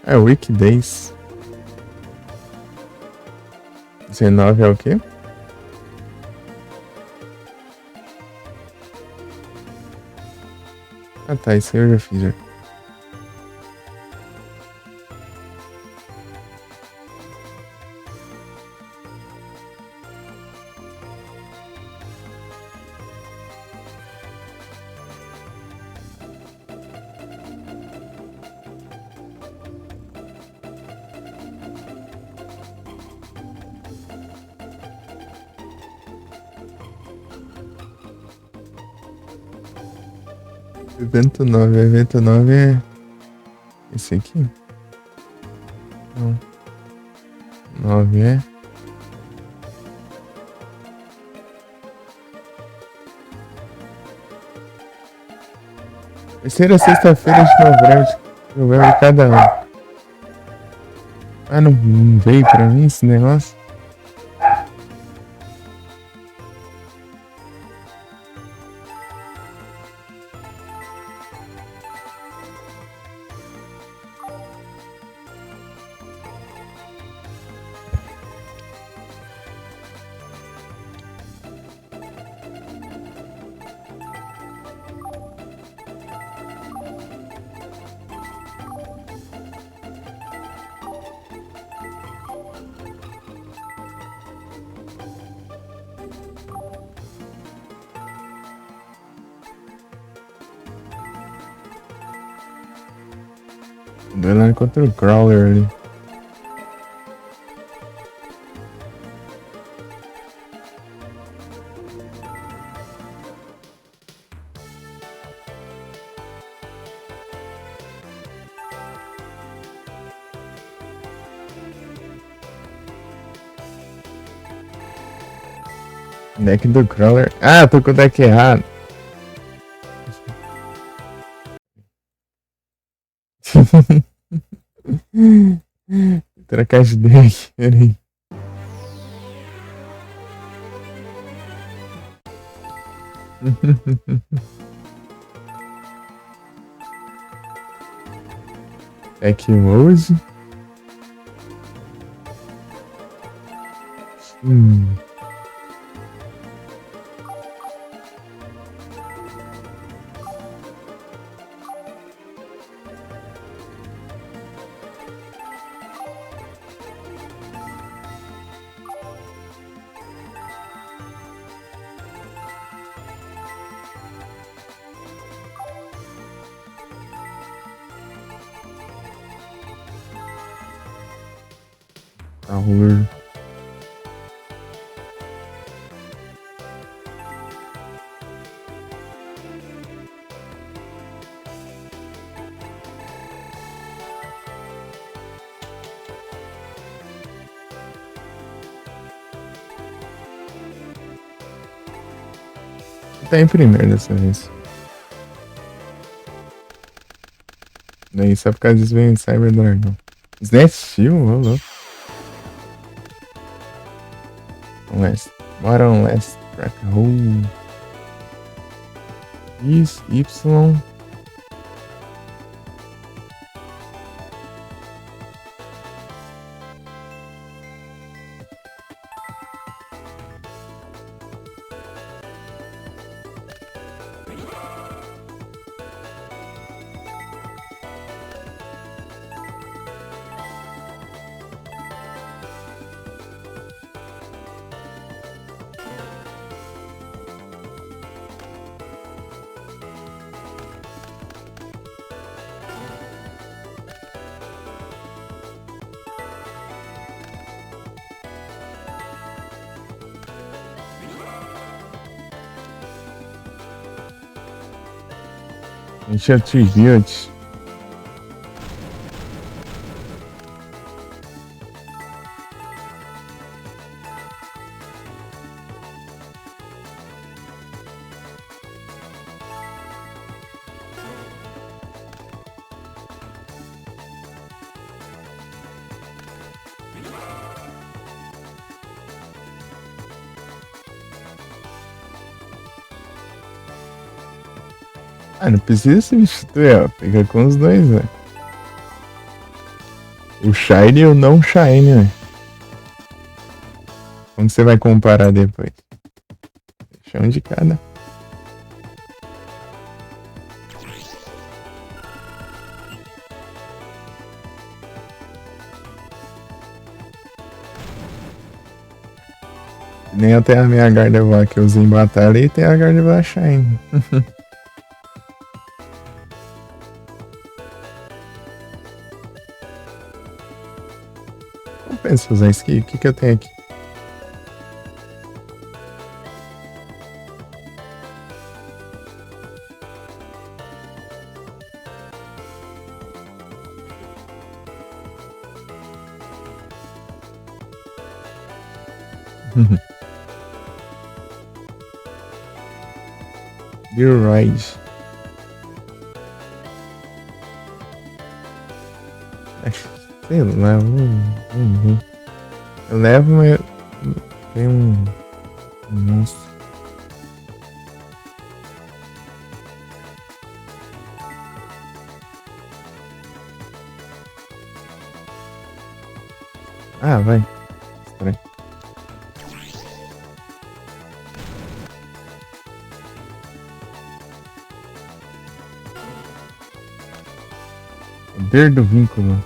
É Weekdays. 19 é o quê? Ah tá, isso aí eu já fiz já. Evento 9 é esse aqui? Não. 9 é. Terceira sexta-feira de novembro cada ano. Ah, não veio pra mim esse negócio? Duelando contra o Crawler ali. Deck do Crawler. Ah, tô com o deck errado. Trocar de deck, peraí. Deck Mode. Horror. Tá em primeiro dessa vez. Daí só por causa disso vem Cyber Dragon. Snatch Steel? Ô, louco. Last. Bora um last track. Isso, Y. Enche a tribute. Ah, não precisa substituir, ó. Fica com os dois, velho. O Shine e o não Shine, velho. Como você vai comparar depois? Deixa um de cada. Nem até a minha Gardevoir que eu usei em batalha e tem a Gardevoir Shine. Não penso usar ski. O que eu tenho aqui? You're right. Sei lá, vamos ver. Eu levo, mas tem um monstro. Ah, vai. Estranho. Poder do vínculo.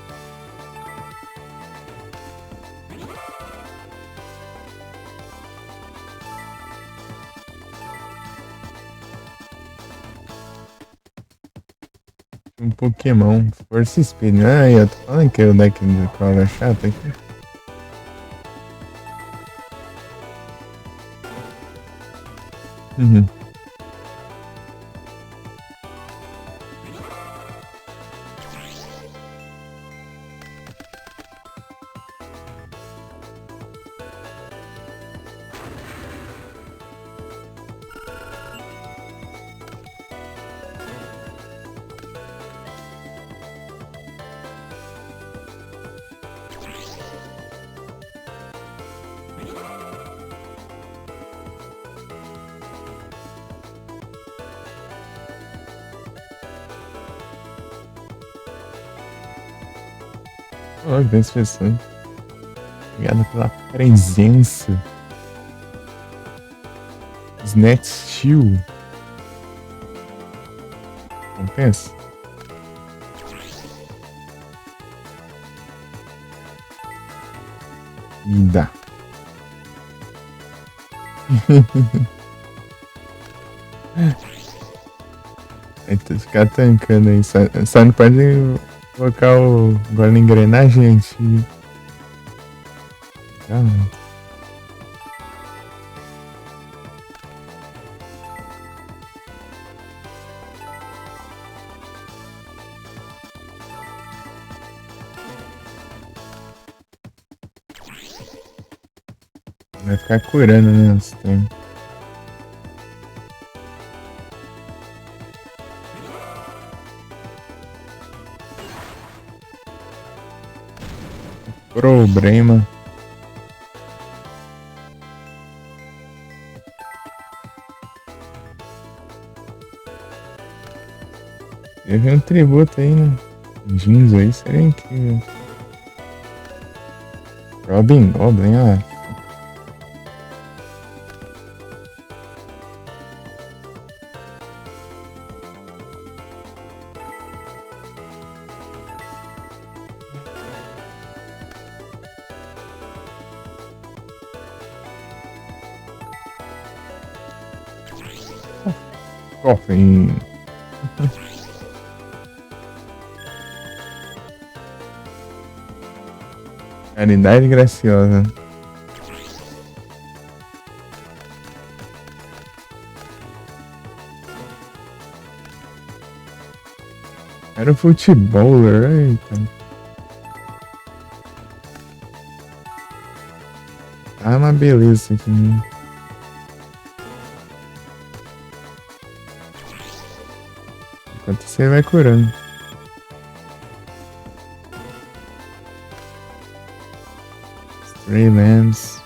Um Pokémon. Força Espírito. Ah, eu tô falando que o deck do Crawler é chato aqui. Uhum. Oh, bem interessante. Obrigado pela presença. Snatch Steel. Compensa? E dá. Aí tu ficar tancando aí. Só não pode colocar o gole engrenagem antigo. Ah, vai ficar curando, né? Esse trem. Problema. Teve um tributo aí, né? Jeans aí seria incrível. Robin Goblin, ó. Coffin. Caridade graciosa. Era o futeboler, eita. Ah, uma beleza aqui. Enquanto você vai curando. Stray Lambs.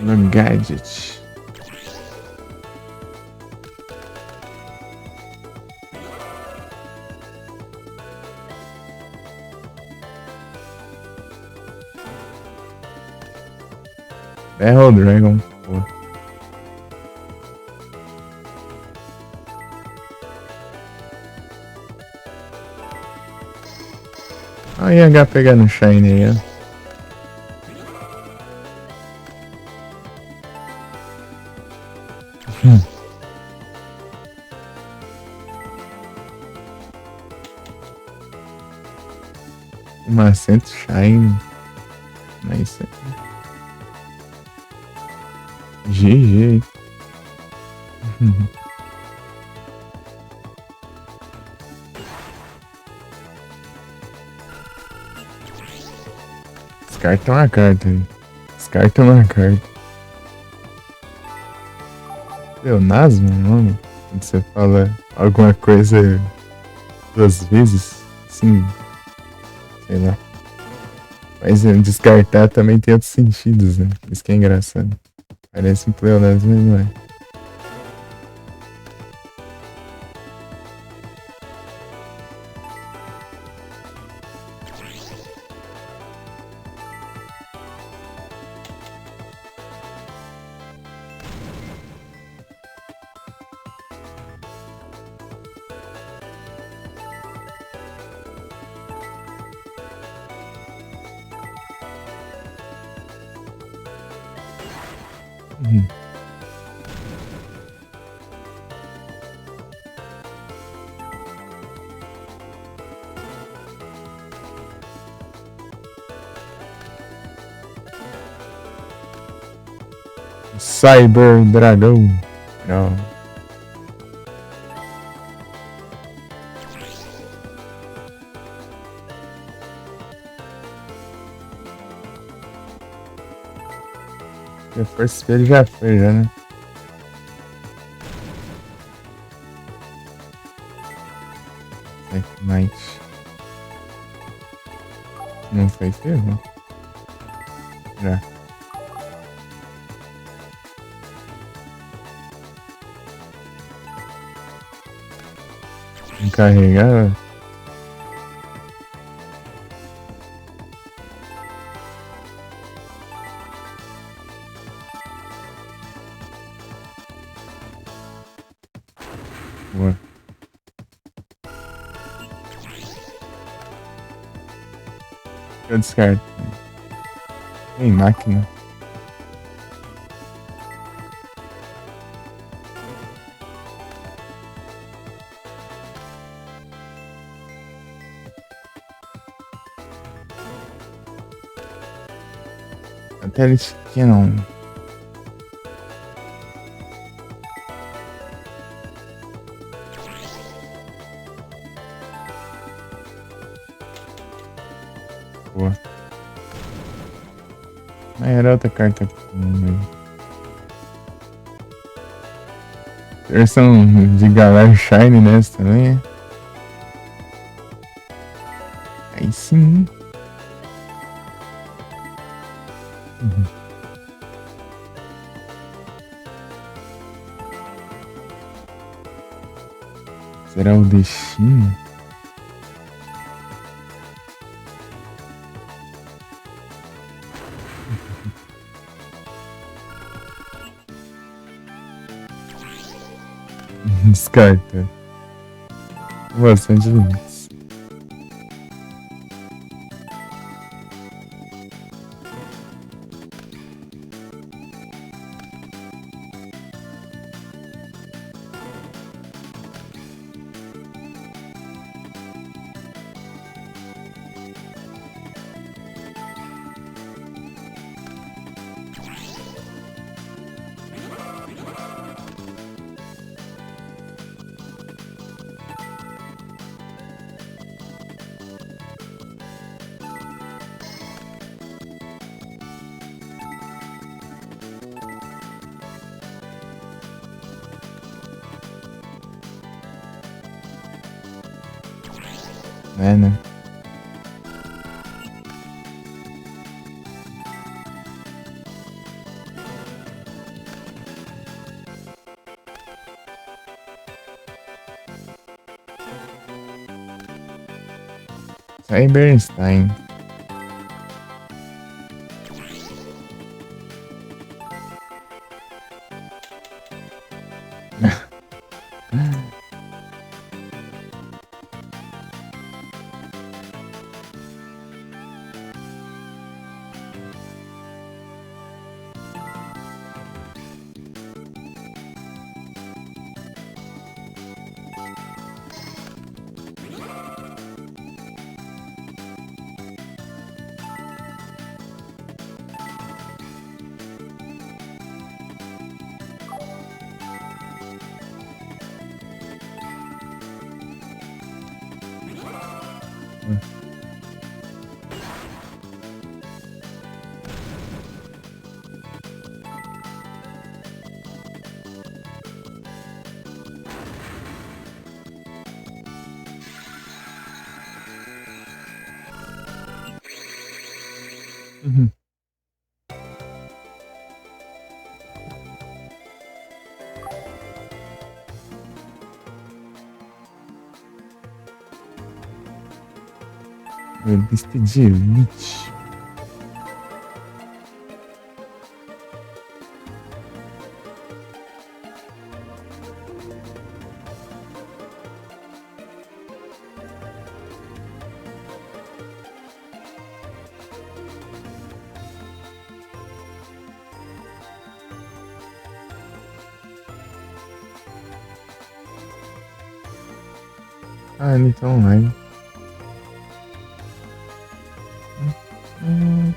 No gadget. Battle Dragon. Pô. Olha o IH pegando Shine aí, ó. Uma Cento Shine. Mas GG. Descarta uma carta aí. Descarta uma carta. Pleonasmo é o nome? Quando você fala alguma coisa duas vezes? Sim, sei lá. Mas descartar também tem outros sentidos, né? Isso que é engraçado. Parece um pleonasmo, mas não é. Uhum. Cyber Dragão. Não. Reforço espelho já foi, já, né? Knight. Não foi ferro? Já. Encarregar. Boa. Eu descarto. Tem máquina. Satélite Canon. Boa. Ah, era outra carta. Versão de Galar Shine nessa também. Aí sim. Uhum. Será o destino? Descarta. Bastante limites. É, né? Cyberstein. Uhum. Lista de elite. Ah, ele tá online. Hum.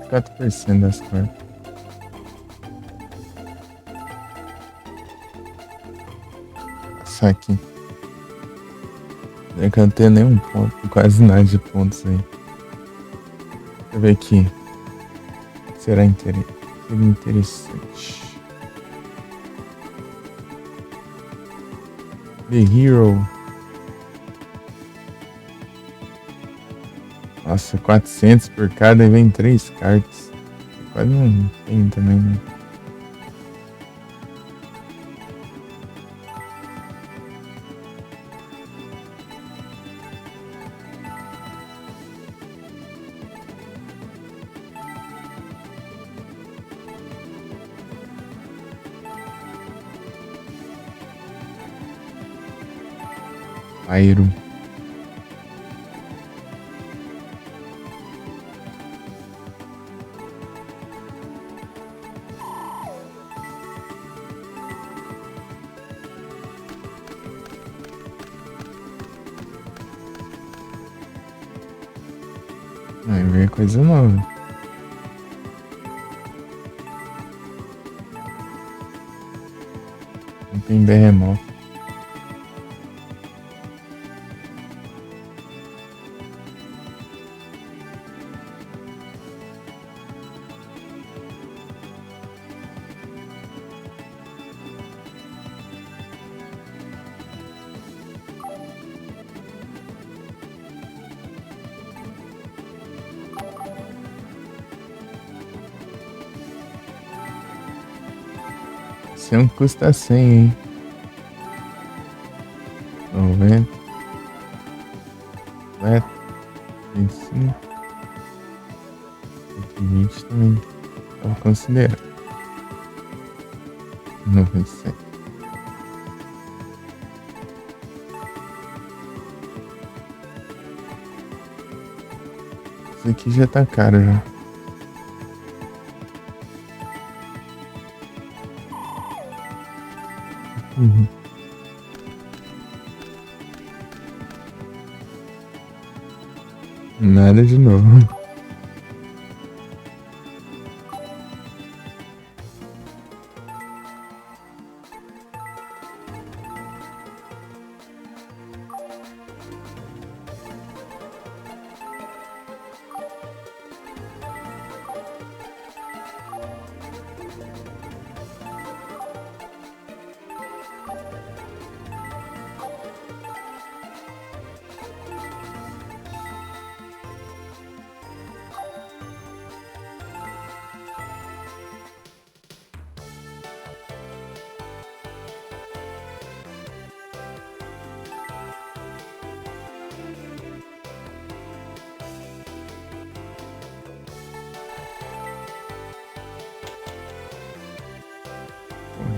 Quatro por cento das cartas. Saque. É que eu não tenho nenhum ponto, quase nada de pontos aí. Deixa eu ver aqui. Seria interessante. The Hero. Nossa, 400 por cada e vem 3 cartas. Quase não tem também, né? Aero. Vai ver coisa nova. Não tem Behemoth. Esse é um custa 100, hein? 90. 25. 120 também. Tava considerando. 97. Isso aqui já tá caro já. Uhum. Nada de novo.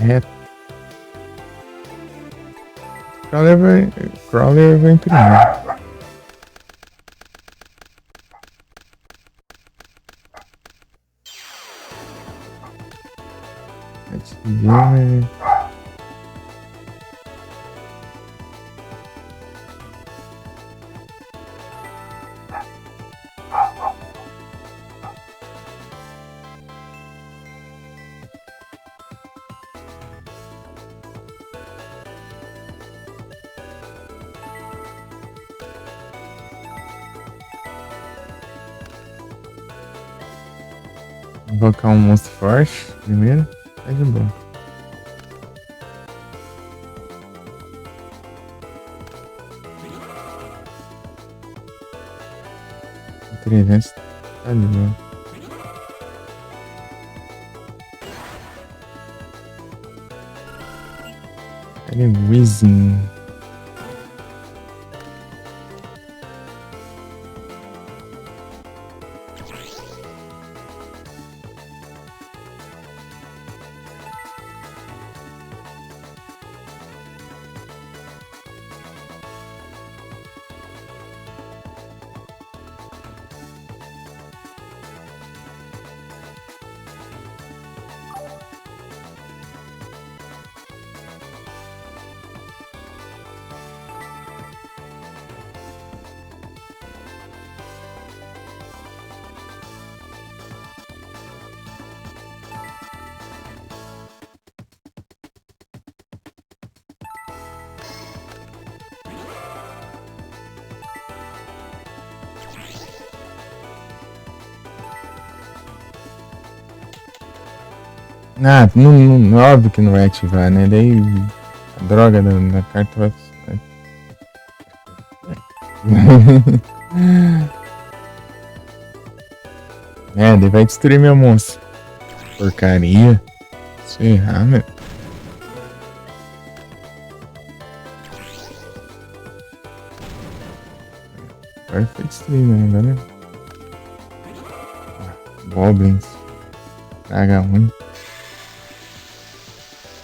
Reto. Crawler vai imprimir. Gamer. Invocar um monstro forte primeiro. Tá de boa. O 300 tá de boa. Ele é Wizzing. Ah, não, óbvio que não vai ativar, né? Daí a droga da carta vai. É, daí vai destruir meu monstro. Porcaria. Se errar, meu. Agora foi destruir, né? Agora. Goblins. Praga ruim.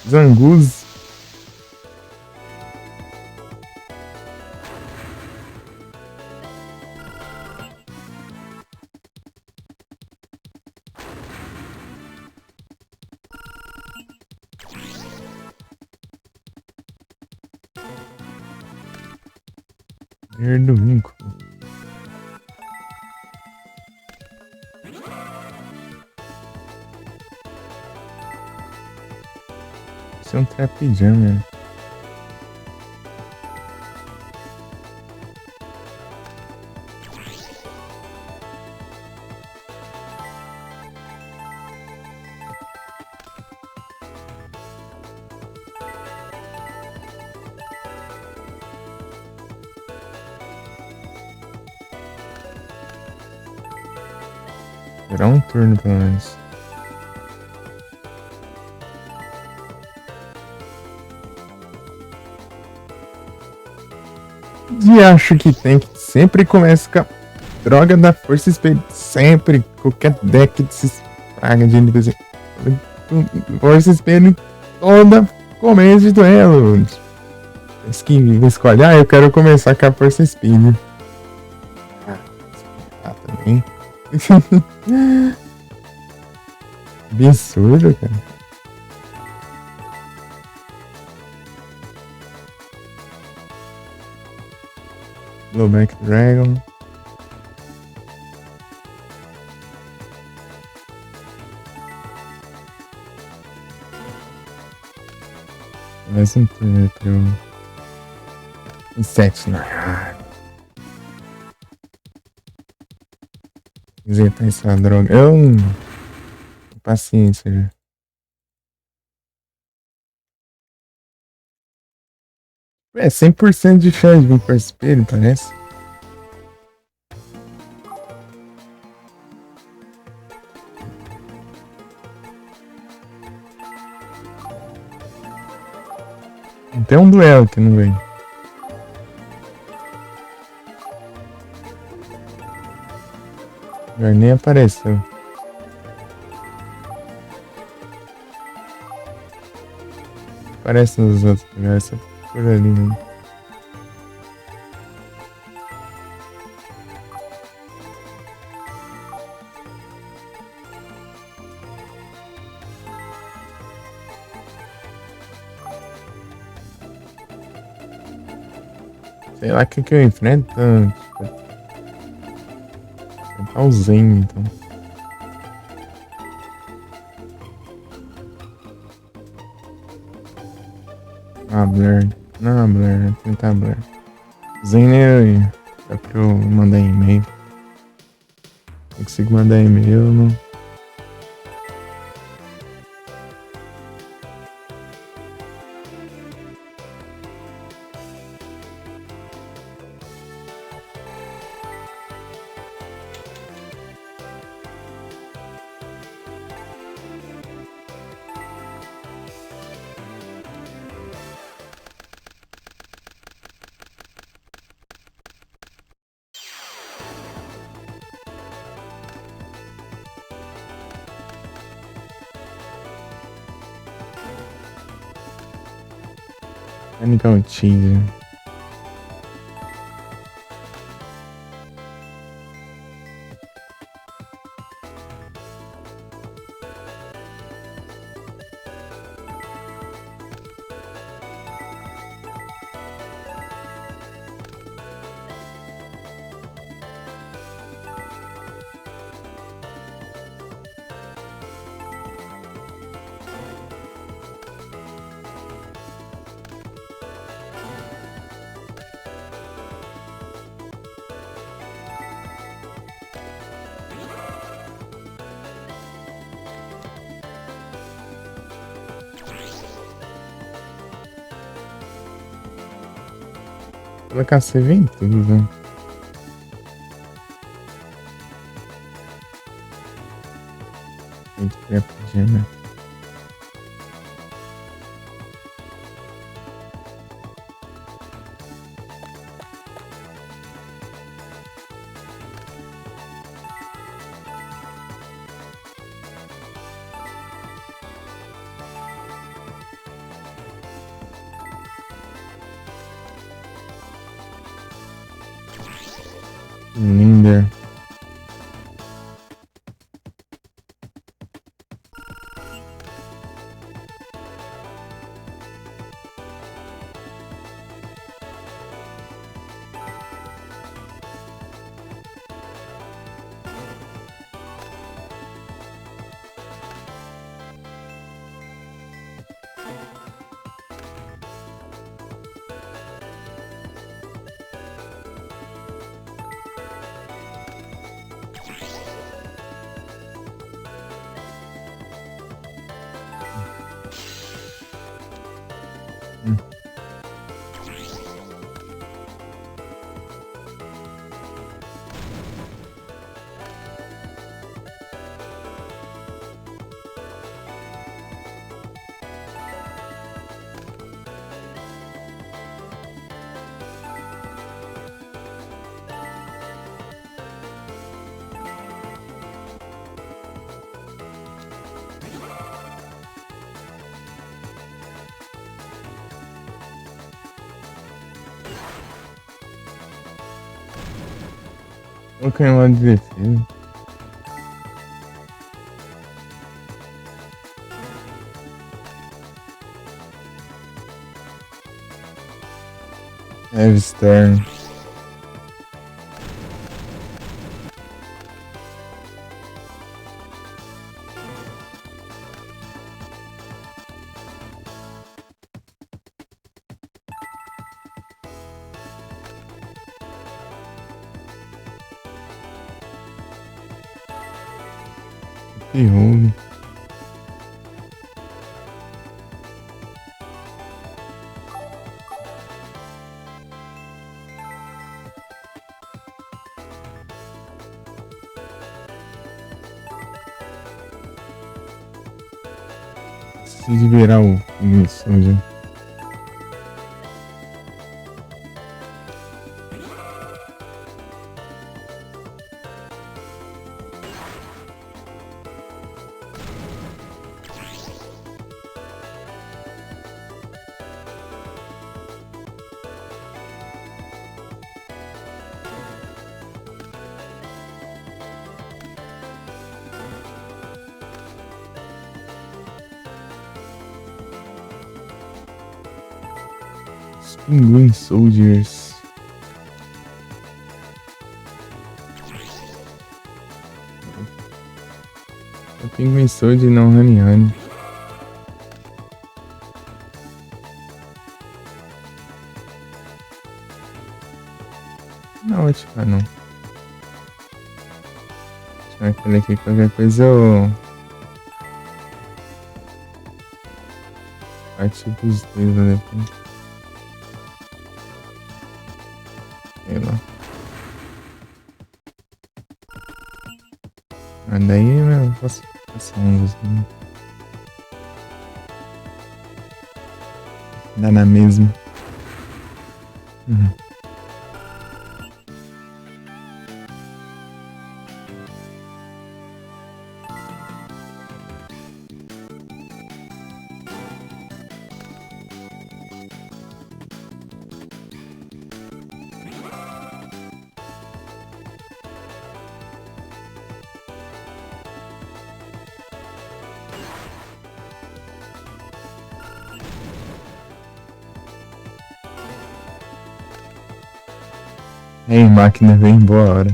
Zangus. Erdovinco. Isso é um trap jammer. Será um turno pelo menos. E acho que tem que sempre começa com a droga da força espelho. Sempre. Qualquer deck desses praga de NPC. Força espelho em toda começo de duelo. Escolhe. Ah, eu quero começar com a força espelho. Também. Absurdo, cara. Blowback Dragon. Mais um turno pro 7 na área. Injetar essa droga. Paciência já. É 100% de chance de vir para espelho, parece. Tem um duelo que não vem. Já nem apareceu. aparece nos outros lugares, só por ali mesmo. Sei lá o que eu enfrento. Enfrentar o Zen, então. Ah, Blair. Não, Blair. Tentar Blair. Zen dá pra eu mandar e-mail. Eu consigo mandar e-mail, não. Legal, teaser. Colocar CV em tudo, né? A gente queria pedir, né? Linda. Coloquei lá de defesa. Eve Stern. Ferrou. Preciso virar o isso, já. Os Penguin Soldiers. O Penguin Soldier não Honey Honey. Não, vou ativar não. Deixa eu ver aqui, qualquer coisa eu ativo os dois lá depois. Sei lá. Mas daí eu faço ambos. Né? Dá na mesma. Uhum. Ei, máquina, vem boa hora.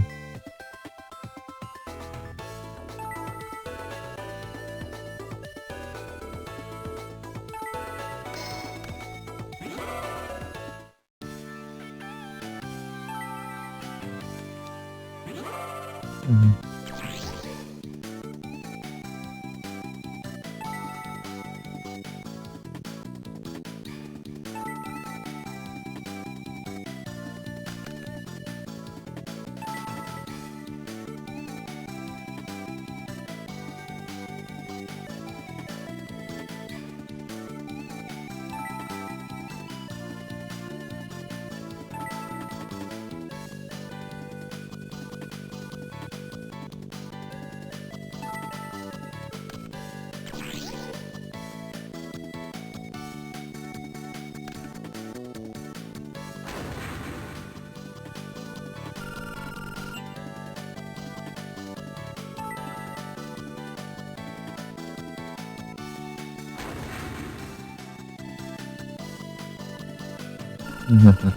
Uhum. Uhum.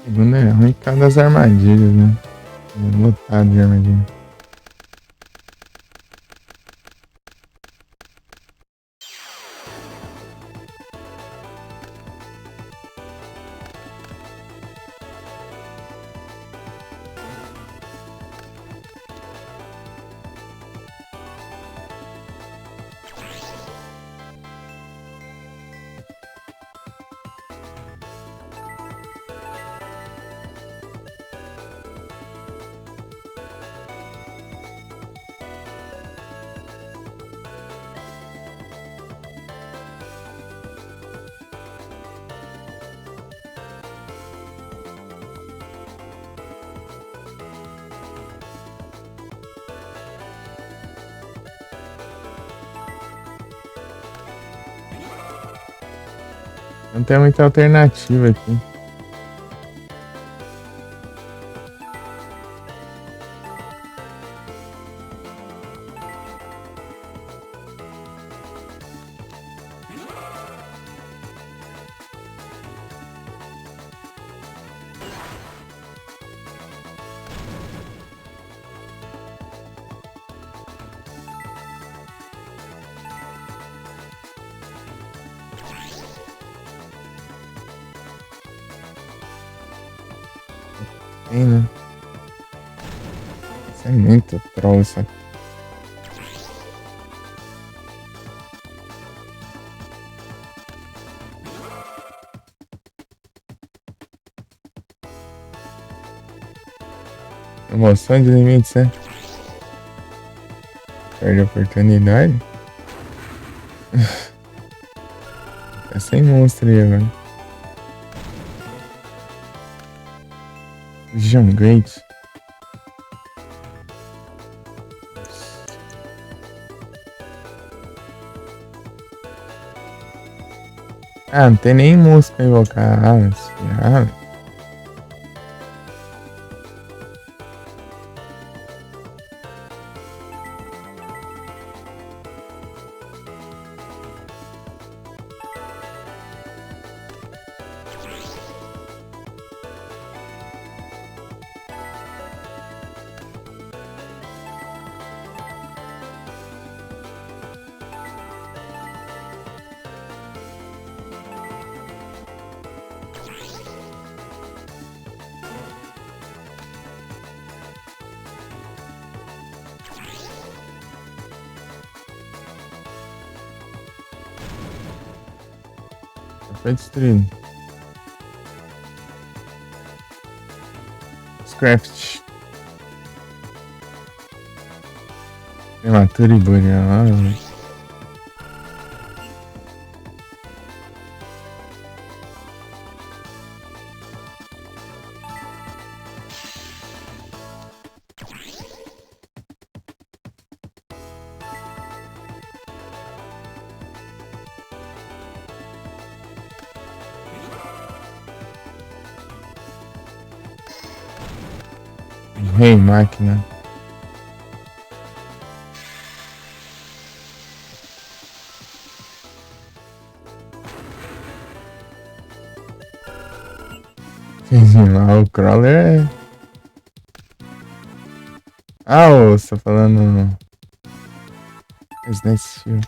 Segundo é ruim por causa das armadilhas, né? É lotado de armadilha. Não tem muita alternativa aqui. Tem, né? Isso é muito troll, isso aqui. Promoção de limites, né? Perde a oportunidade. É sem monstro aí agora. Vision Gate. Ah, não tem nem monstro pra invocar. Ah, se ferrar. Foi destruído. Scraft. Prematura e Burial. Rei máquina. Lá, o Crawler é. Ah, você tá falando. Resident Evil.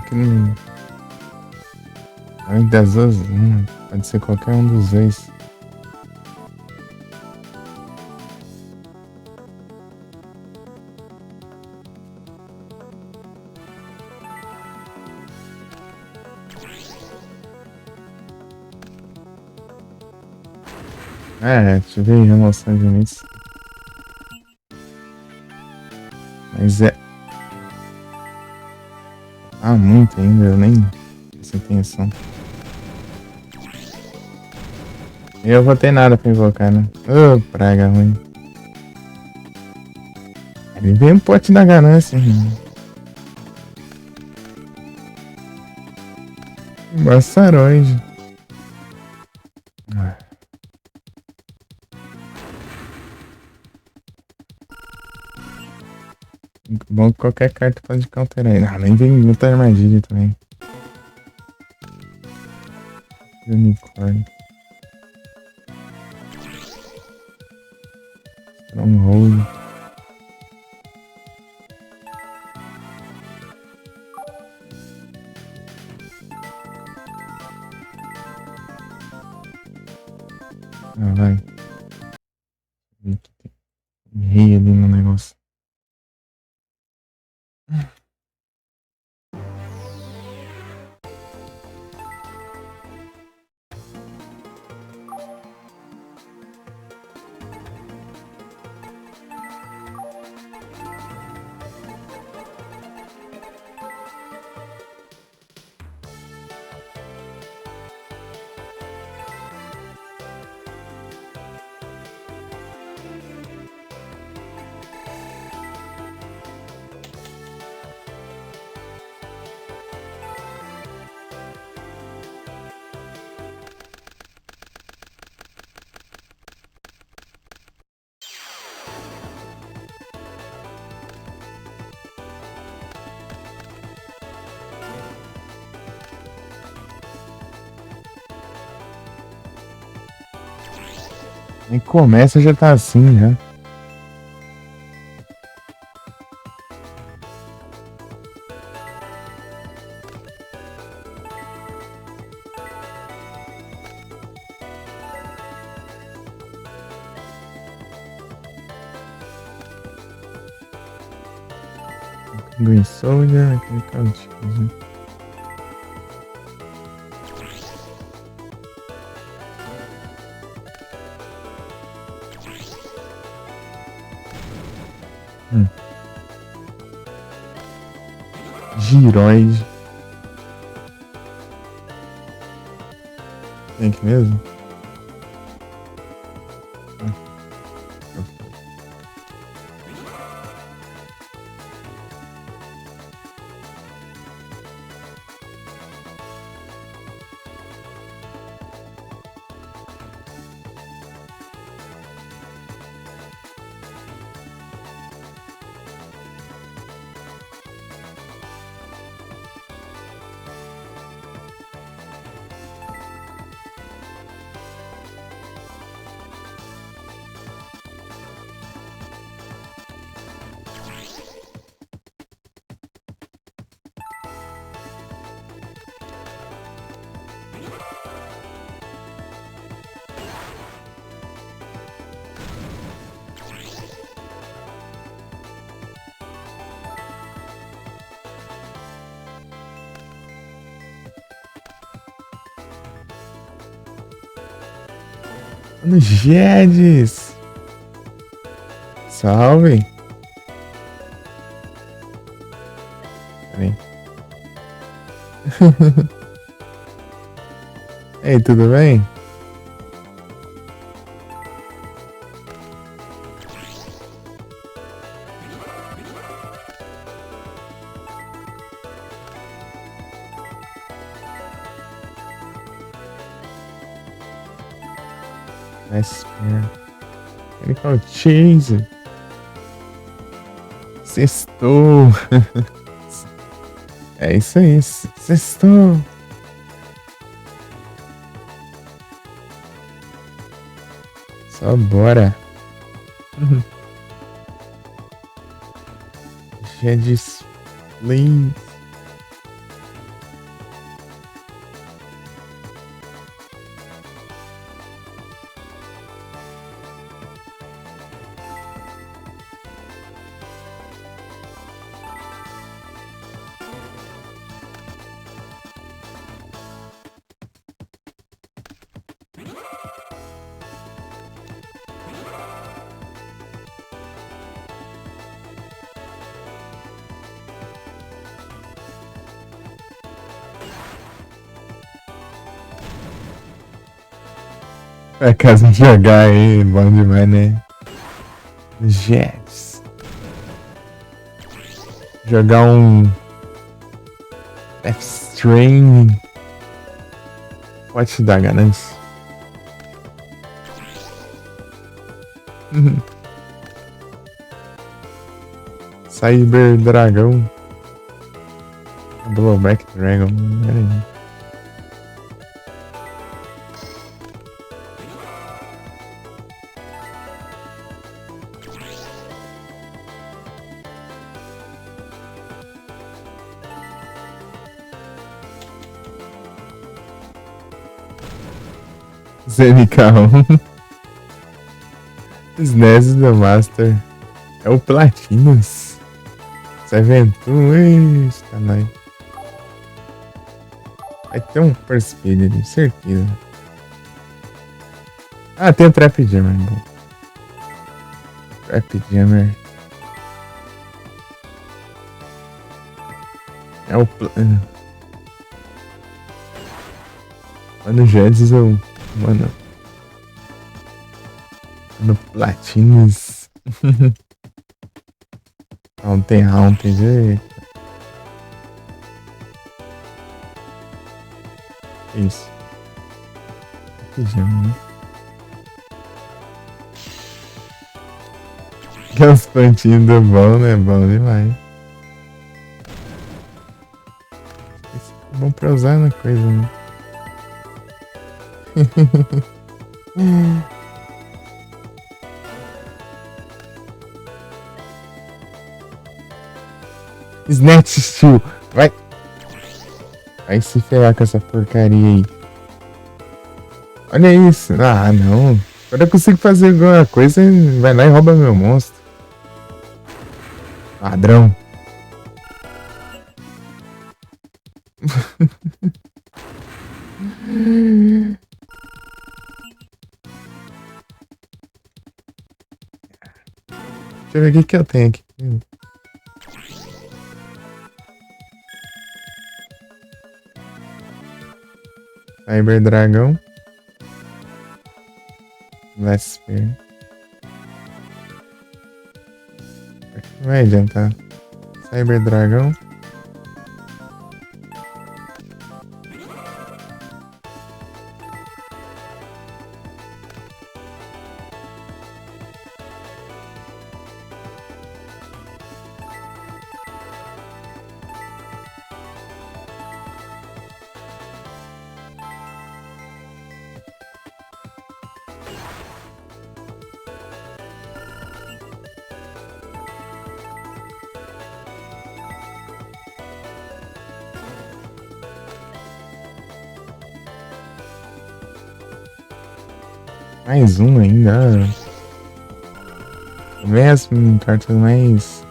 Que não. Além das duas, pode ser qualquer um dos dois. Deixa eu ver a noção de limites. Mas é. Ah, muito ainda, eu nem prestei atenção. Eu vou ter nada pra invocar, né? Ô, praga ruim. Ele veio um pote da ganância, irmão. Massaroide. Bom que qualquer carta pode counterar aí. Ah, nem vem muita armadilha também. Unicórnio. Stronghold. Ah, vai. Rei ali no negócio. Nem começa já tá assim já. Green Soldier, aquele cantinho. Giroid. Tem aqui mesmo? Mano, Jedes! Salve! Peraí. Ei, tudo bem? Nice pair. Ele fala cheese. Sextou. É isso aí. Sextou. Só bora. Jedes, please. Pra casa jogar aí, bom demais, né? Jets. Jogar um Death Stranding. Pode te dar ganância. Cyber Dragão. Blowback Dragon. Peraí. ZNK1. SNES do Master. É o Platinos. 71. Está nice. Vai ter um First Speed ali, certeza. Ah, tem o Trap Jammer. Bom. Trap Jammer. É o. Mano, Jedes eu. Mano Platinos. Haunted, isso. Rapidinho, né? Que os pontinhos do bom, né? Bom demais. Isso é bom pra usar na coisa, né? Snatch Steel. Vai. Vai se ferrar com essa porcaria aí. Olha isso. Ah, não. Quando eu consigo fazer alguma coisa, vai lá e rouba meu monstro. Ladrão. Deixa eu ver o que eu tenho aqui. Cyber Dragão. Vesper. Não vai adiantar. Cyber Dragão. Mais um ainda. Vem as cartas mais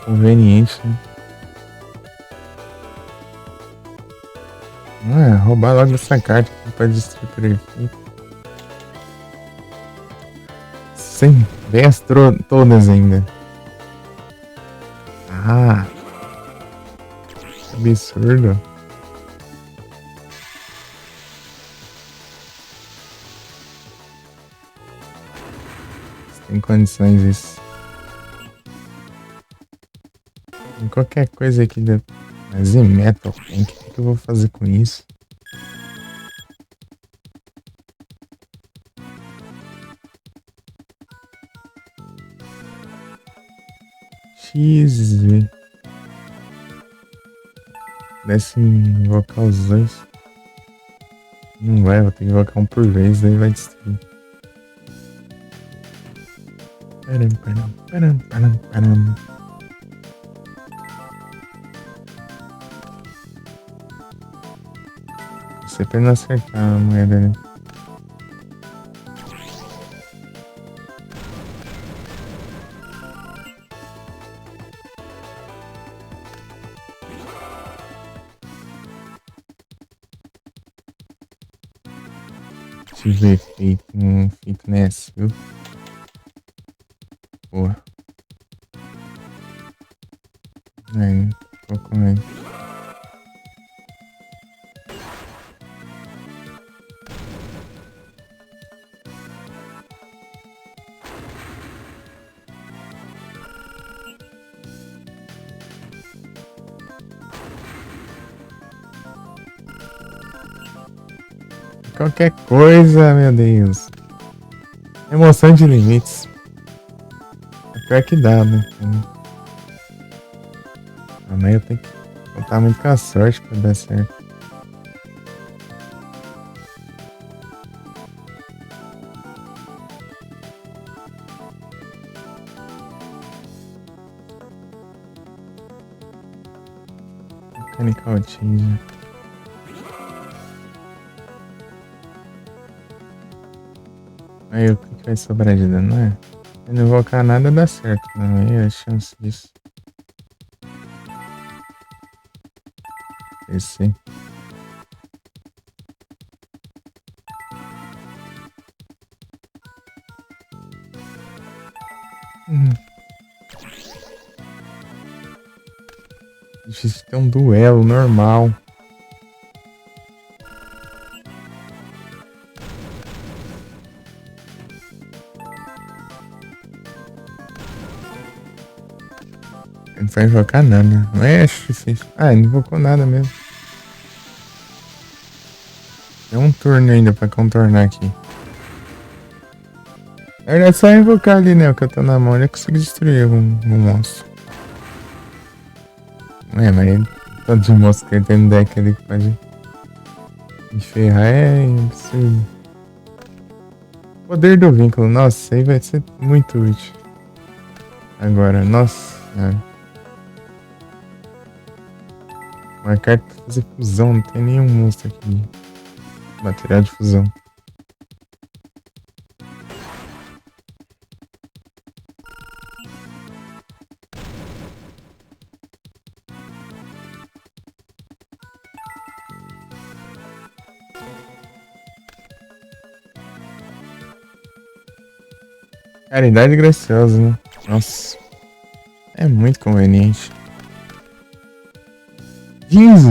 convenientes, né? Roubar logo essa carta pra destruir prefeito. Sim, vem as todas ainda. Ah, que absurdo. Tem condições isso. Tem qualquer coisa aqui da Metal Tank, o que eu vou fazer com isso? XV. Desce invocar os dois. Não vai, vou ter que invocar um por vez, daí vai destruir. Param. Você pena acertar a moeda, né? Tive feito um fitness, viu? Boa. Aí, vou comer. Qualquer coisa, meu Deus. Emoção de limites. Pior que dá, né? Mas eu tenho que contar muito com a sorte pra dar certo. Mechanical Change. Aí o que vai sobrar de dano, né? Se não invocar nada dá certo, não. Aí a chance disso. Esse. Difícil ter um duelo normal. Não vai invocar nada. Não é difícil. Ah, ele não invocou nada mesmo. Tem um turno ainda pra contornar aqui. Na verdade é só invocar ali, né? O que eu tô na mão. Eu consigo destruir um monstro. Mas ele, tanto de monstro que ele tem no deck ali que pode me ferrar é absurdo. Poder do vínculo. Nossa, isso aí vai ser muito útil. Agora, nossa senhora. Uma carta pra fazer fusão, não tem nenhum monstro aqui. Material de fusão. Caridade graciosa, né? Nossa, é muito conveniente. 15!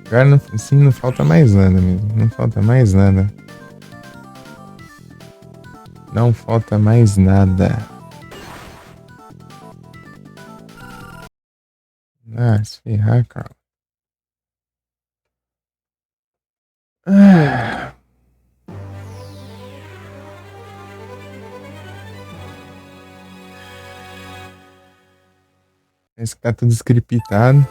Agora não, assim, não falta mais nada mesmo. Não falta mais nada. Não falta mais nada. Ah, se ferrar, cara. Ah, parece que tá tudo scriptado.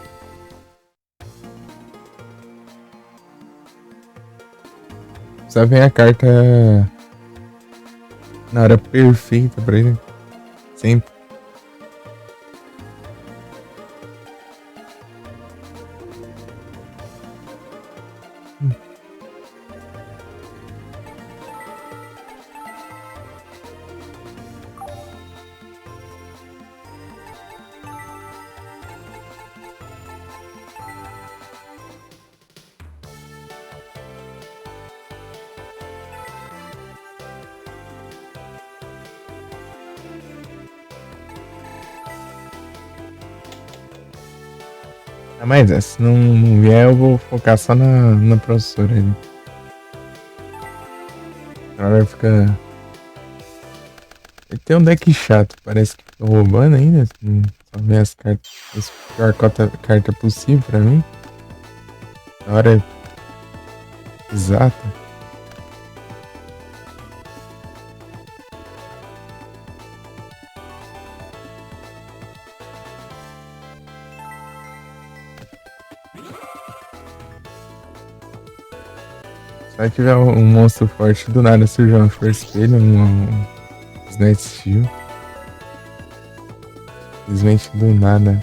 Só vem a carta na hora perfeita pra ele. Sempre. Ah, mas se não vier, eu vou focar só na professora ali. Ela fica. Ele tem um deck chato, parece que fica roubando ainda. Assim, só vê as cartas. A pior carta possível pra mim. Na hora exata. Se tiver um monstro forte, do nada surge uma Force Spell, um Snake Steel. Simplesmente do nada.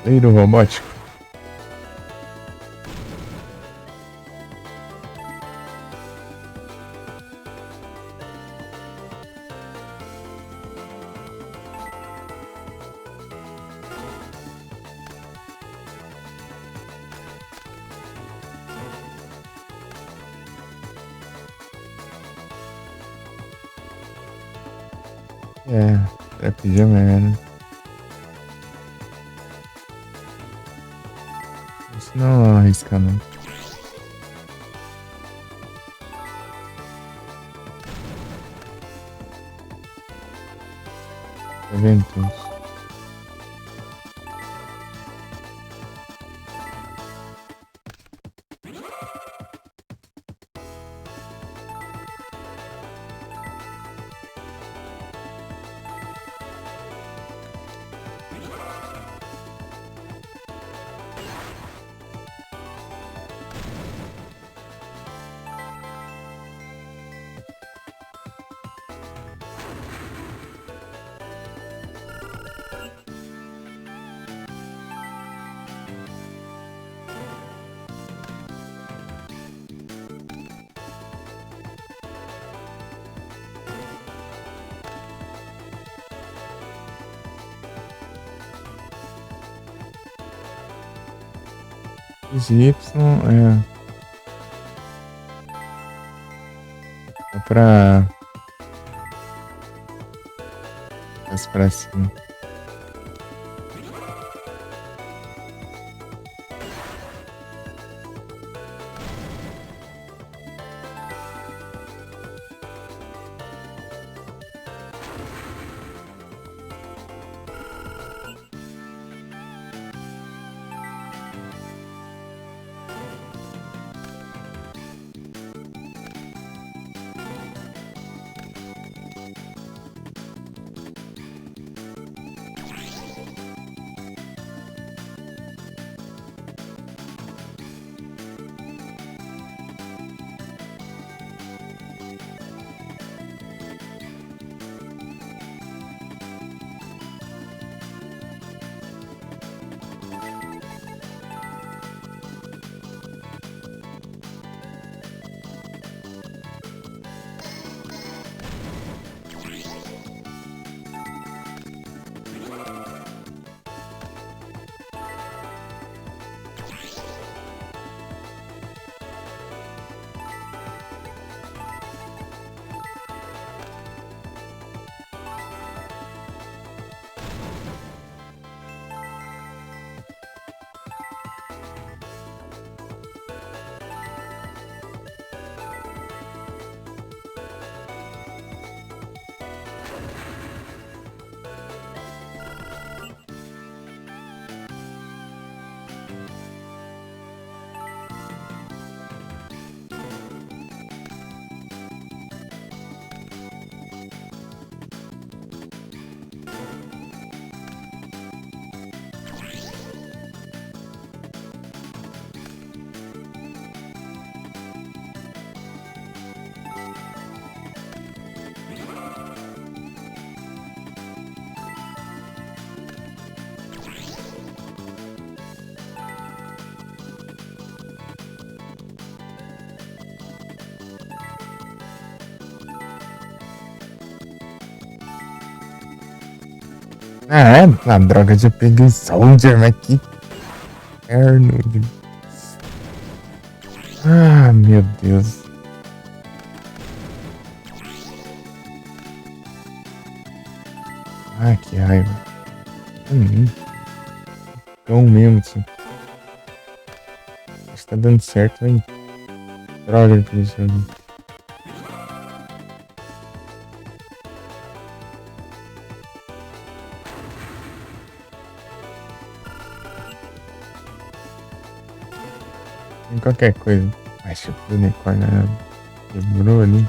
Leiro robótico. É, Trap de merda. Isso não arrisca não. Eventos. Os Y é pra. Mais pra cima. Ah, é? Ah, droga, já peguei Soldier, mas que inferno. Ah, meu Deus. Ah, que raiva. Cão mesmo, assim. Acho que tá dando certo, hein? Droga de polícia ali. Em qualquer coisa. Ai, chip do unicórnio, né? Quebrou ali.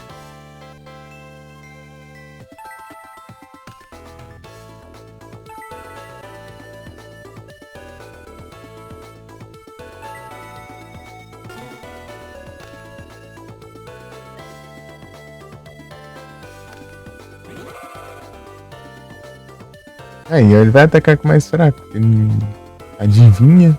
Aí, ele vai atacar com mais fraco. Ele adivinha?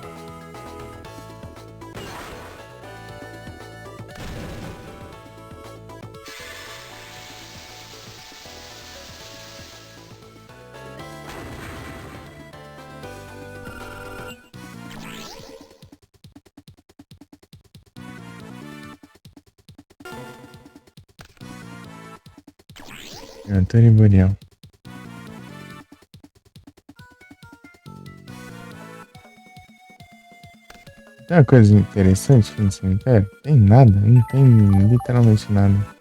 Antônio Boreal. Tem uma coisa interessante no cemitério? Tem nada, não tem literalmente nada.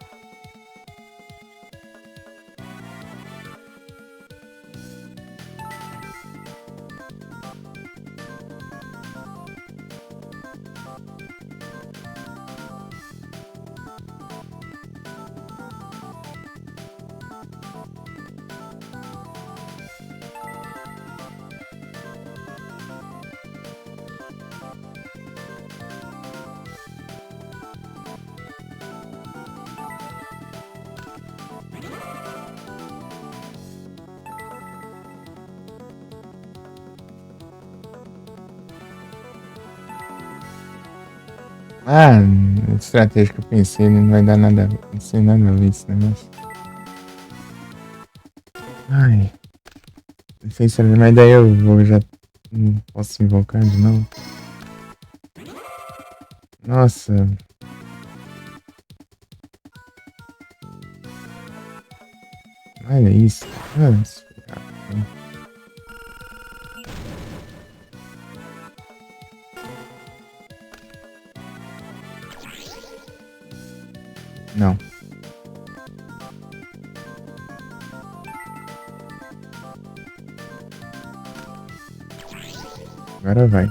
Ah, estratégia que eu pensei, não vai dar nada, não sei nada a ver esse negócio. Ai, não sei se mas daí eu vou já. Não posso invocar de novo. Nossa, olha isso. Nossa, não, agora vai.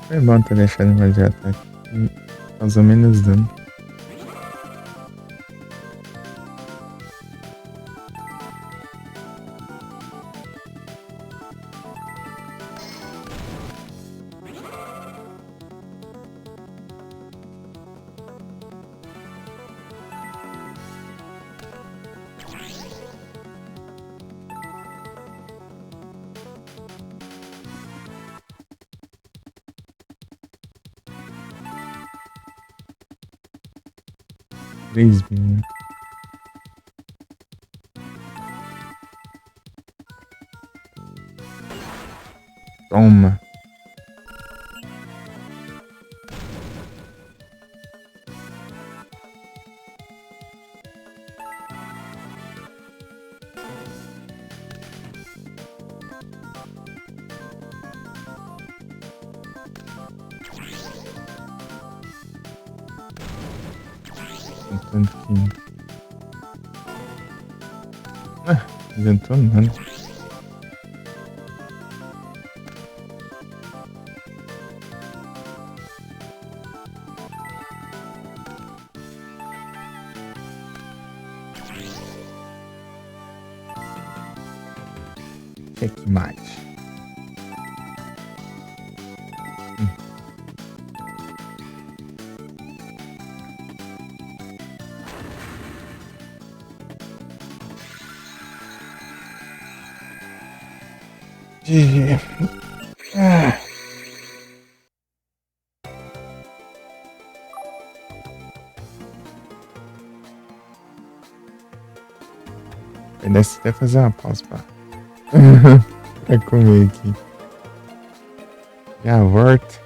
Foi bom ter deixado mais de ataque. Causou menos dano. Três mil. Toma. Tanto que. Ah, não adiantou nada. Checkmate. GG. Ah. Desce até fazer uma pausa pra comer aqui. Já volto.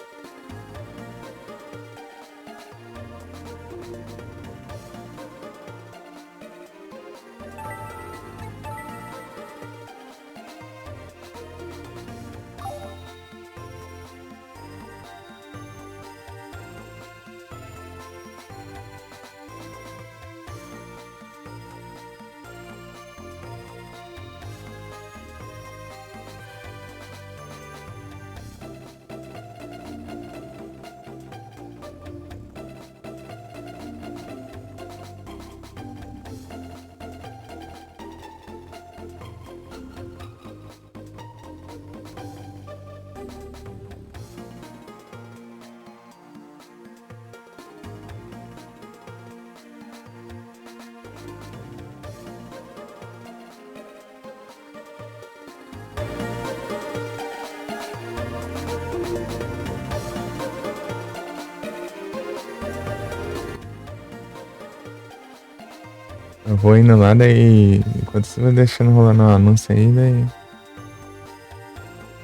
Eu vou indo lá, daí. Enquanto você vai deixando rolando o anúncio aí, daí.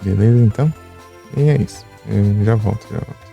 Beleza, então? E é isso. Eu já volto, já volto.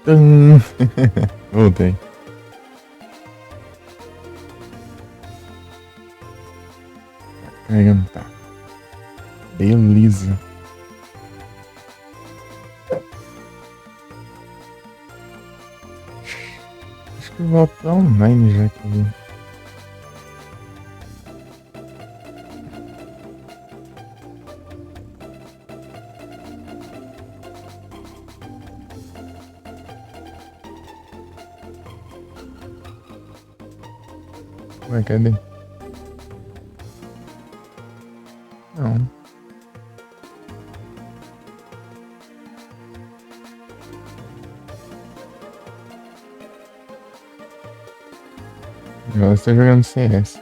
Tum. Voltei. Carregando, tá. Beleza. Acho que eu volto pra online já que. Ué, cadê? Não. Agora estou jogando CS.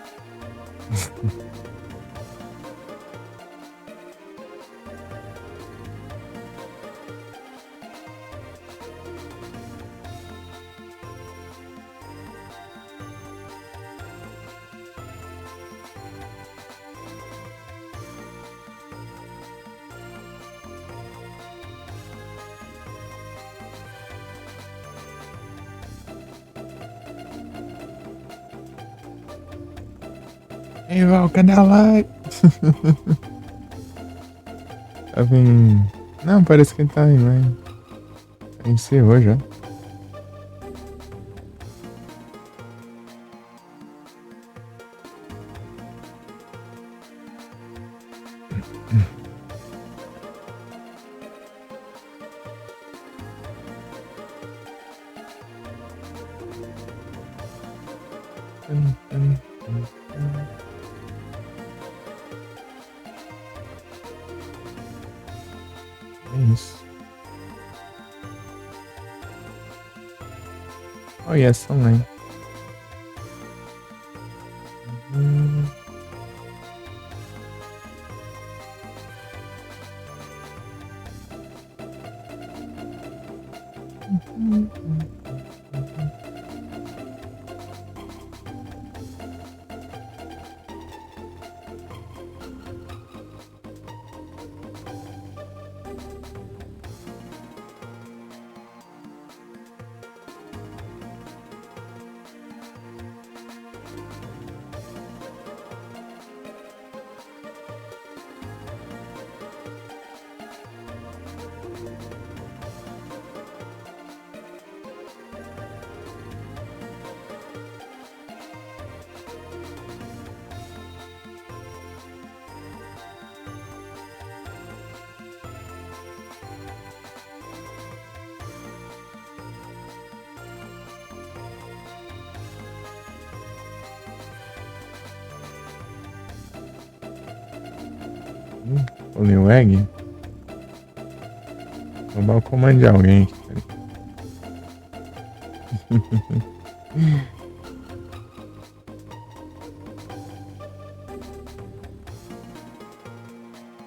Ei, Val, cadê a live? Tava em. Não, parece que tá em live. Encerrou já. É isso. Oh, yes, online. O Lil Egg? Roubar o comando de alguém aqui, peraí.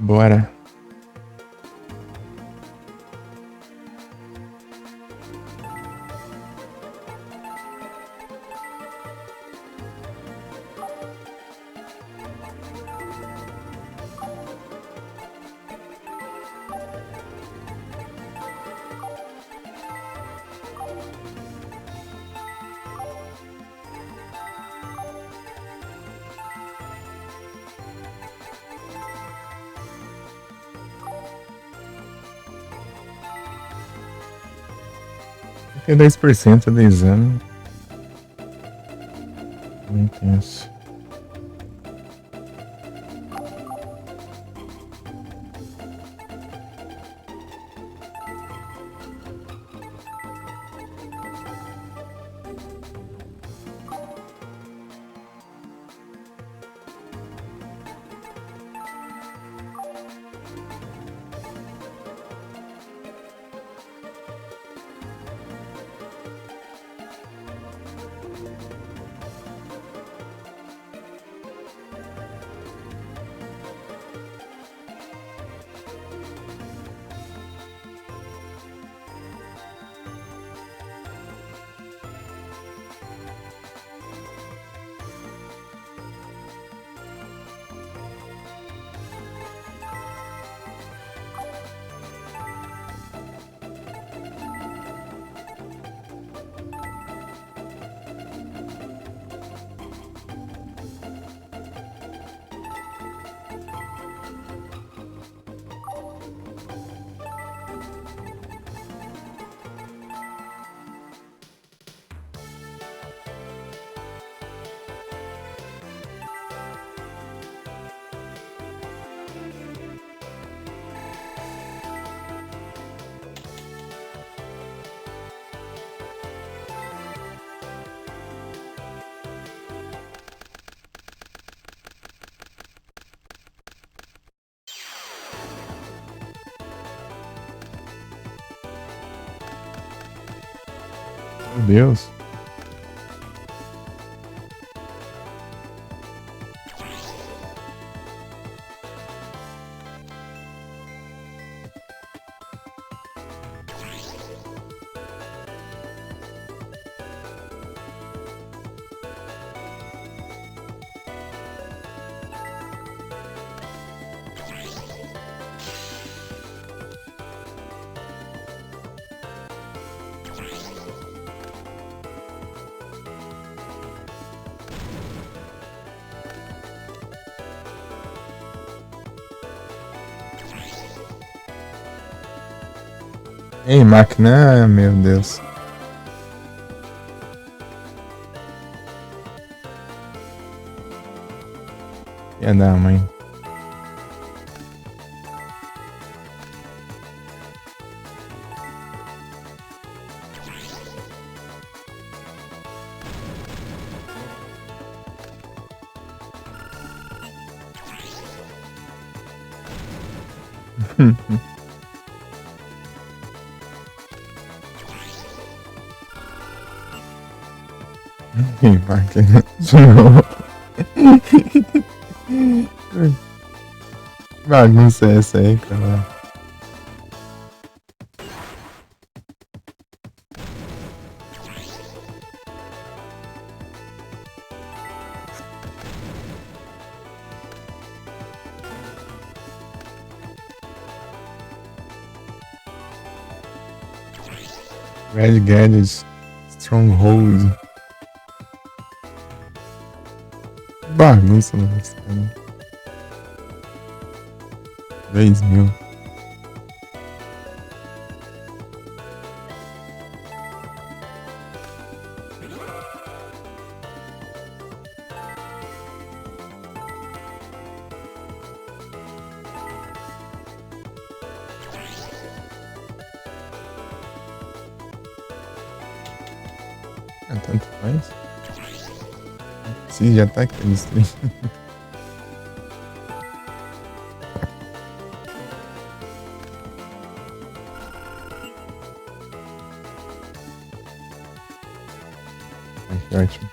Bora. Tem 10% do exame. Muito intenso. Meu Deus. Ei, máquina, meu Deus. Ia dar, mãe. Ei, máquina. Bagunça é essa aí, cara? Red Gadgets, Stronghold. Bagunça, mano. 10.000. Tanto faz. Se já tá aqui no stream. Ótimo.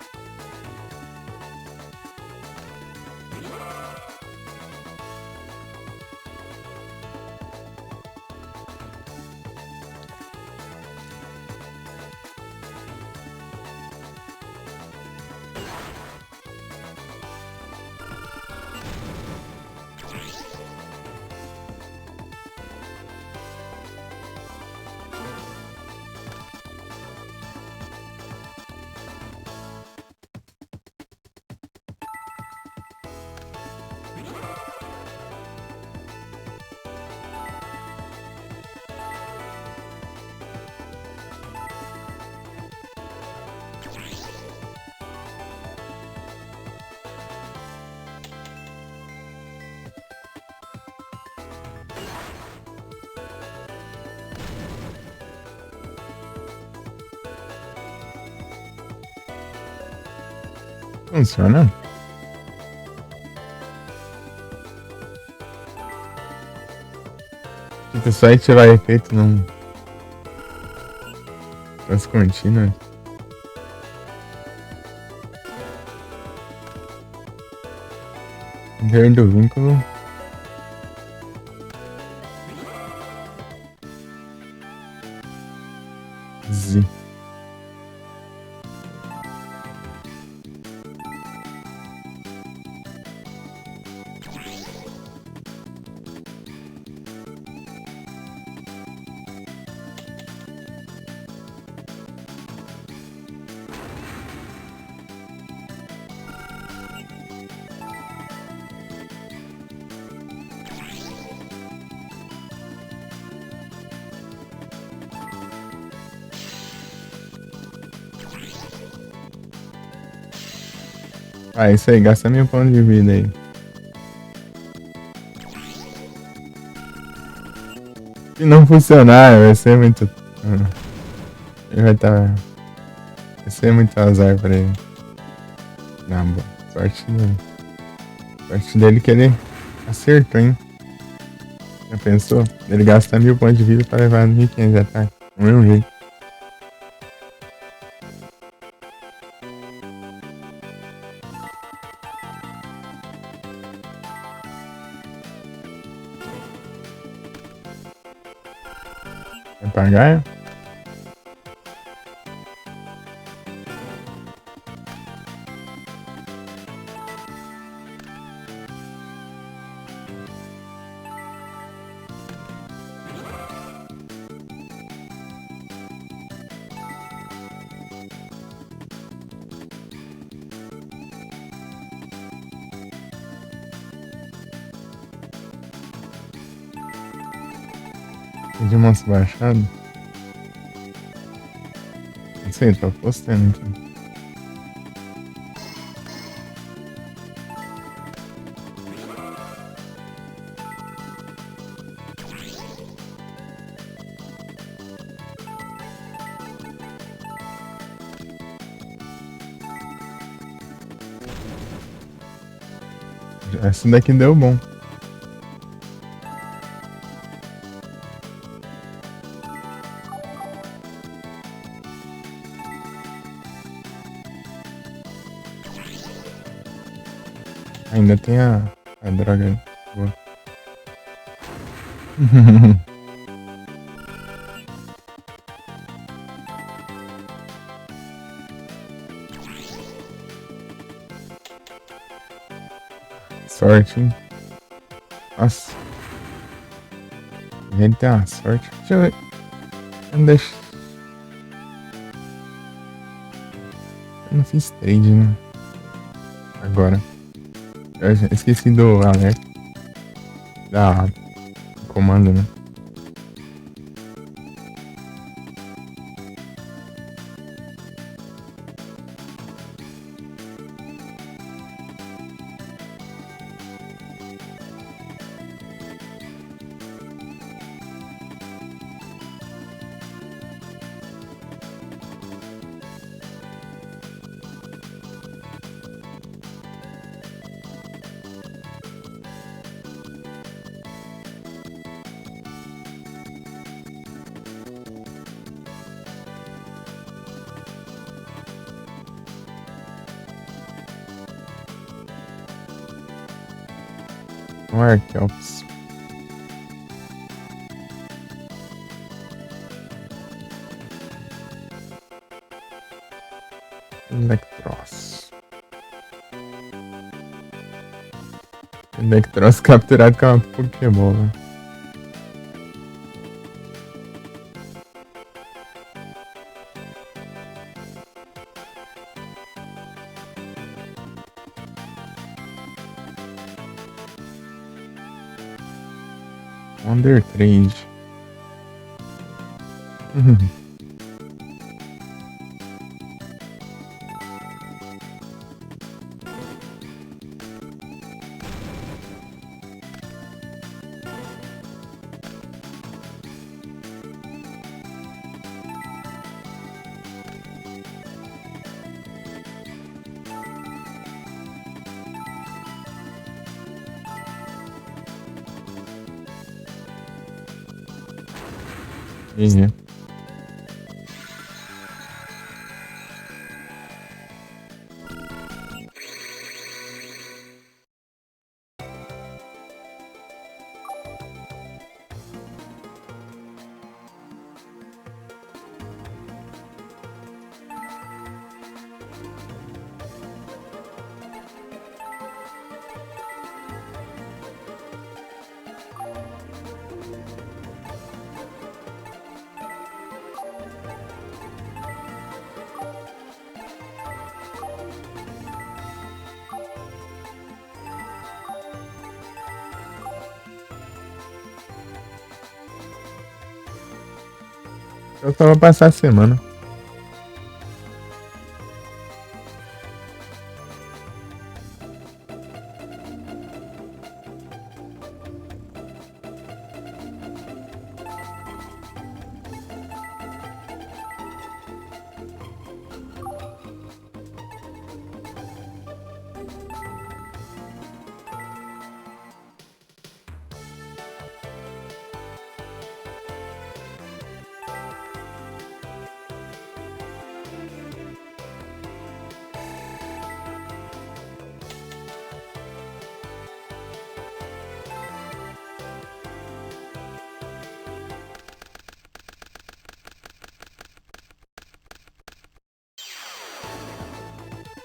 Funciona? Fica só ativar efeito nas contínuas. Interior do vínculo. Z. Ah, isso aí, gasta 1000 pontos de vida aí. Se não funcionar, vai ser muito. Ele vai estar. Vai ser muito azar pra ele. Não, boa. Sorte dele. Sorte dele que ele acertou, hein? Já pensou? Ele gasta 1000 pontos de vida pra levar 1500 de ataque. Do mesmo jeito. Vai pagar? De monstro baixado? Não sei, tô postando aqui. Essa daqui deu bom. Ainda tem a droga boa. Sorte, hein? Nossa. A gente tem uma sorte. Deixa eu ver. Deixa... Eu não fiz trade, né? Agora. Eu já esqueci do alerta. Da comando, né? Um Arkelps. Electros. Electros capturado com uma Pokébola. Wonder Trade. Eu só vou passar a semana.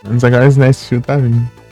Mas agora o Smash Steel tá vindo.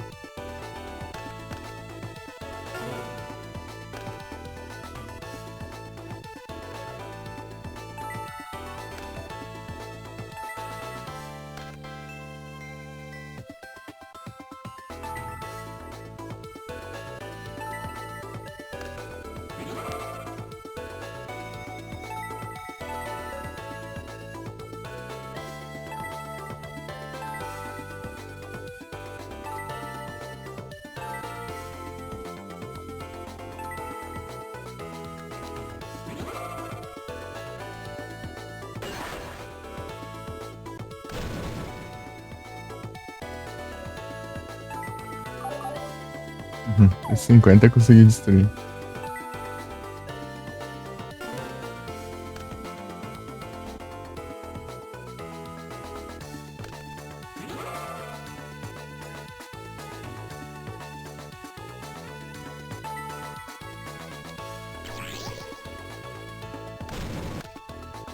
Os 50 eu consegui destruir.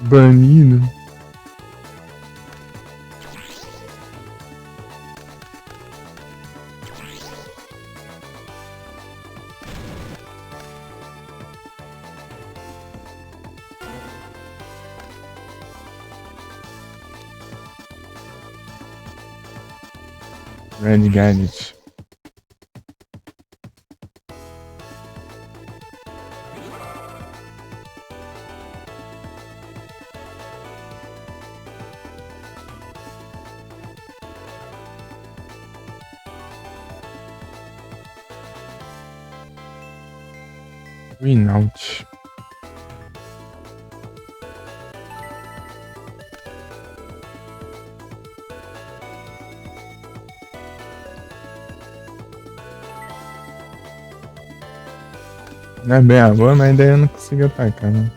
Banido. Red Gadget. Winout. Não é bem a boa, mas daí eu não consigo atacar, né?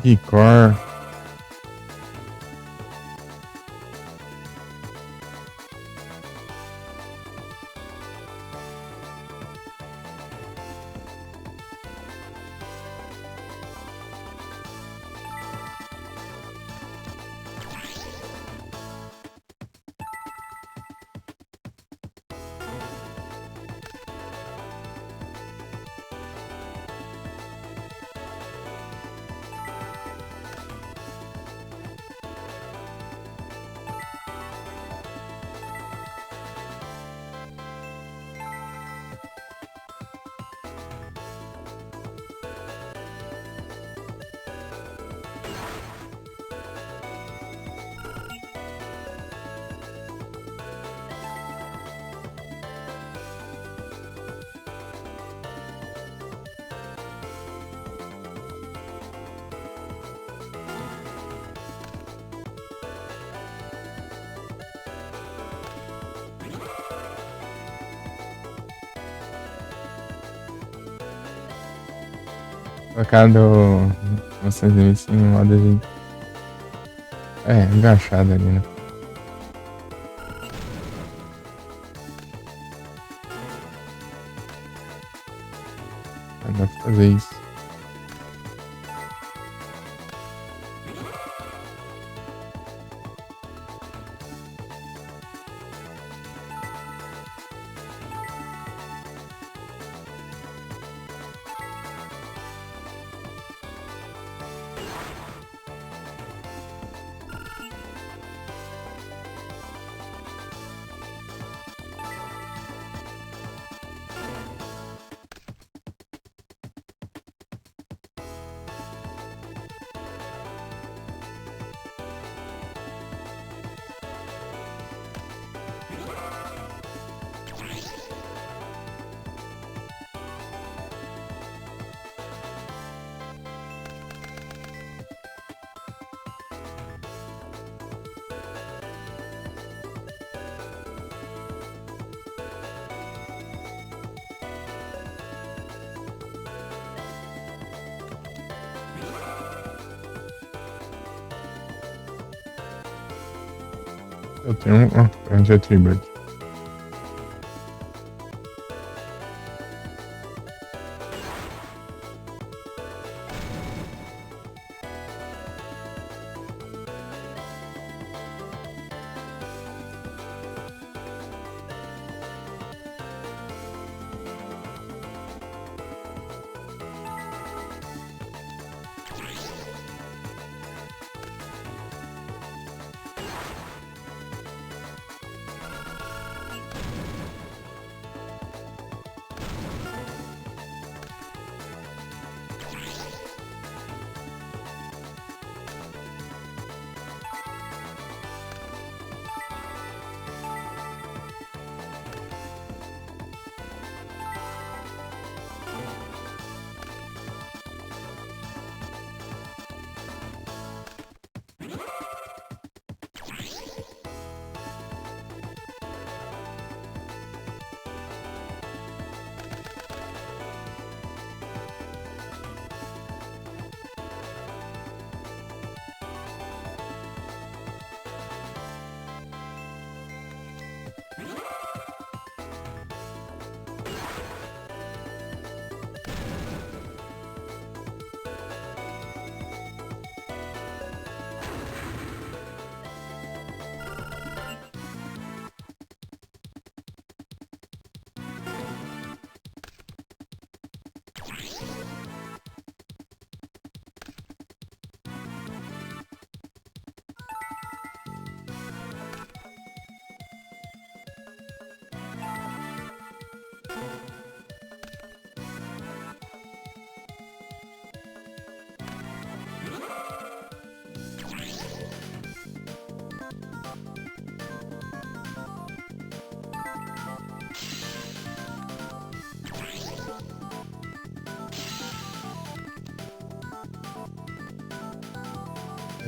Igor. Colocado vocês em modo de. É, engaixado ali, né? Dá pra fazer isso. Eu tenho um. Ó, um Jetbug.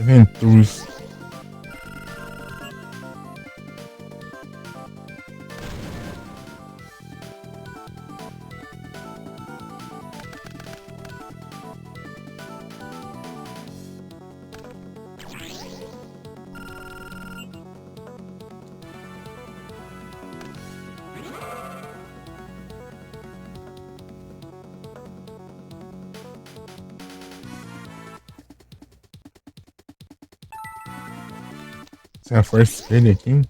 Ventus. Se a força dele aqui.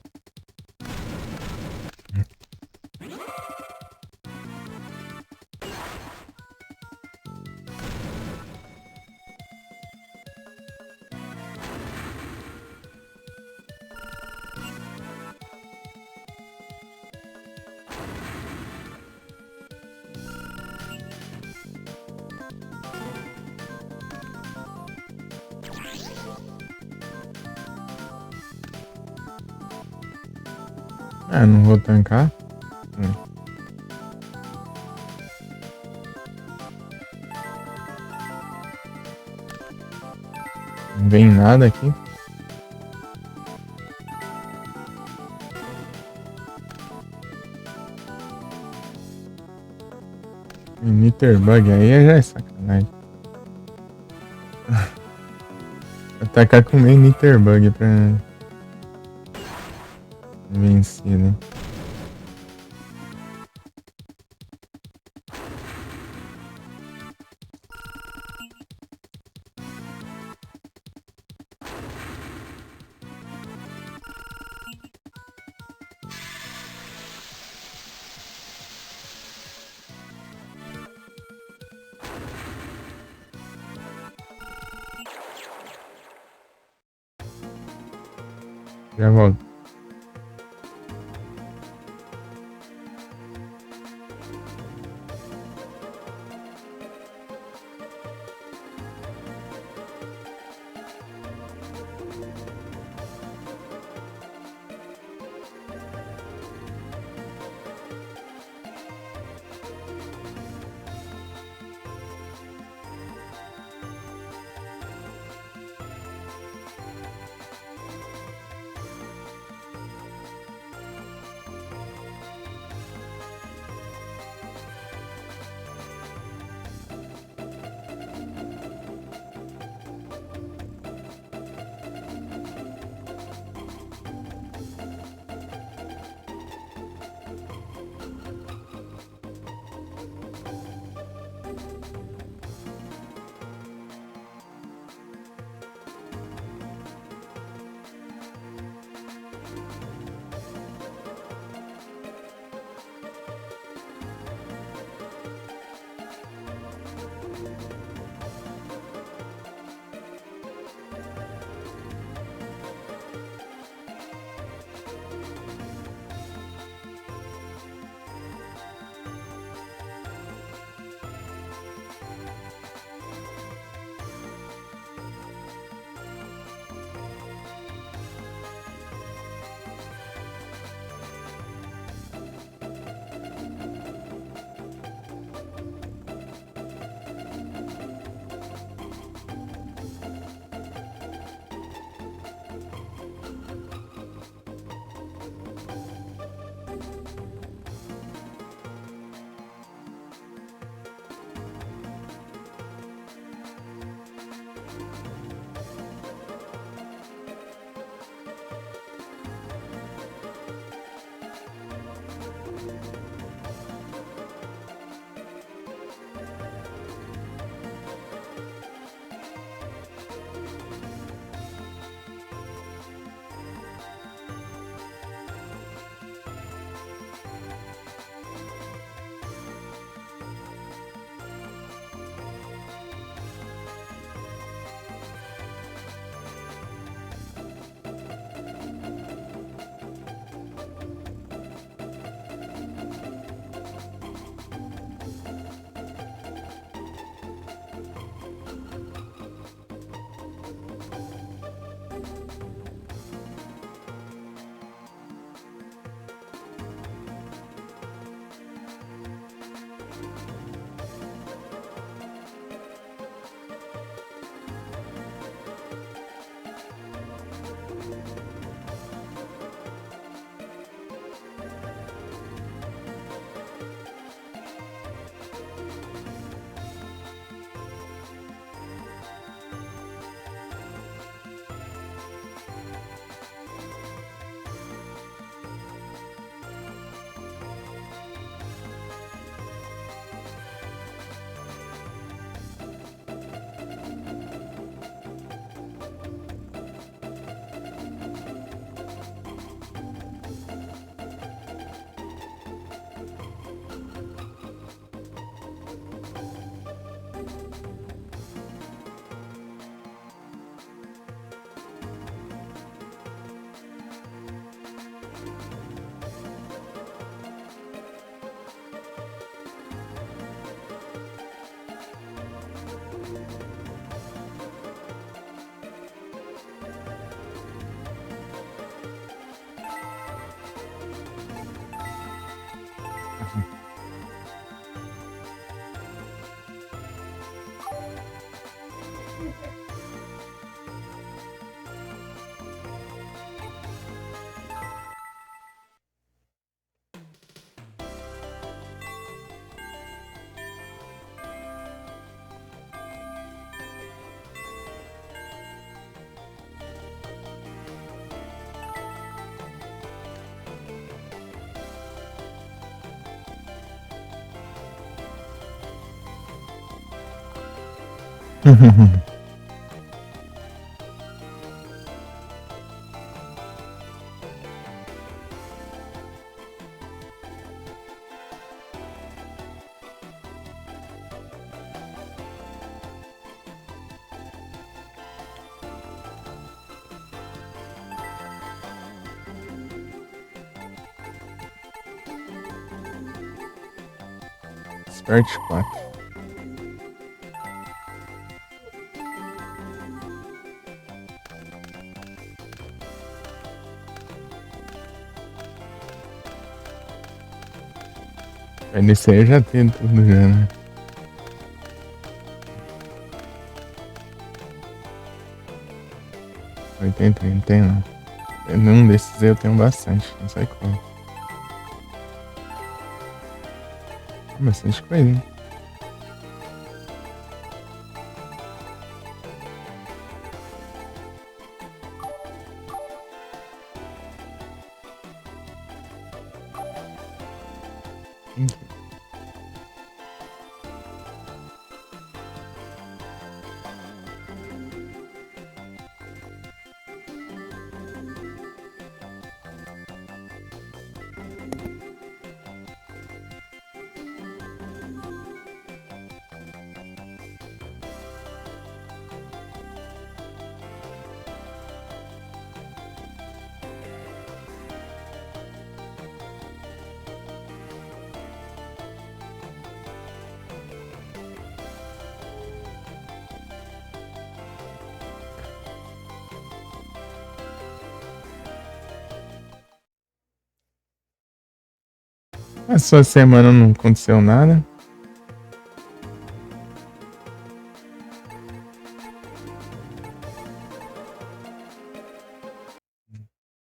Ah, não vou tancar. Não vem nada aqui. Nitterbug aí já é sacanagem. Atacar com meio Nitterbug pra vencer, né? Já volto. Spert 4. Nesse aí já tem tudo já, né? Oitenta, não tem não. Num desses aí eu tenho bastante, não sei como. Bastante coisa, hein? A sua semana não aconteceu nada?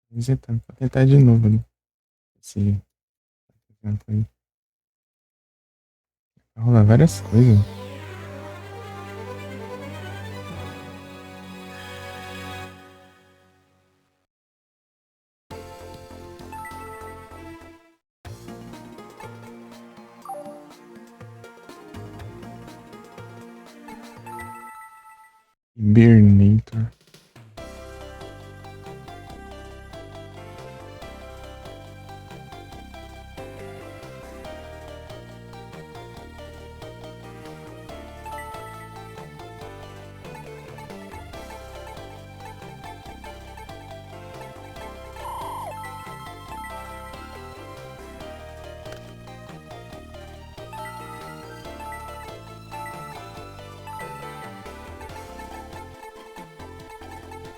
Visitando, vou tentar de novo, né? Esse exemplo aí. Vai rolar várias coisas. Hibernator.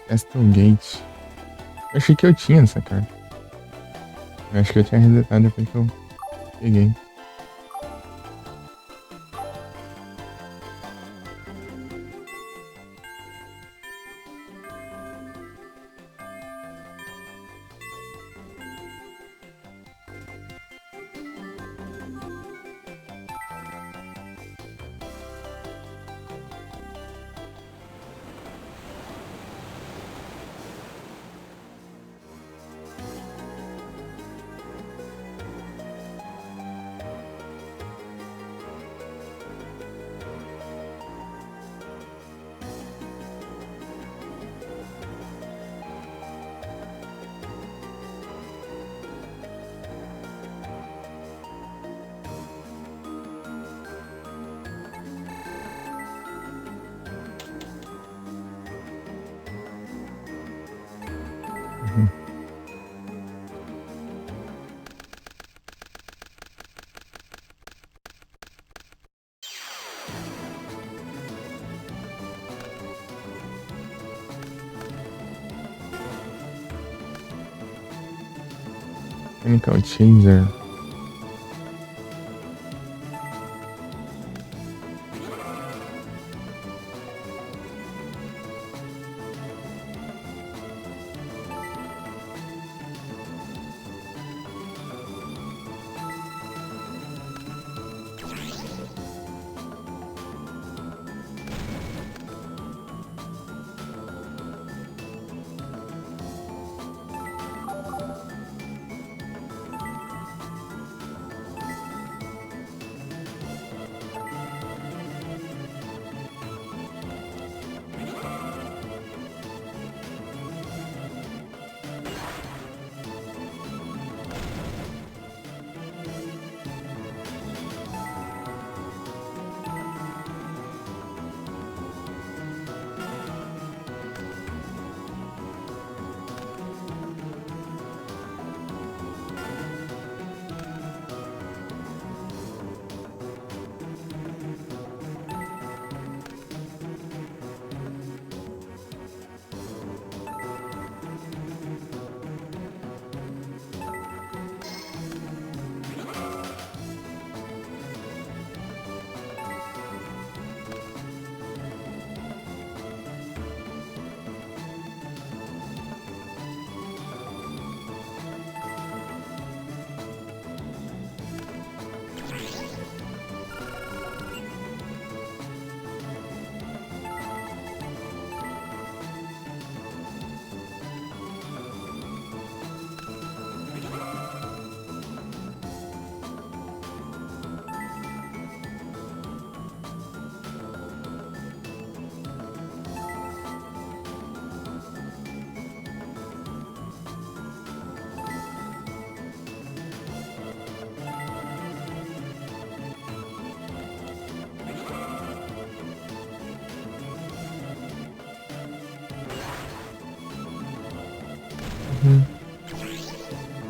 Castle Gate. Eu achei que eu tinha essa carta. Eu acho que eu tinha resetado depois que eu peguei. Uhum. Mechanical Changer.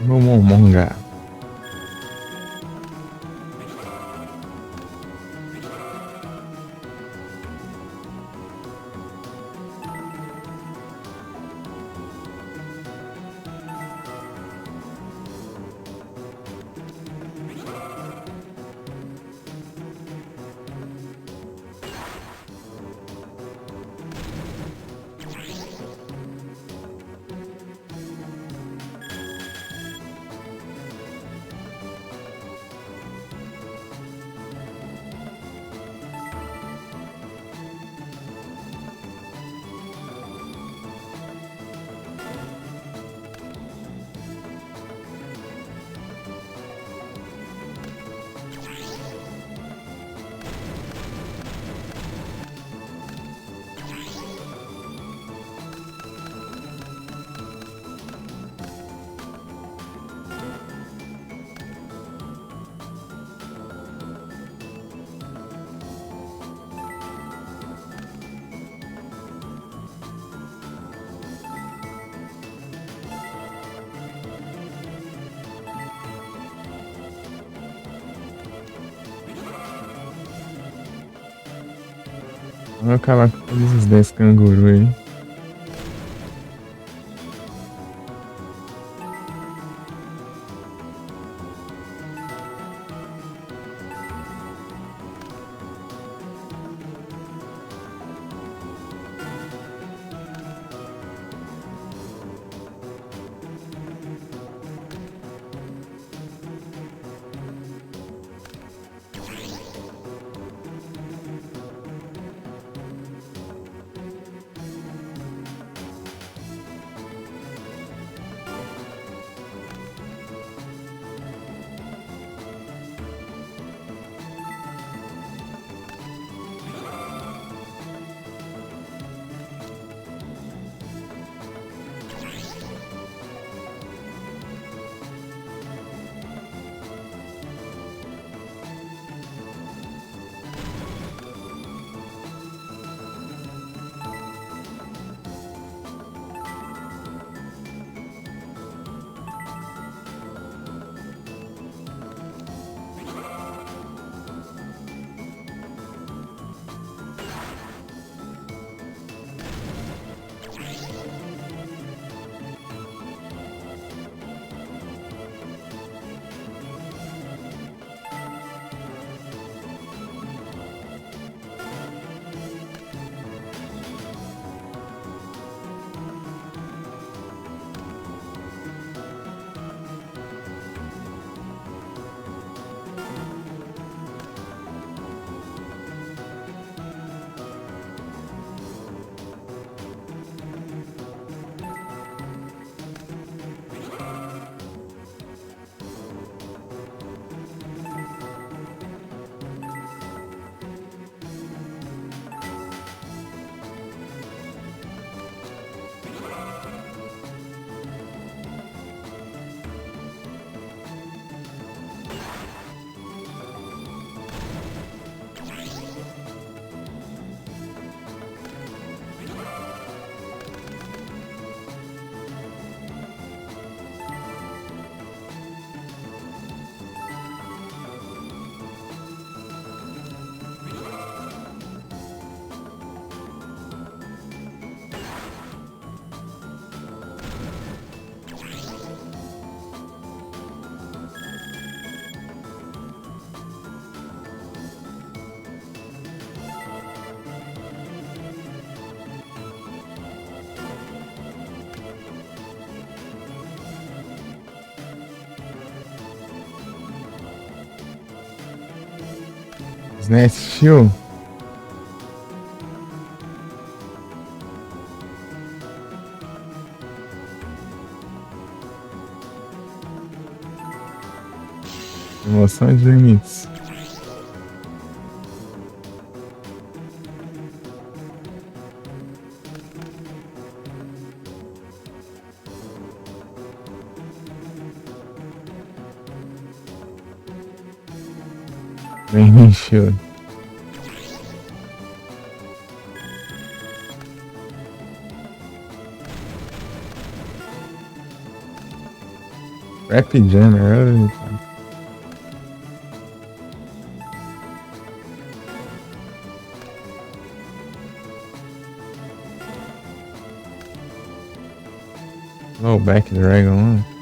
Momonga. Vamos acabar com todos os 10 cangurus aí. Né? Assistiu? Emoções limites. Bem mexeu. Rap Jammer, olha, cara. Oh, Back Dragon, ó.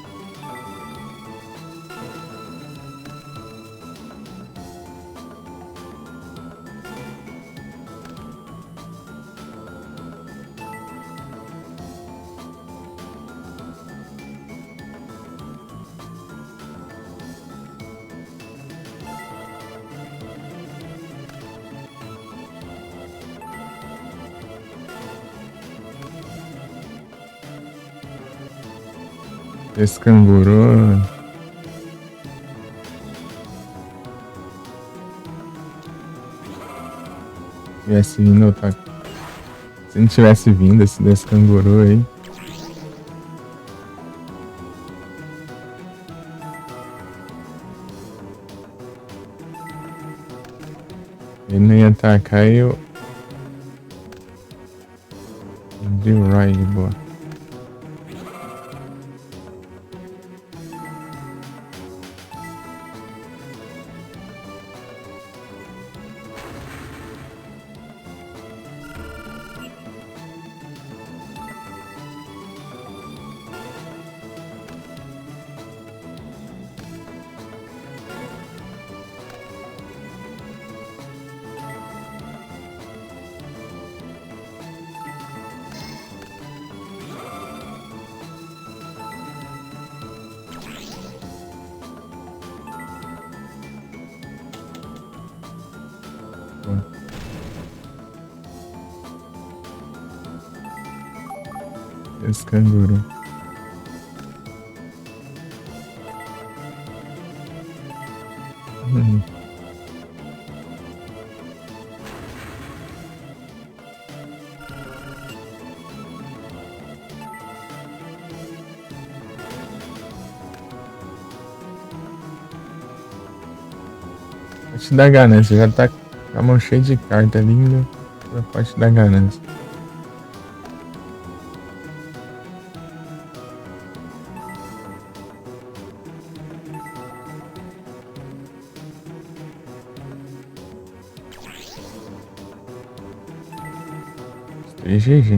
Esse canguru. Tivesse vindo, tá? Se não tivesse vindo esse desse canguru aí. Ele não ia atacar e eu. Deu ride, boa. Esse canguru. Hum. Pode te dar ganância, já tá com a mão cheia de carta linda. Já pode te dar ganância. GG.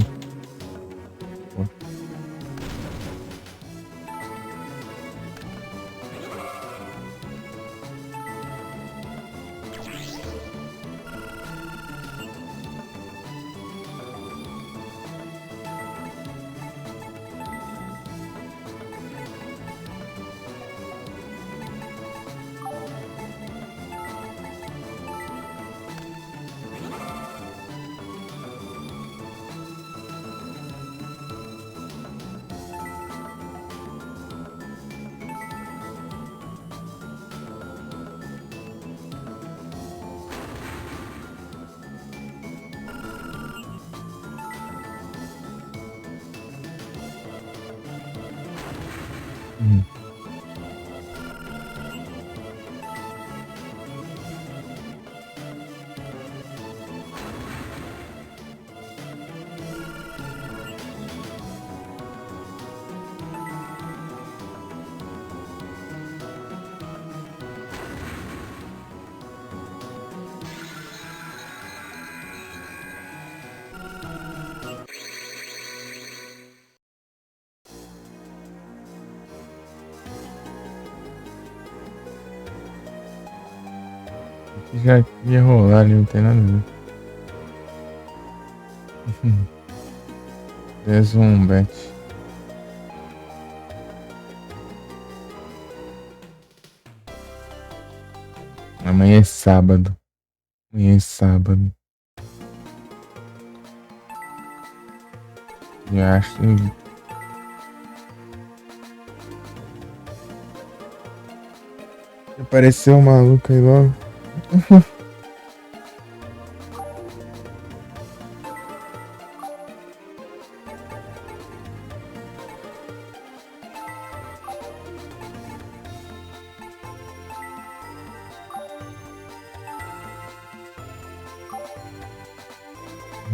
Já ia rolar ali, não tem nada a ver. 10-1 bet. Amanhã é sábado. Amanhã é sábado. Já acho. Apareceu um maluco aí logo.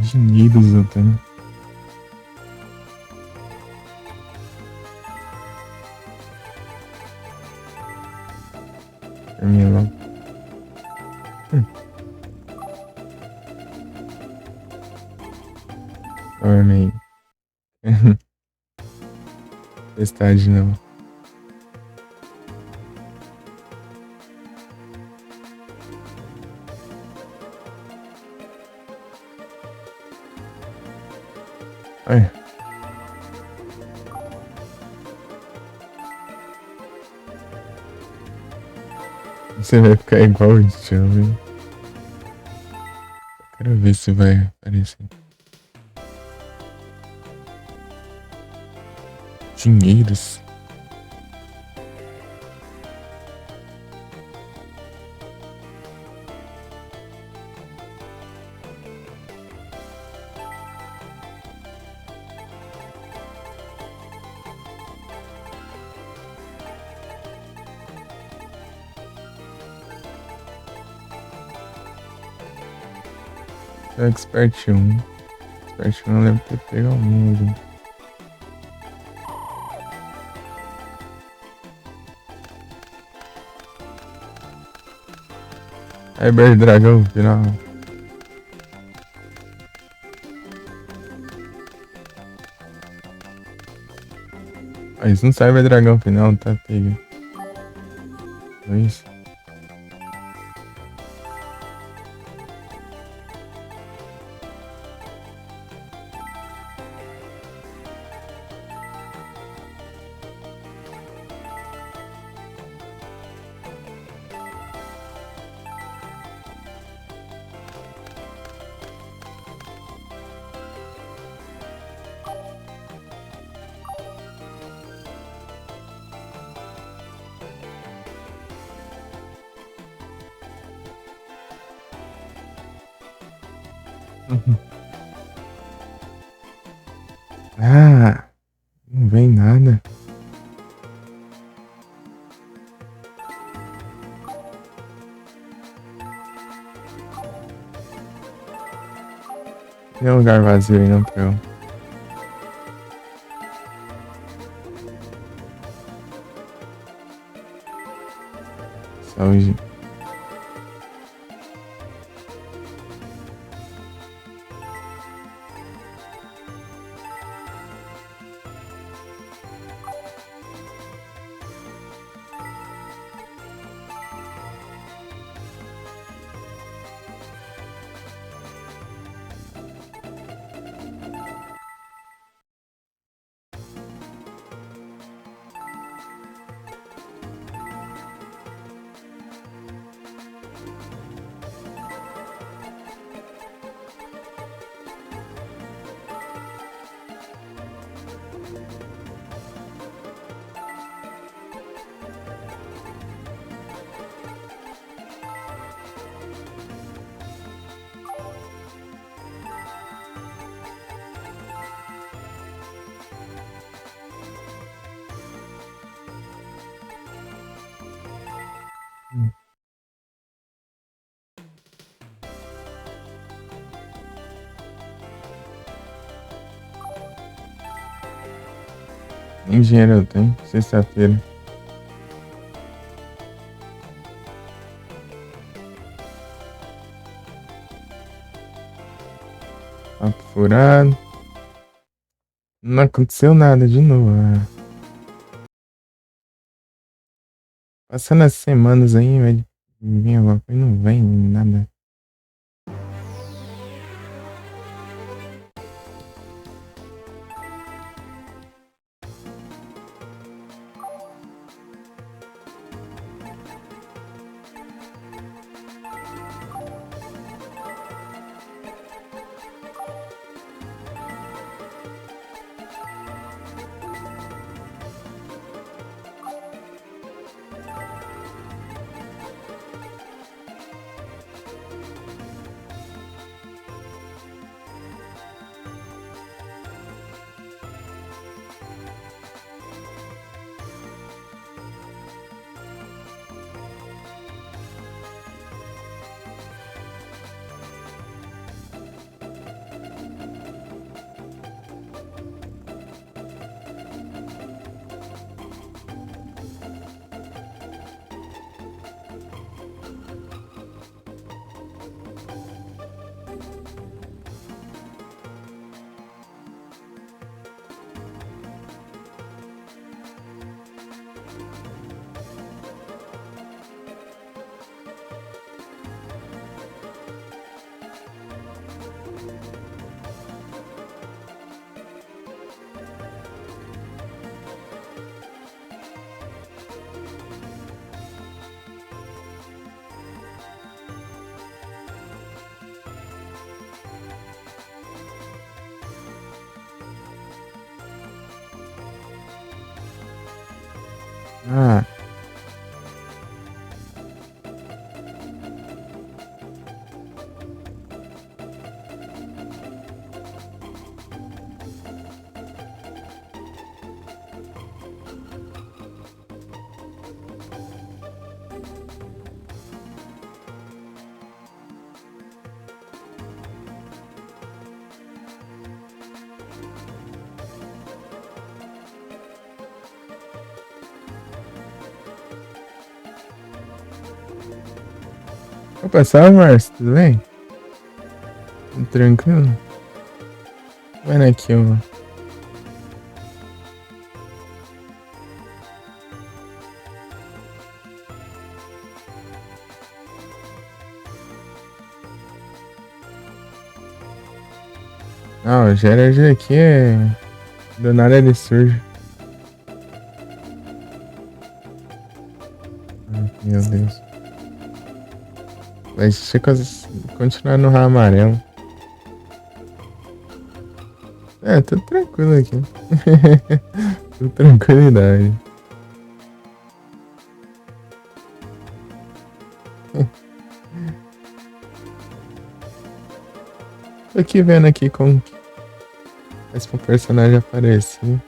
Dinheiros até, né? Termina logo. Dorme aí. Testar de novo. Ai. Você vai ficar igual o Jovem. Quero ver se vai aparecer. Dinheiros. Expert 1. Expert 1 eu lembro ter pego algum ali. Cyber Dragão final. Mas não Cyber Dragão final, tá pega. É isso. Ah, não vem nada. Tem um lugar vazio aí, não, pra eu. Saúde. Nem dinheiro eu tenho. Sexta-feira. Papo furado. Não aconteceu nada de novo. Passando as semanas aí, velho. Vem alguma coisa, não vem nada. Ah, opa, salve, Márcio, tudo bem? Tudo tranquilo? Vai aqui, ó. Ah, o Gerard aqui é. Do nada ele surge. Ai, meu Deus. Vai continuar no raio amarelo. É, tudo tranquilo aqui. Tudo tranquilidade. Tô aqui vendo aqui como que faz pra um personagem aparecer.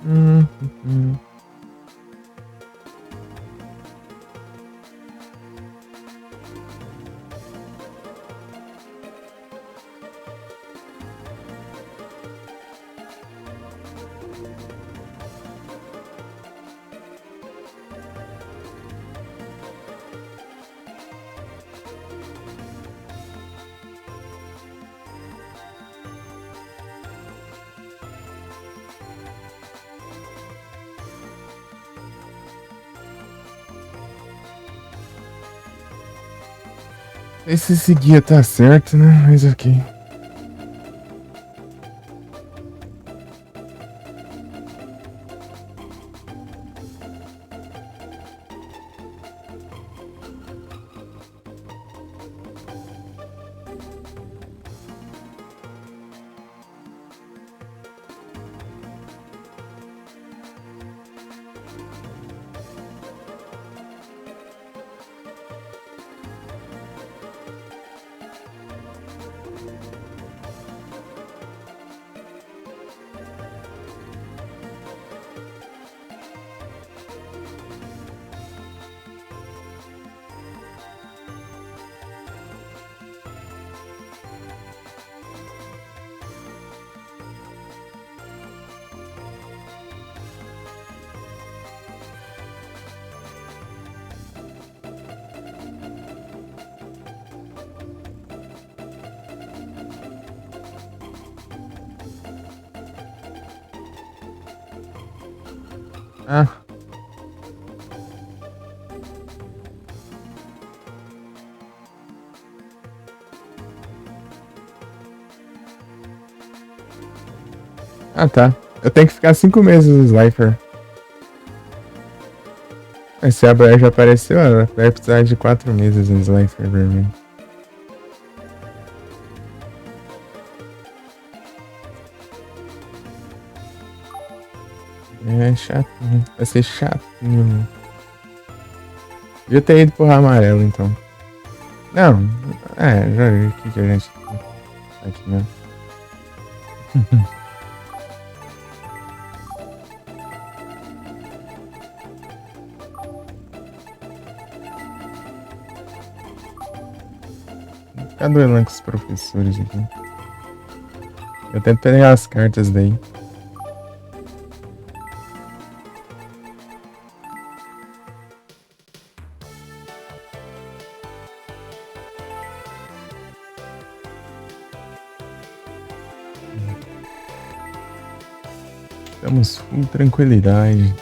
Hum, hum. Esse guia tá certo, né? Mas ok. Ah, ah tá. Eu tenho que ficar 5 meses no Slifer. Mas se a Blair já apareceu, ela vai precisar de 4 meses no Slifer vermelho. É chatinho. Vai ser chatinho. Devia ter ido pro amarelo, então. Não, já vi o que a gente tá aqui mesmo. Ficar duelando com os professores aqui. Eu tento pegar as cartas daí. Estamos com tranquilidade.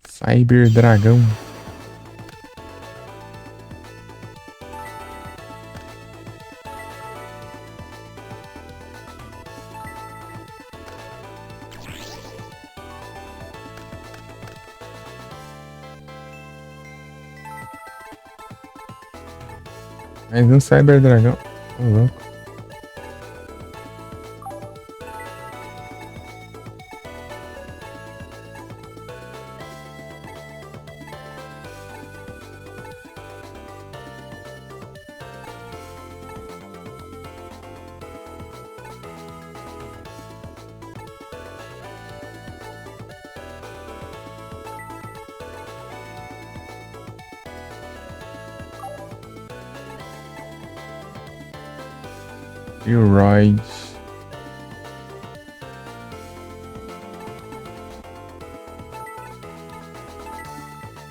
Cyber Dragão. Mais um Cyber Dragão. Ô, louco. E o Royd.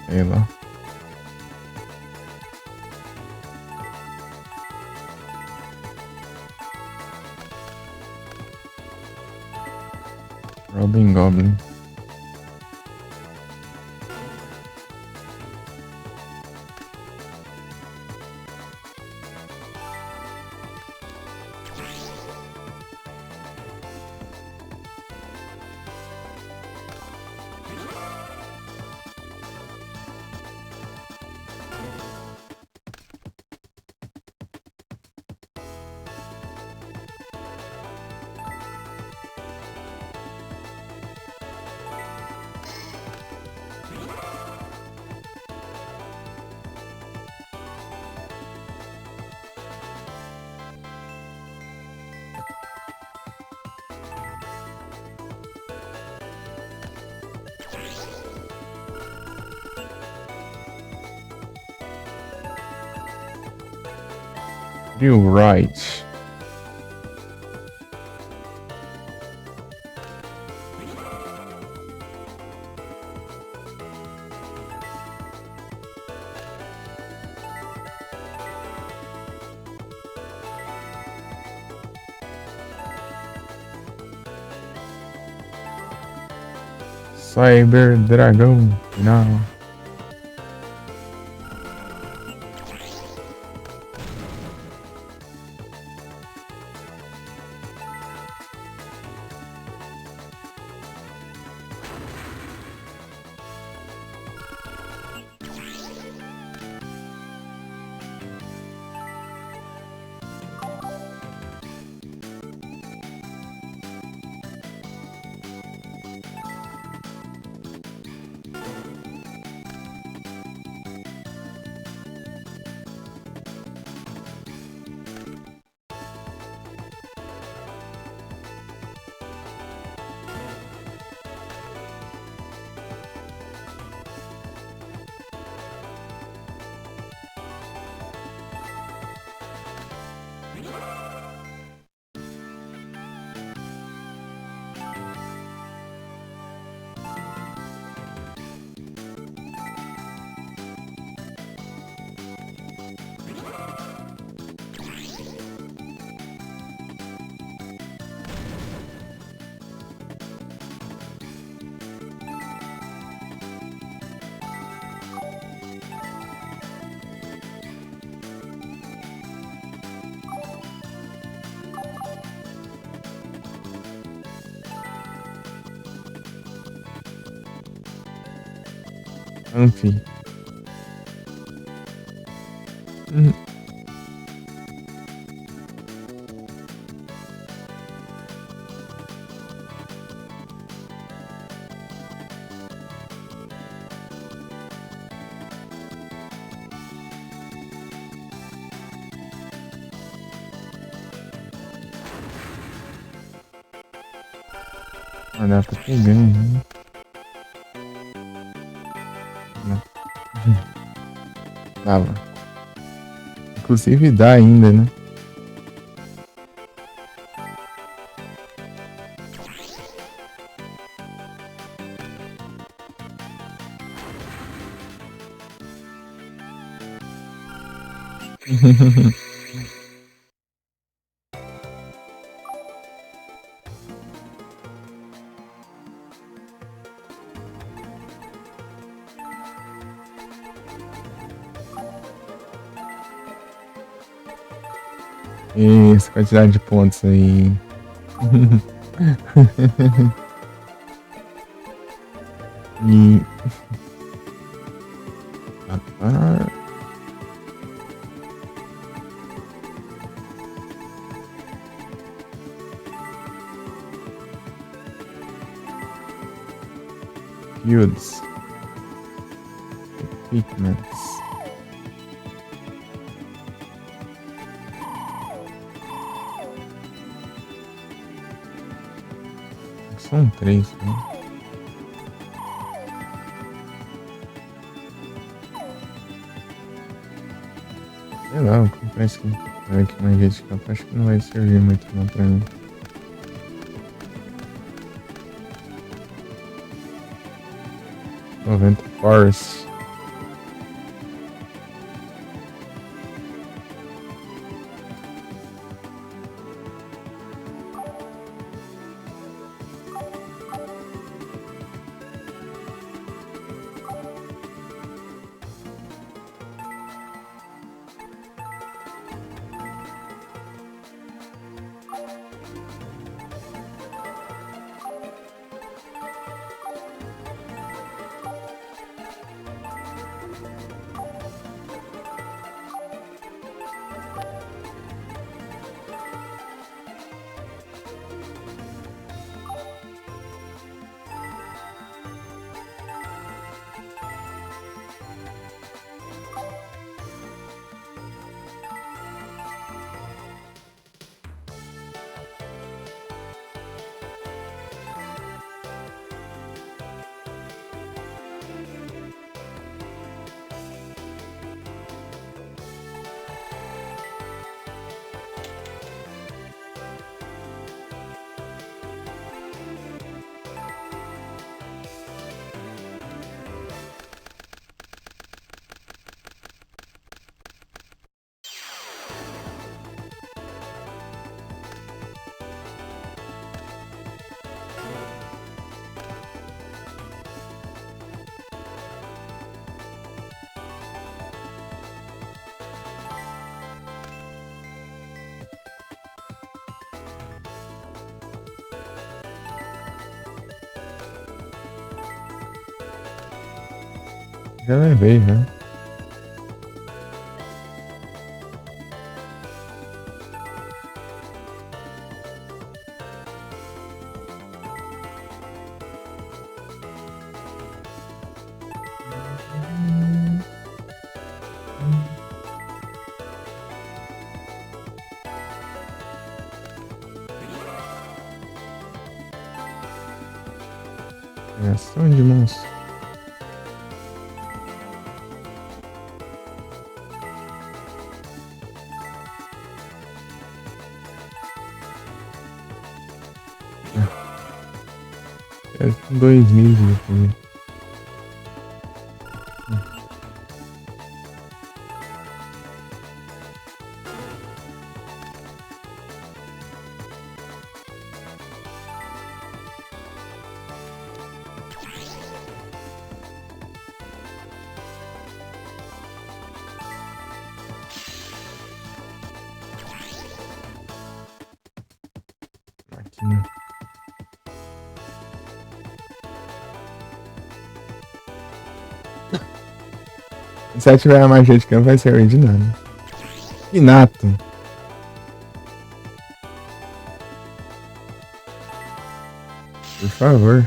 Sei lá. Robin Goblin. E o Royd. Cyber Dragão final. Anfi. Uhum. Ah, dá pra pegando, né? Não. Dava. Inclusive dá ainda, né? E essa quantidade de pontos aí. E. Ah, fields. Equipments. São três, né? Sei lá, eu comprei esse aqui mais vezes que eu acho que não vai servir muito não pra mim. Noventa Forest. Já levei, já. Reação de monstro. É 2000 depois. Máquina. Se ativar a magia de campo, vai servir de nada. Inato. Por favor.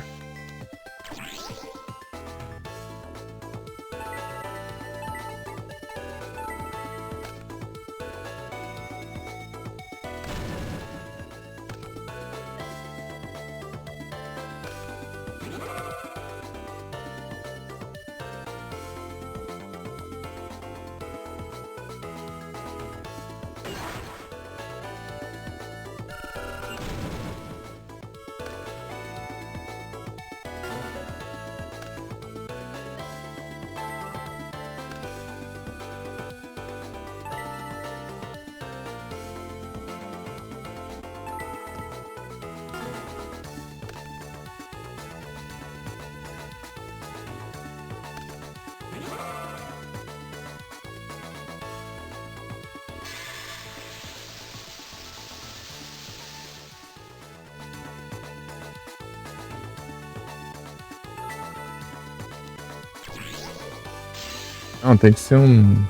Não, tem que ser um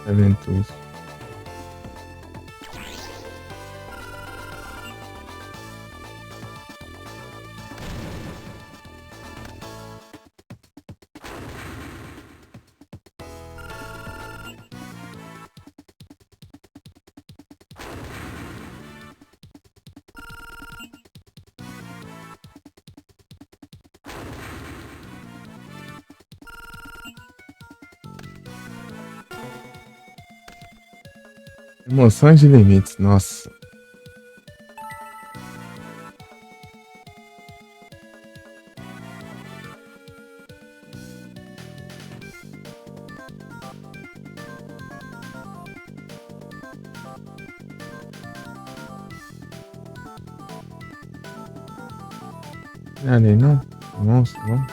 evento. Emoções de limites, nossa. Não é ali não? Nossa, não.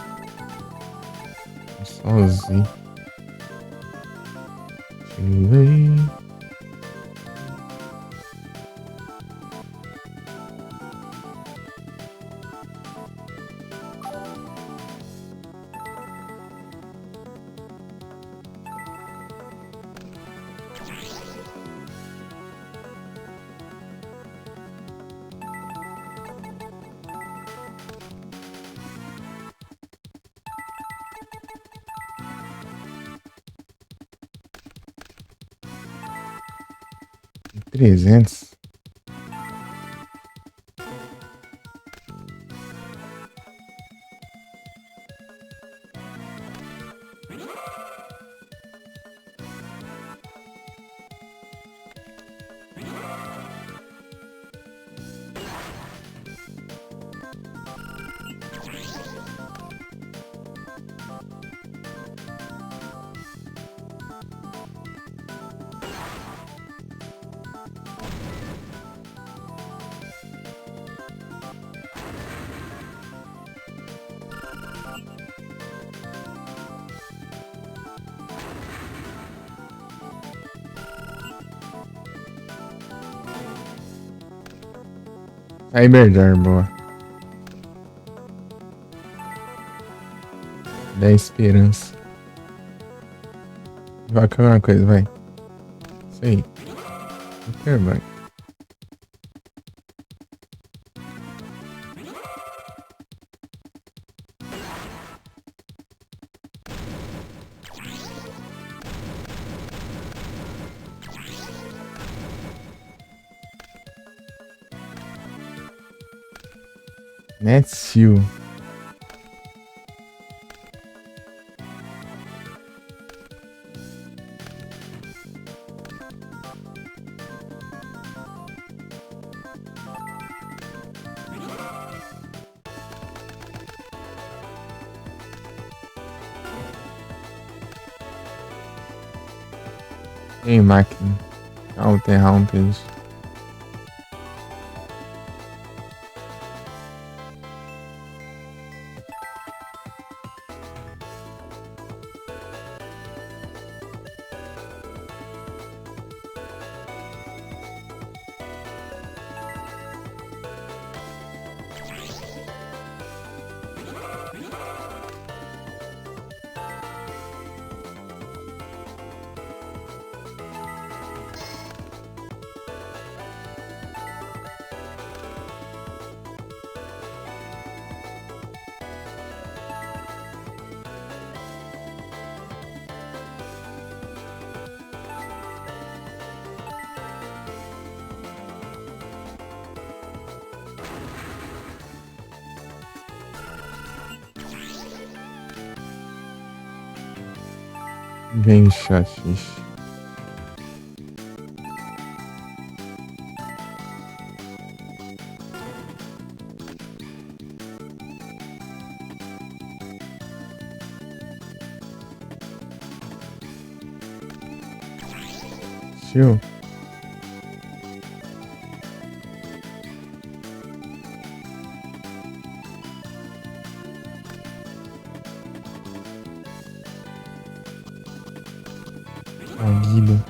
Sozinho. Tirei. $300. Cyberdar, boa. 10 esperança. Vai cair uma coisa, vai. Isso aí. Não quero, vai. Netsil. Tem máquina. Alter Rampage. Vem, chatis. Tio. Aguido.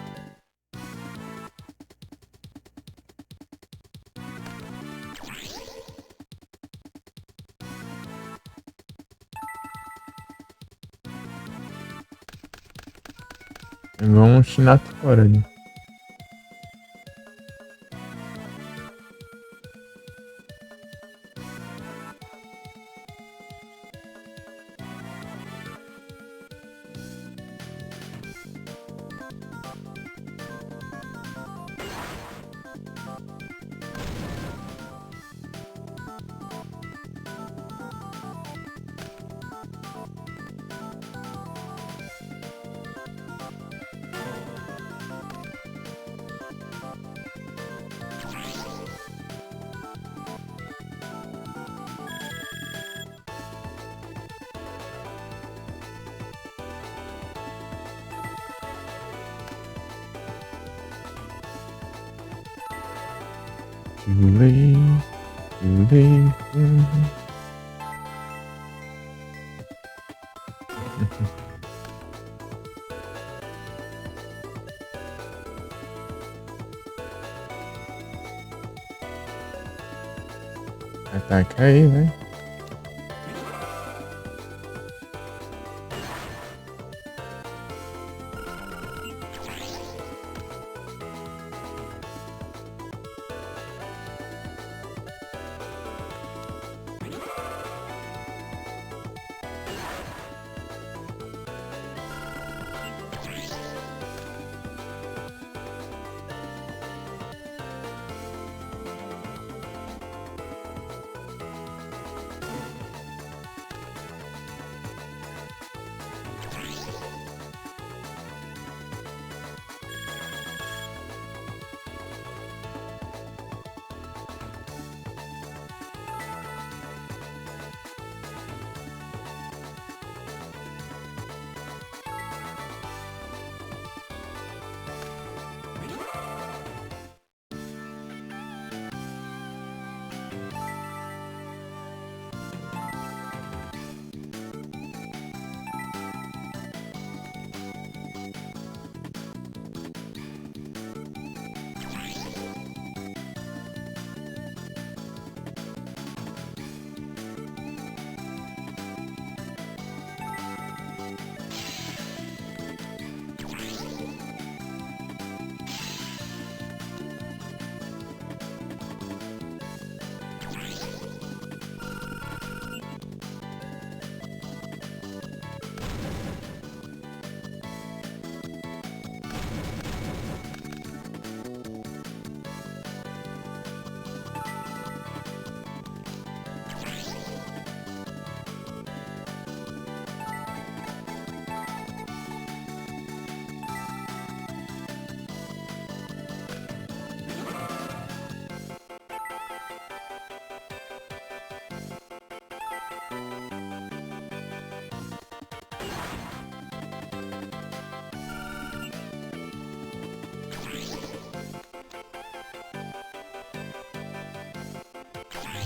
É igual um chinato fora ali. Too late. Ataca aí, né?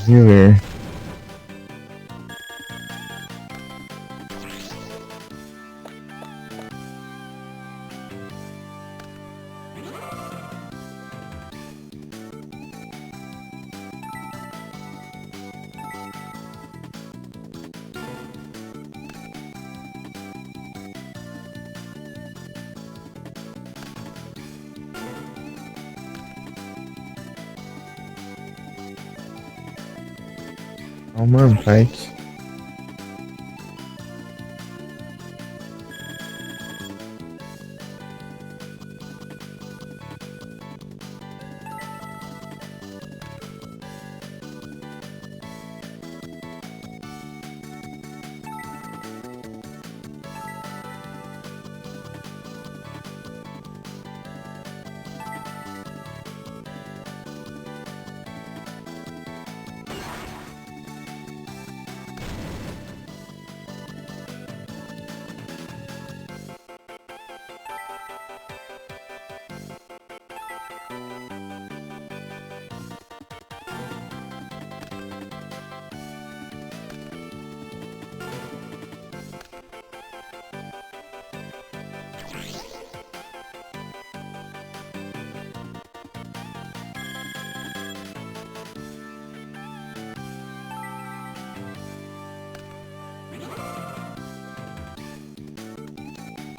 Healer. Armor Bike.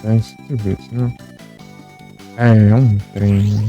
Deixa eu ver, não. É um trem.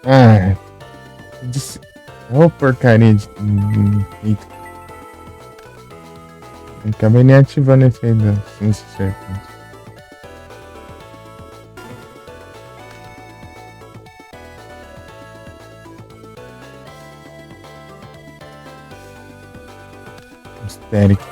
Ah, disse. Ô porcaria de. Eita, acabei nem ativando o efeito da ciência serpente. Histérico.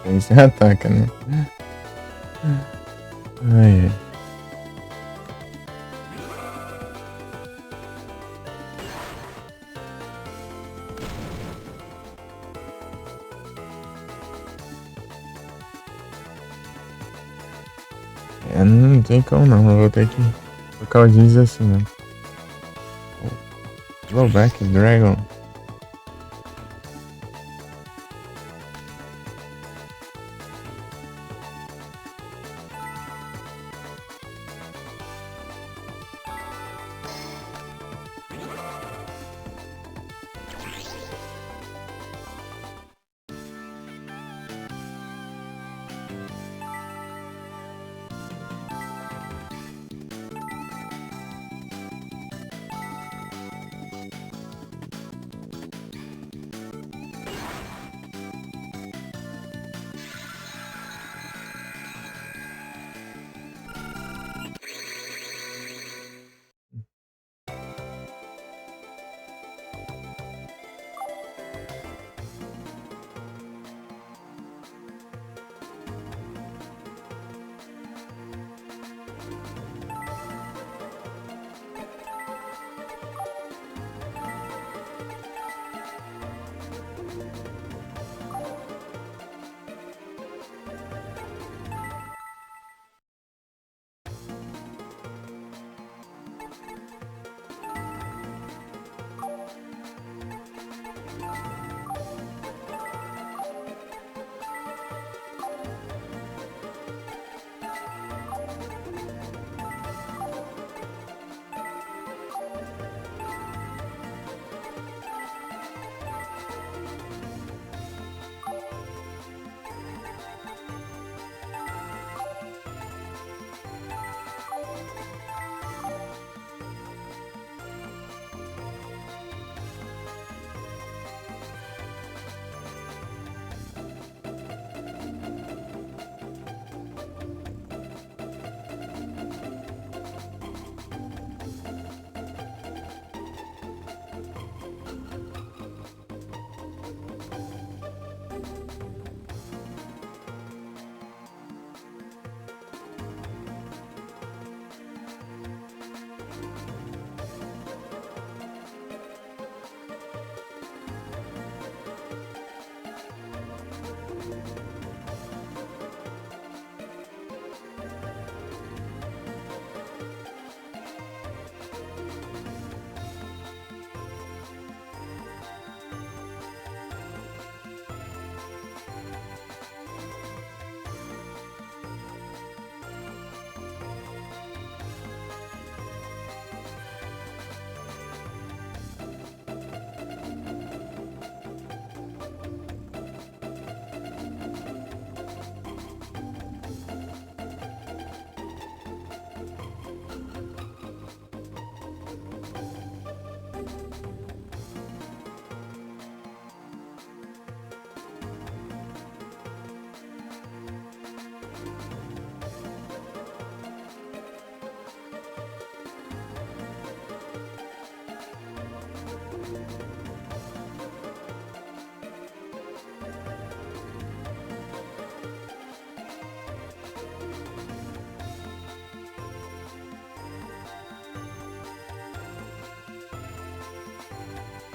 Aí você ataca, né? Ai, ai. Não tem como não, eu vou ter que colocar o jeans assim, né? Blowback Dragon.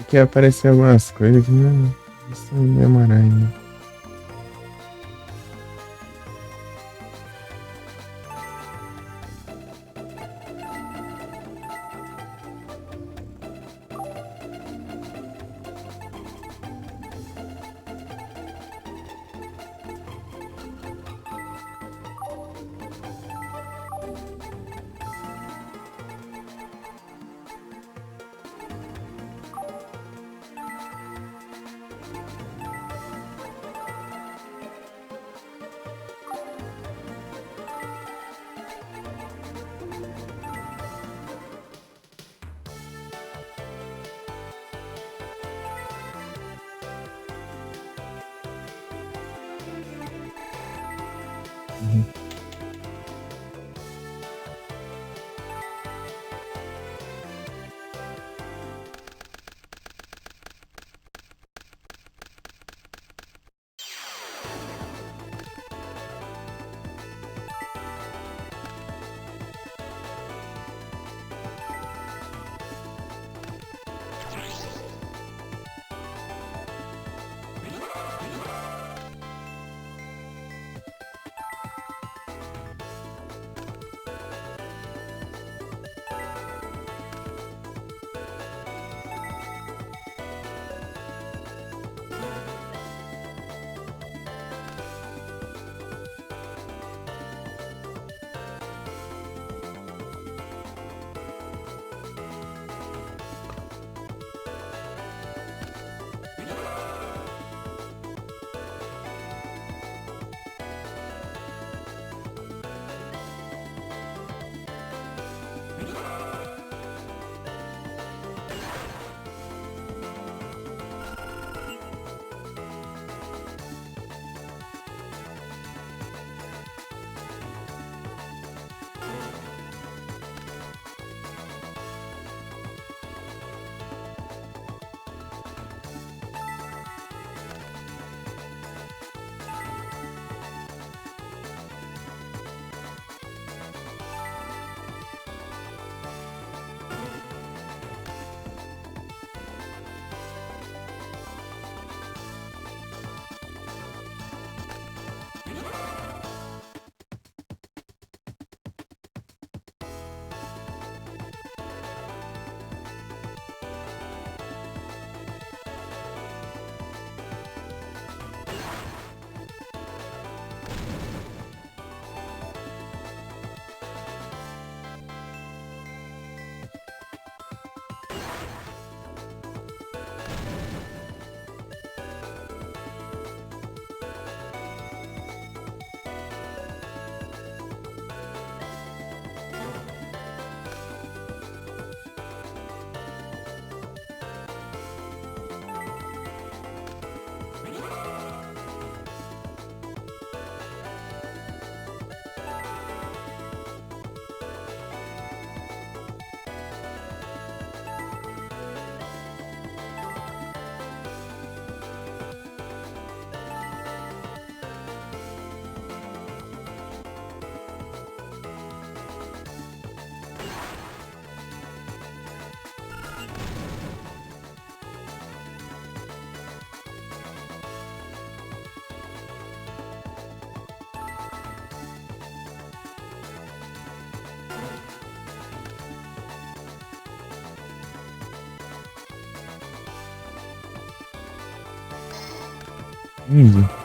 aqui apareceu algumas coisas que não. Isso não demora ainda. Uhum. Entendi.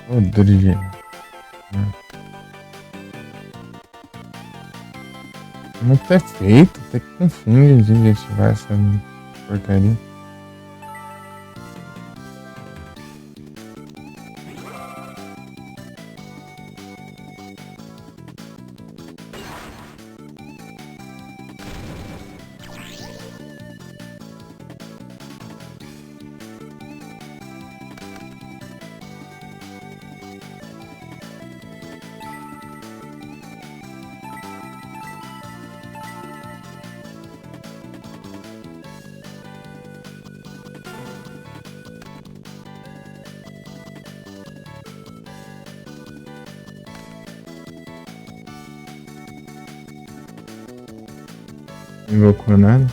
Ô, Dodge. Muito perfeito, até que confunde de ativar essa porcaria. Não invocou nada.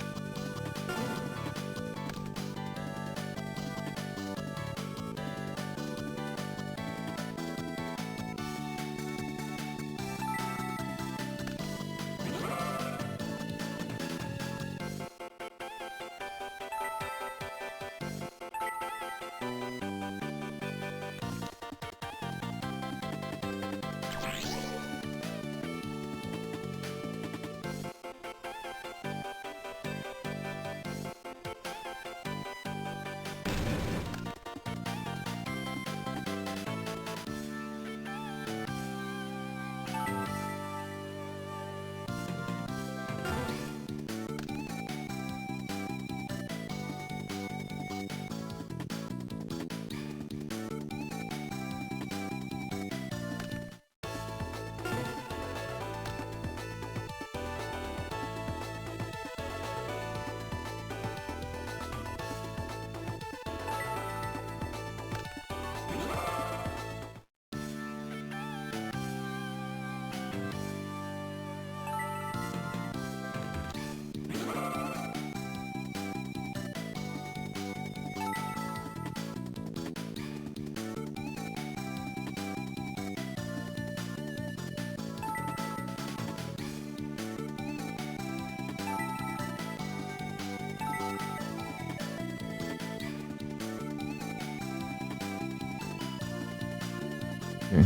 Okay.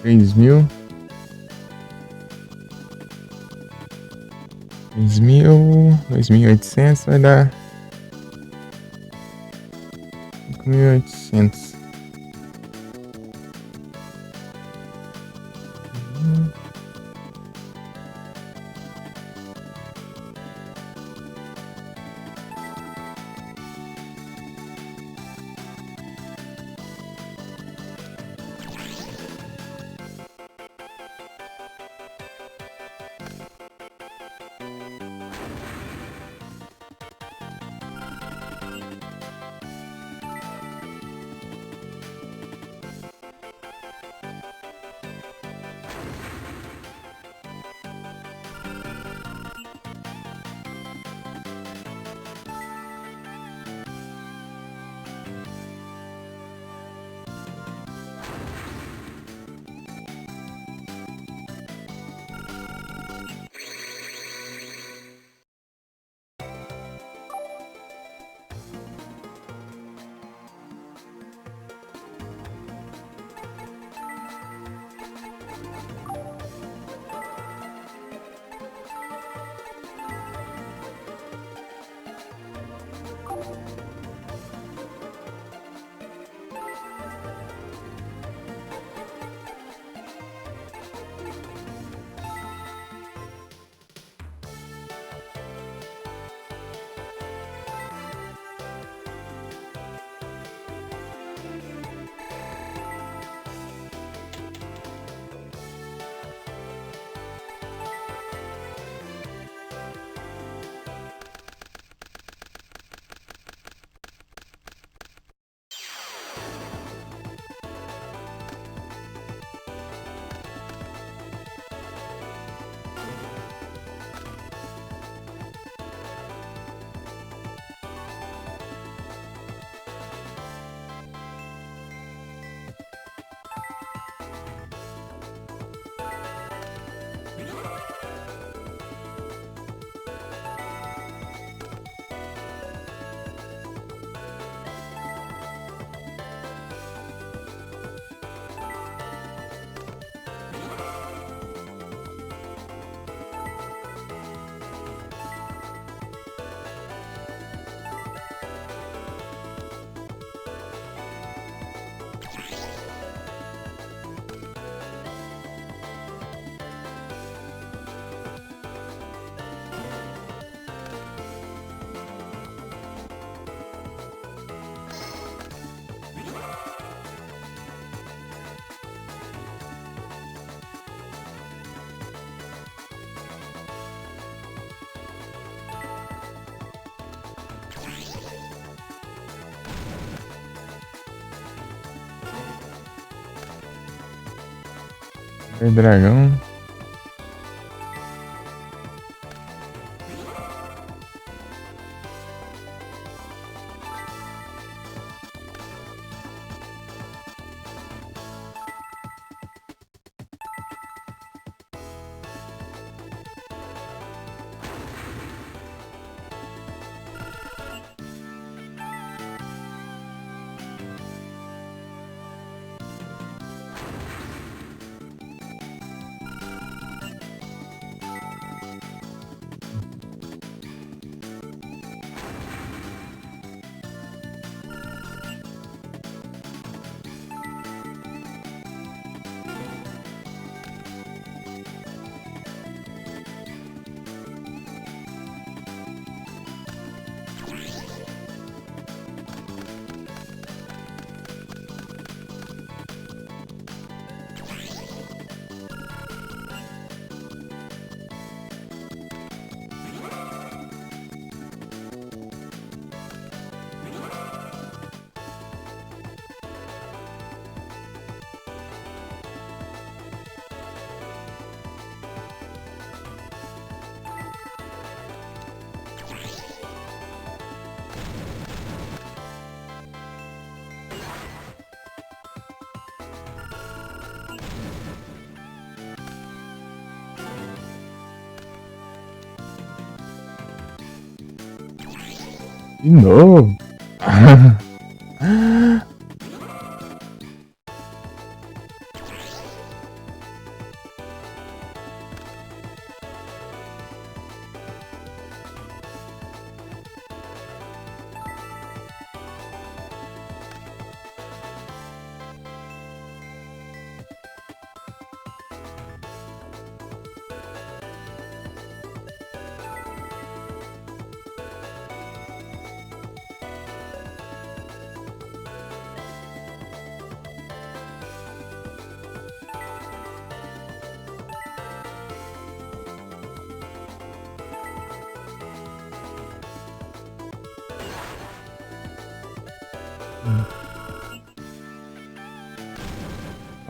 3.000. 3.000. 2.800 vai dar 5.800. Dragão. De novo?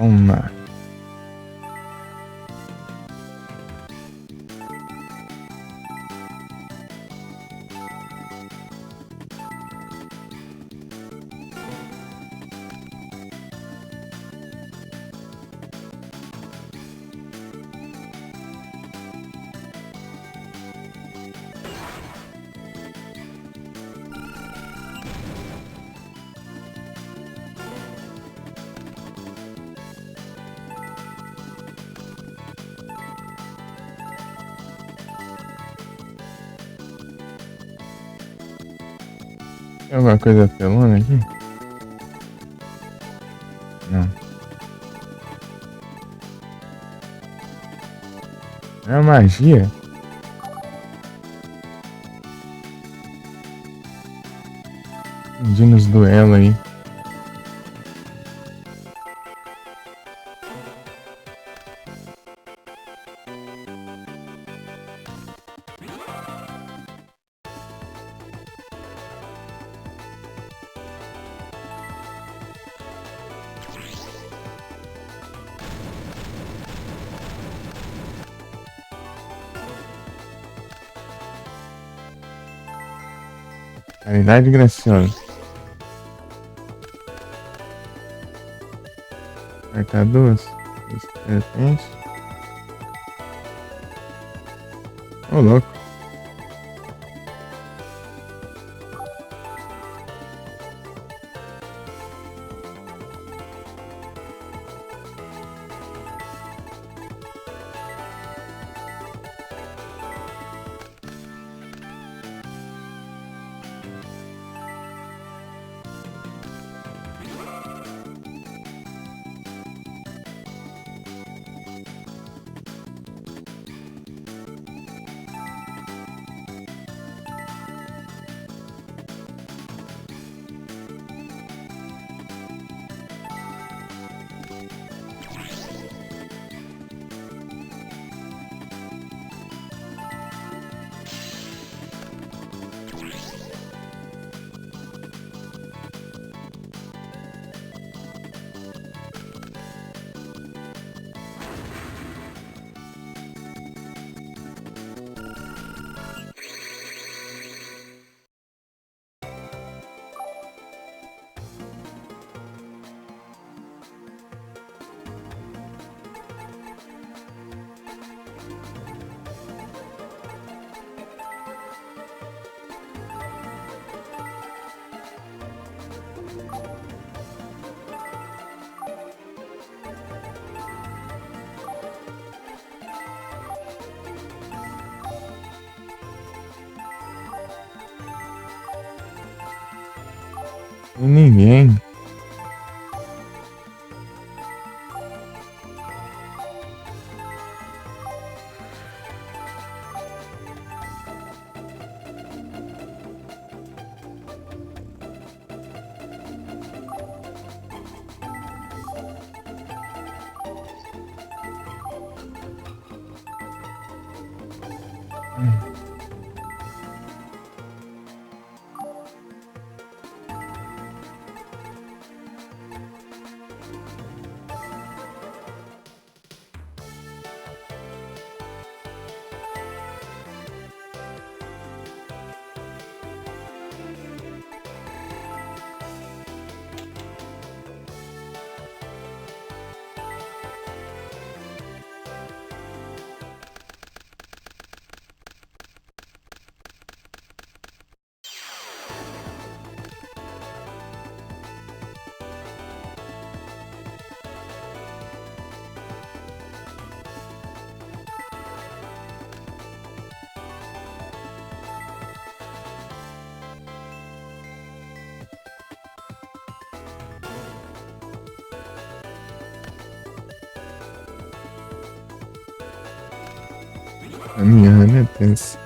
Toma. Tem alguma coisa pelona aqui? Não. É uma magia? Entendi nos duelos aí. Caridade graciosa. Apertar duas. De repente. Ô, louco. E ninguém. A minha Hannah é tensa.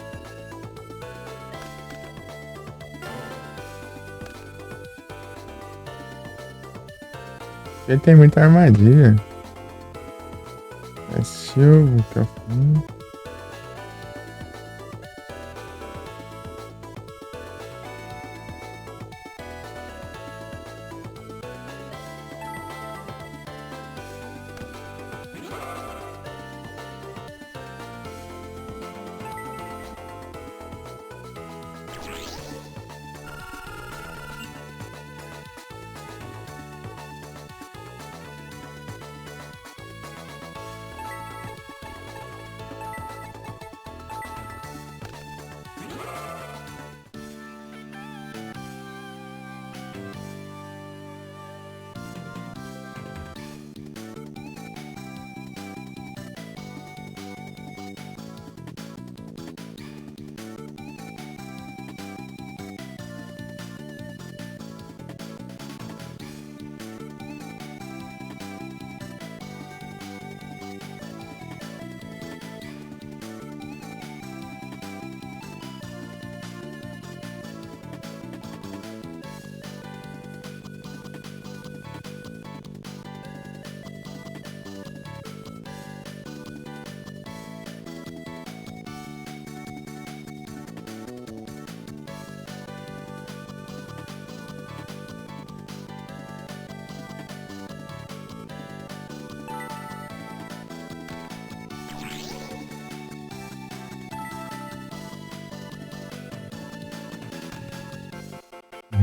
Ele tem muita armadilha. Assistiu o que eu fiz.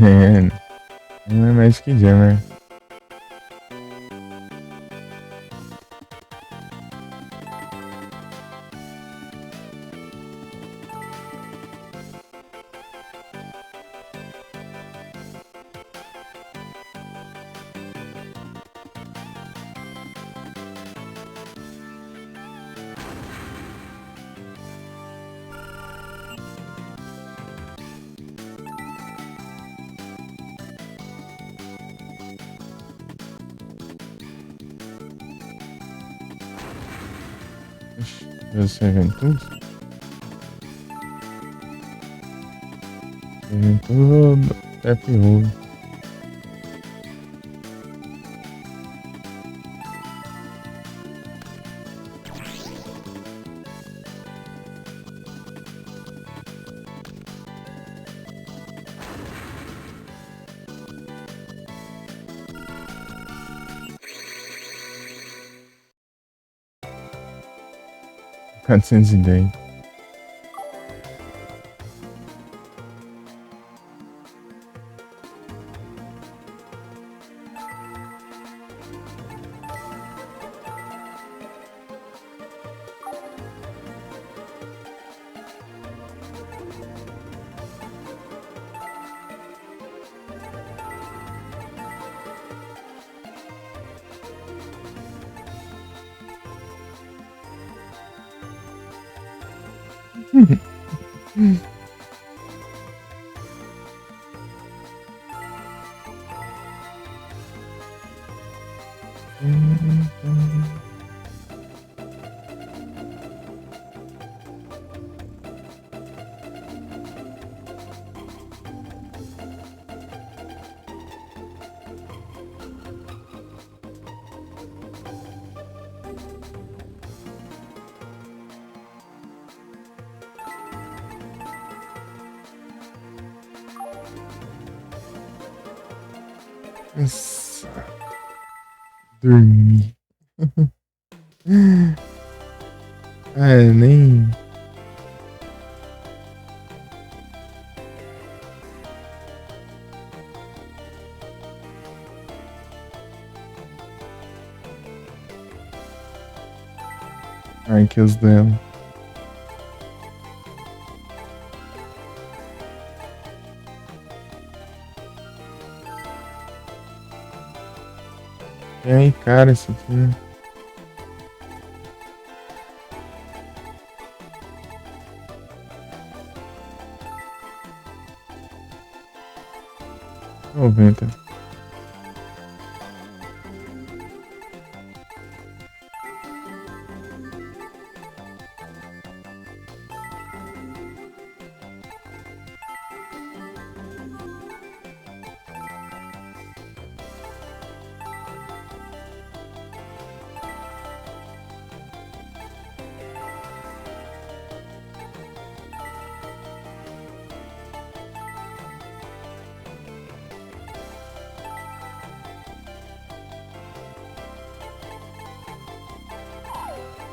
É, não é Magic Jammer. Você Ventus? Ventus ou F1? $410. Nossa, dormi. Ah, nem. Ai, que os dela. E aí, cara, isso aqui. 90.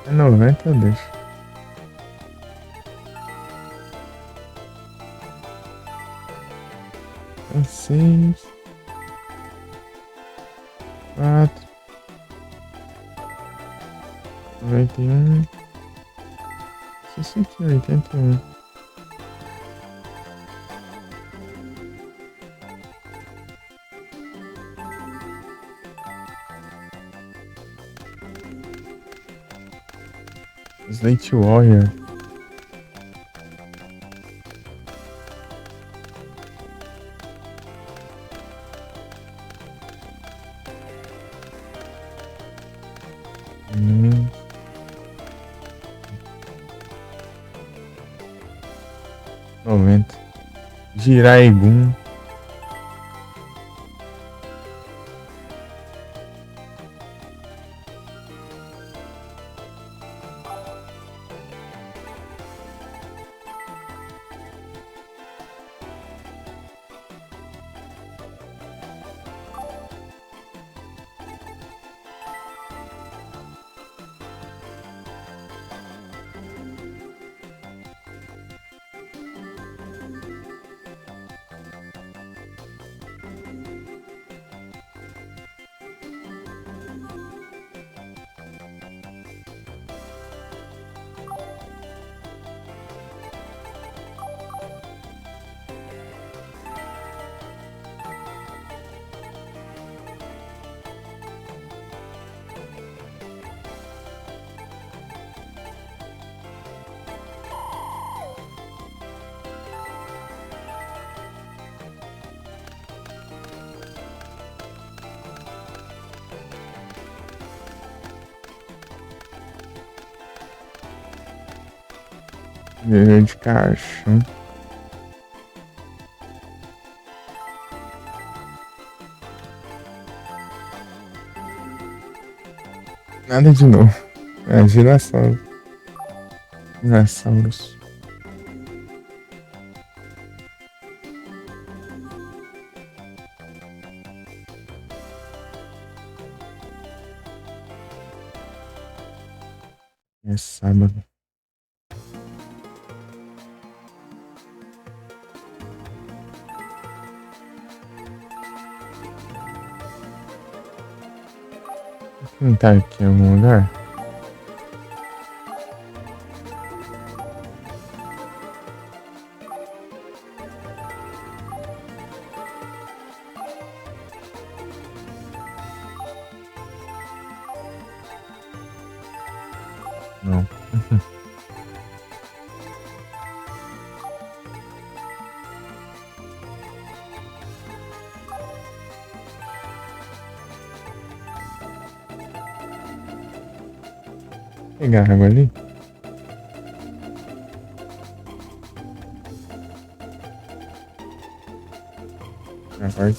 É 90, deixa. É 6, 4, 91, 61, 81. Slate Warrior. Hum, 90. Jiraigun. Ganhou de caixa. Nada de novo. É, girassol. Dinossauros. É sábado. Não tá aqui em algum lugar? Não. Pegar água ali? Agora.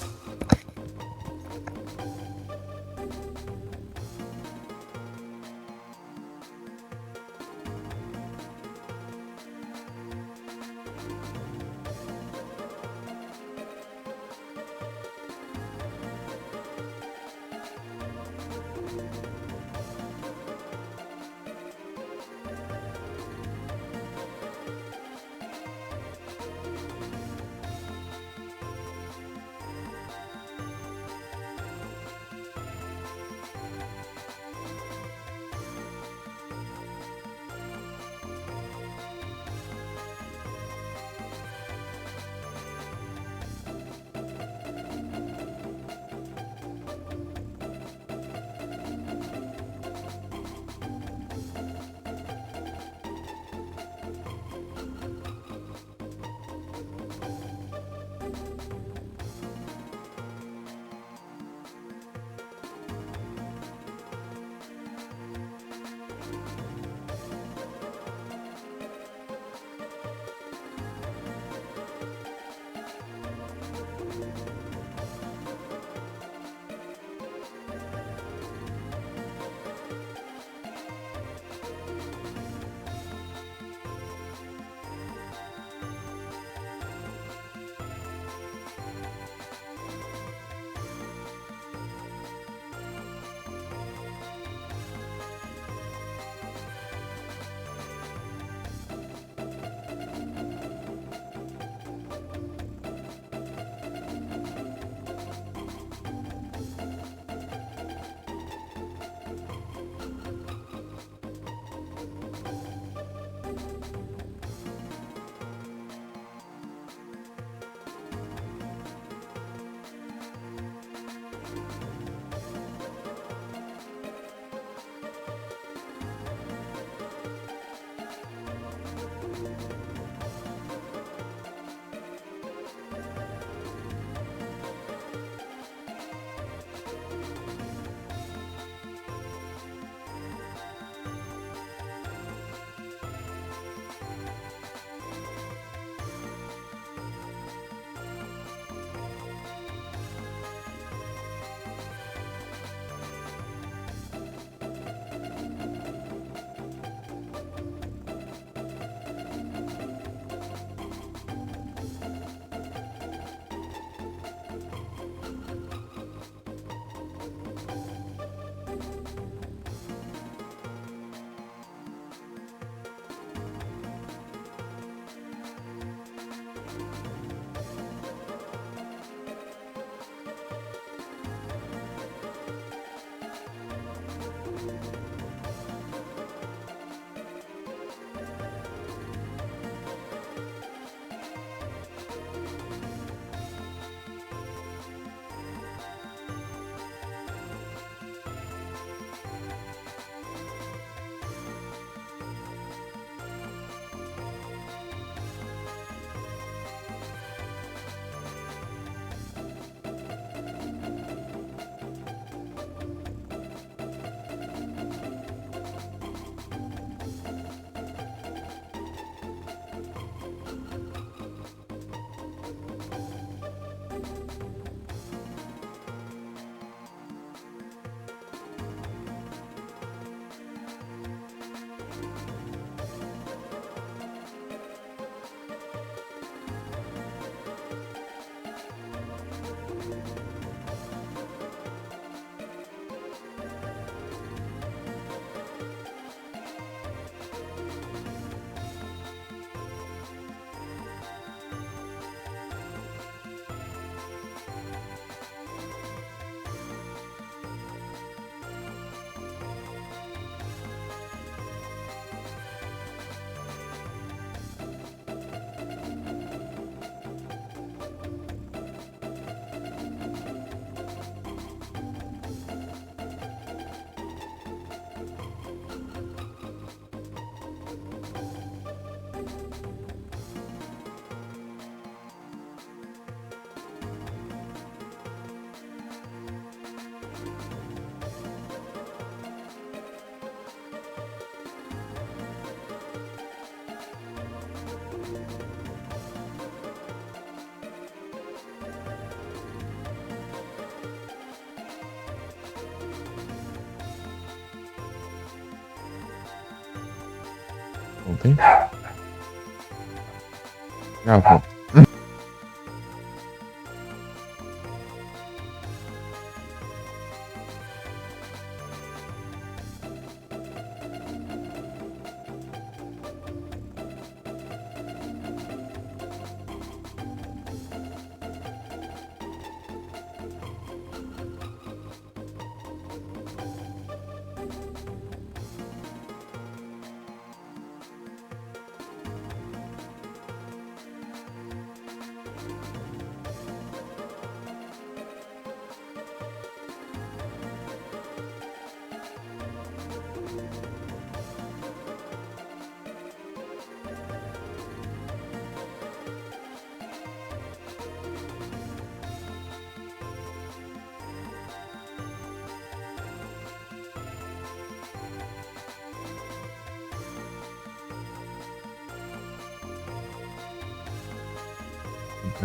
Voltei? Ah, pronto.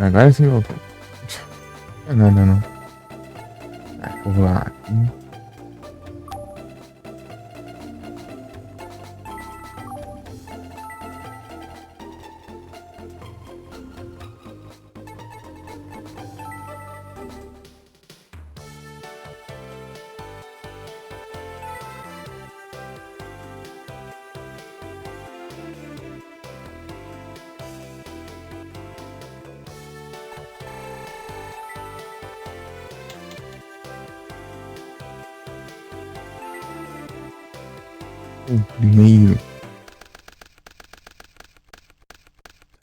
Agora sim voltou. Não é nada não. Ah, vou lá aqui. O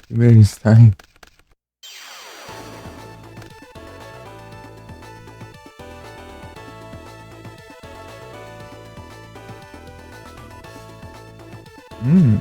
primeiro Stein. Hum.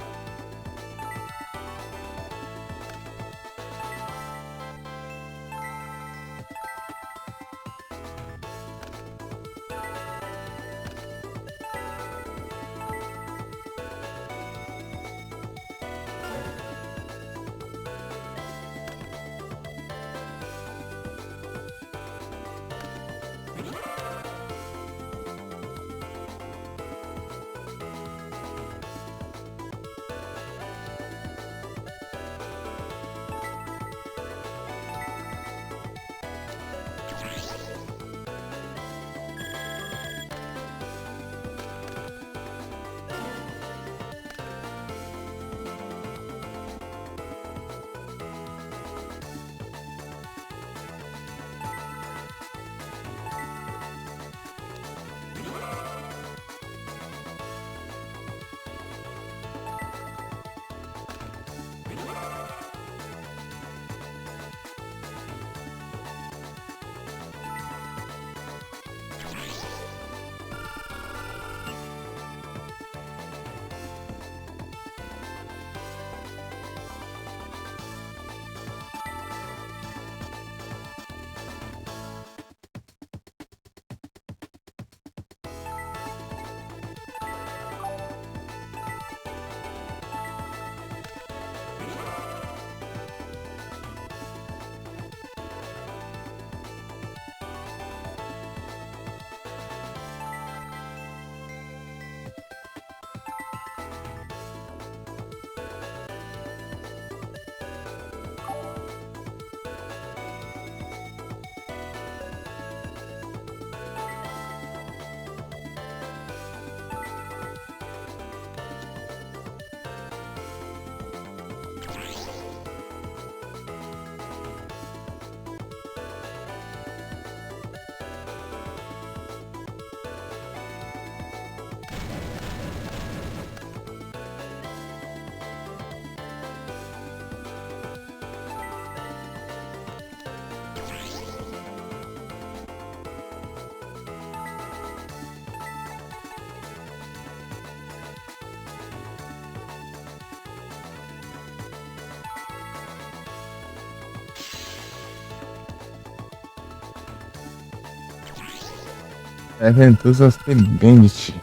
Ventosa Bandit.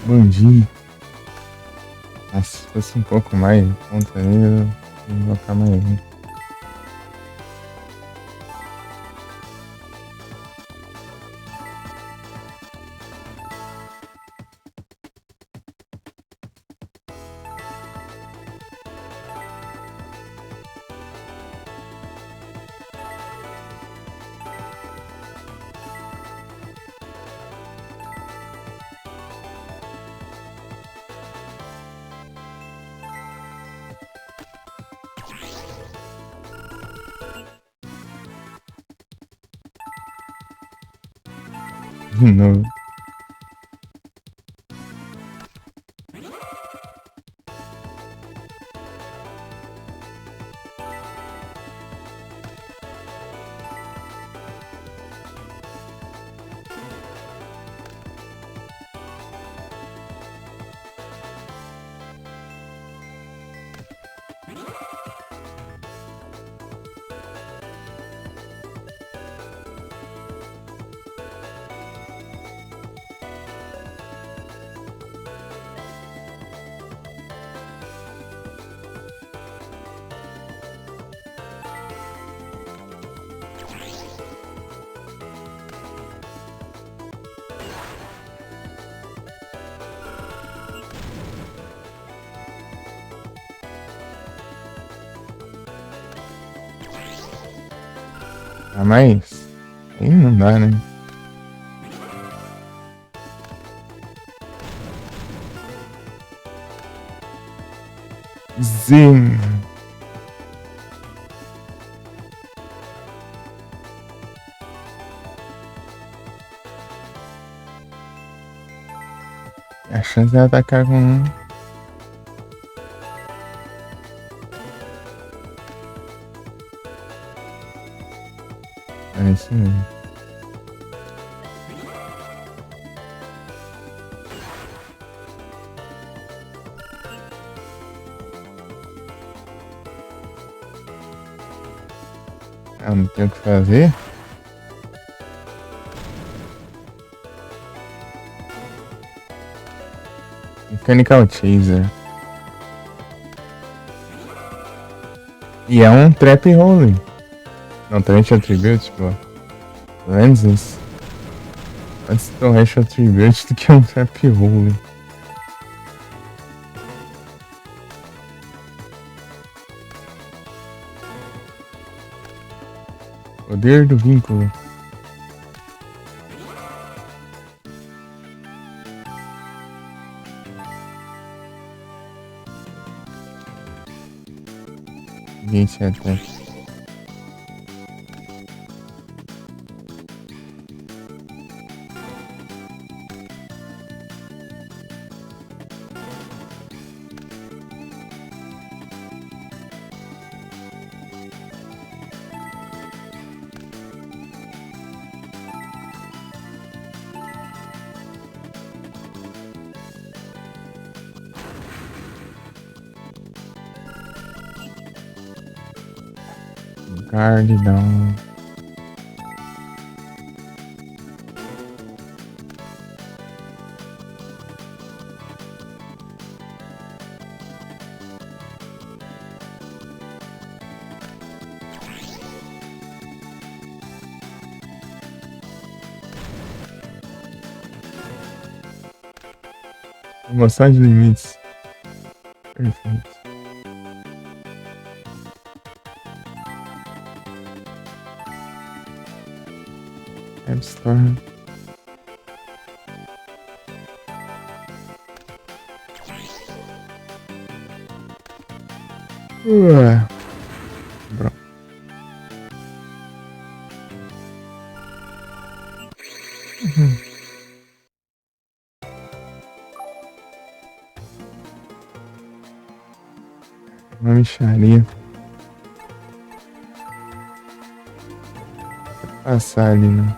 Bandido. Mas se fosse um pouco mais contra ele, eu ia colocar mais um. De novo. Ah, mas aí não dá, né? Zim. A chance de atacar com um. É isso mesmo. Ah, não tem o que fazer. Mechanical Chaser. E é um Trap Rolling. Não, Torrent Attribute, pô. Lenses. Antes do Torrent Attribute do que um Trap Rolling. Poder do vínculo. Gente, até. Guard down. Promoção de limites. Perfeito. App Store. Pronto. Uma mixaria. Vou passar ali, né?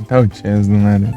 Tá o Chess do nada.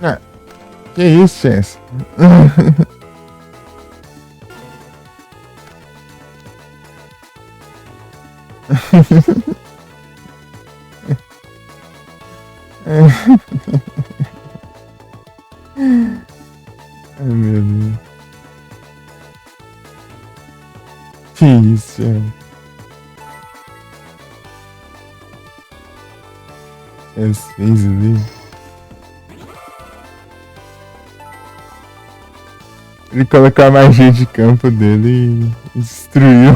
Ah, que isso, Chess? Ai, meu Deus. Que isso, Chess? Chess fez ali. Ele colocou a magia de campo dele e destruiu.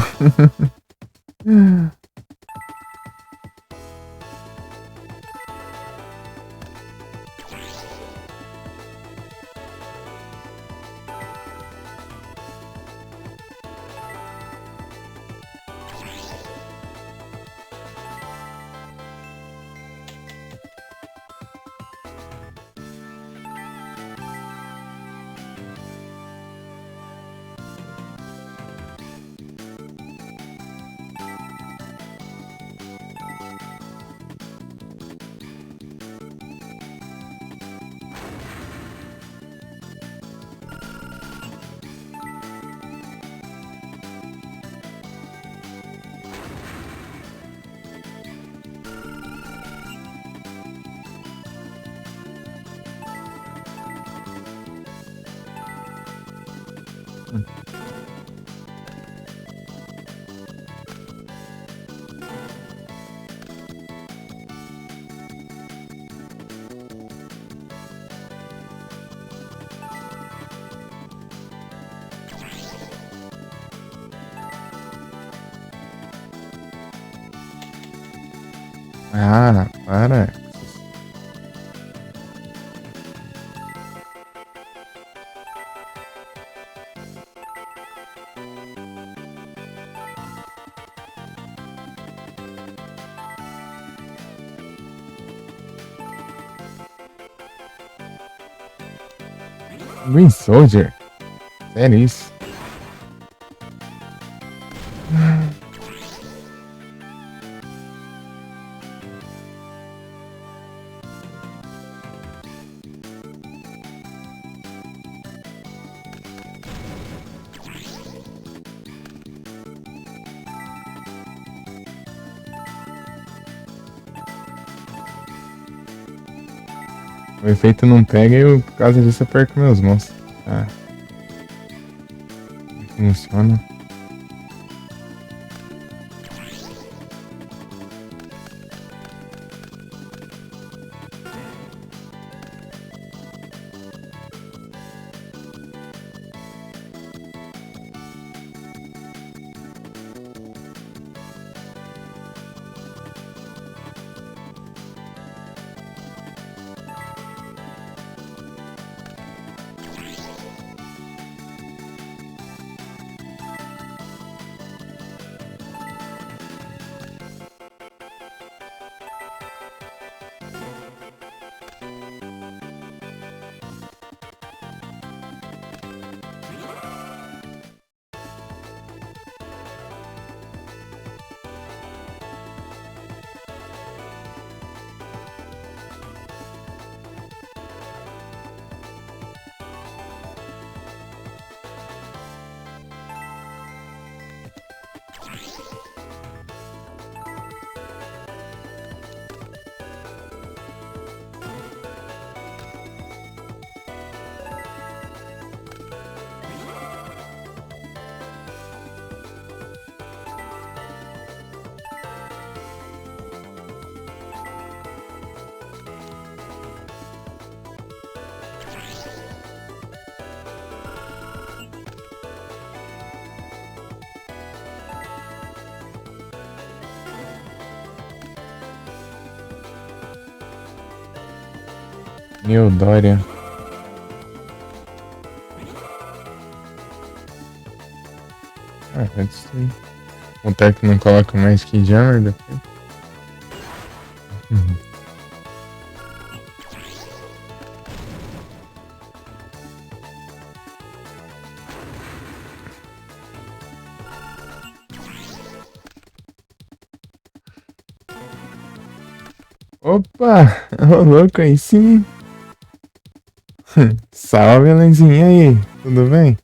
Ah, para. Green Soldier? Sério isso? O efeito não pega e por causa disso eu perco meus monstros. Ah. Funciona. Neodória. Ah, vai destruir. O Teco não coloca mais que Jammer depois. Opa! Ô louco, aí sim! Salve, Lenzinho, aí? Tudo bem?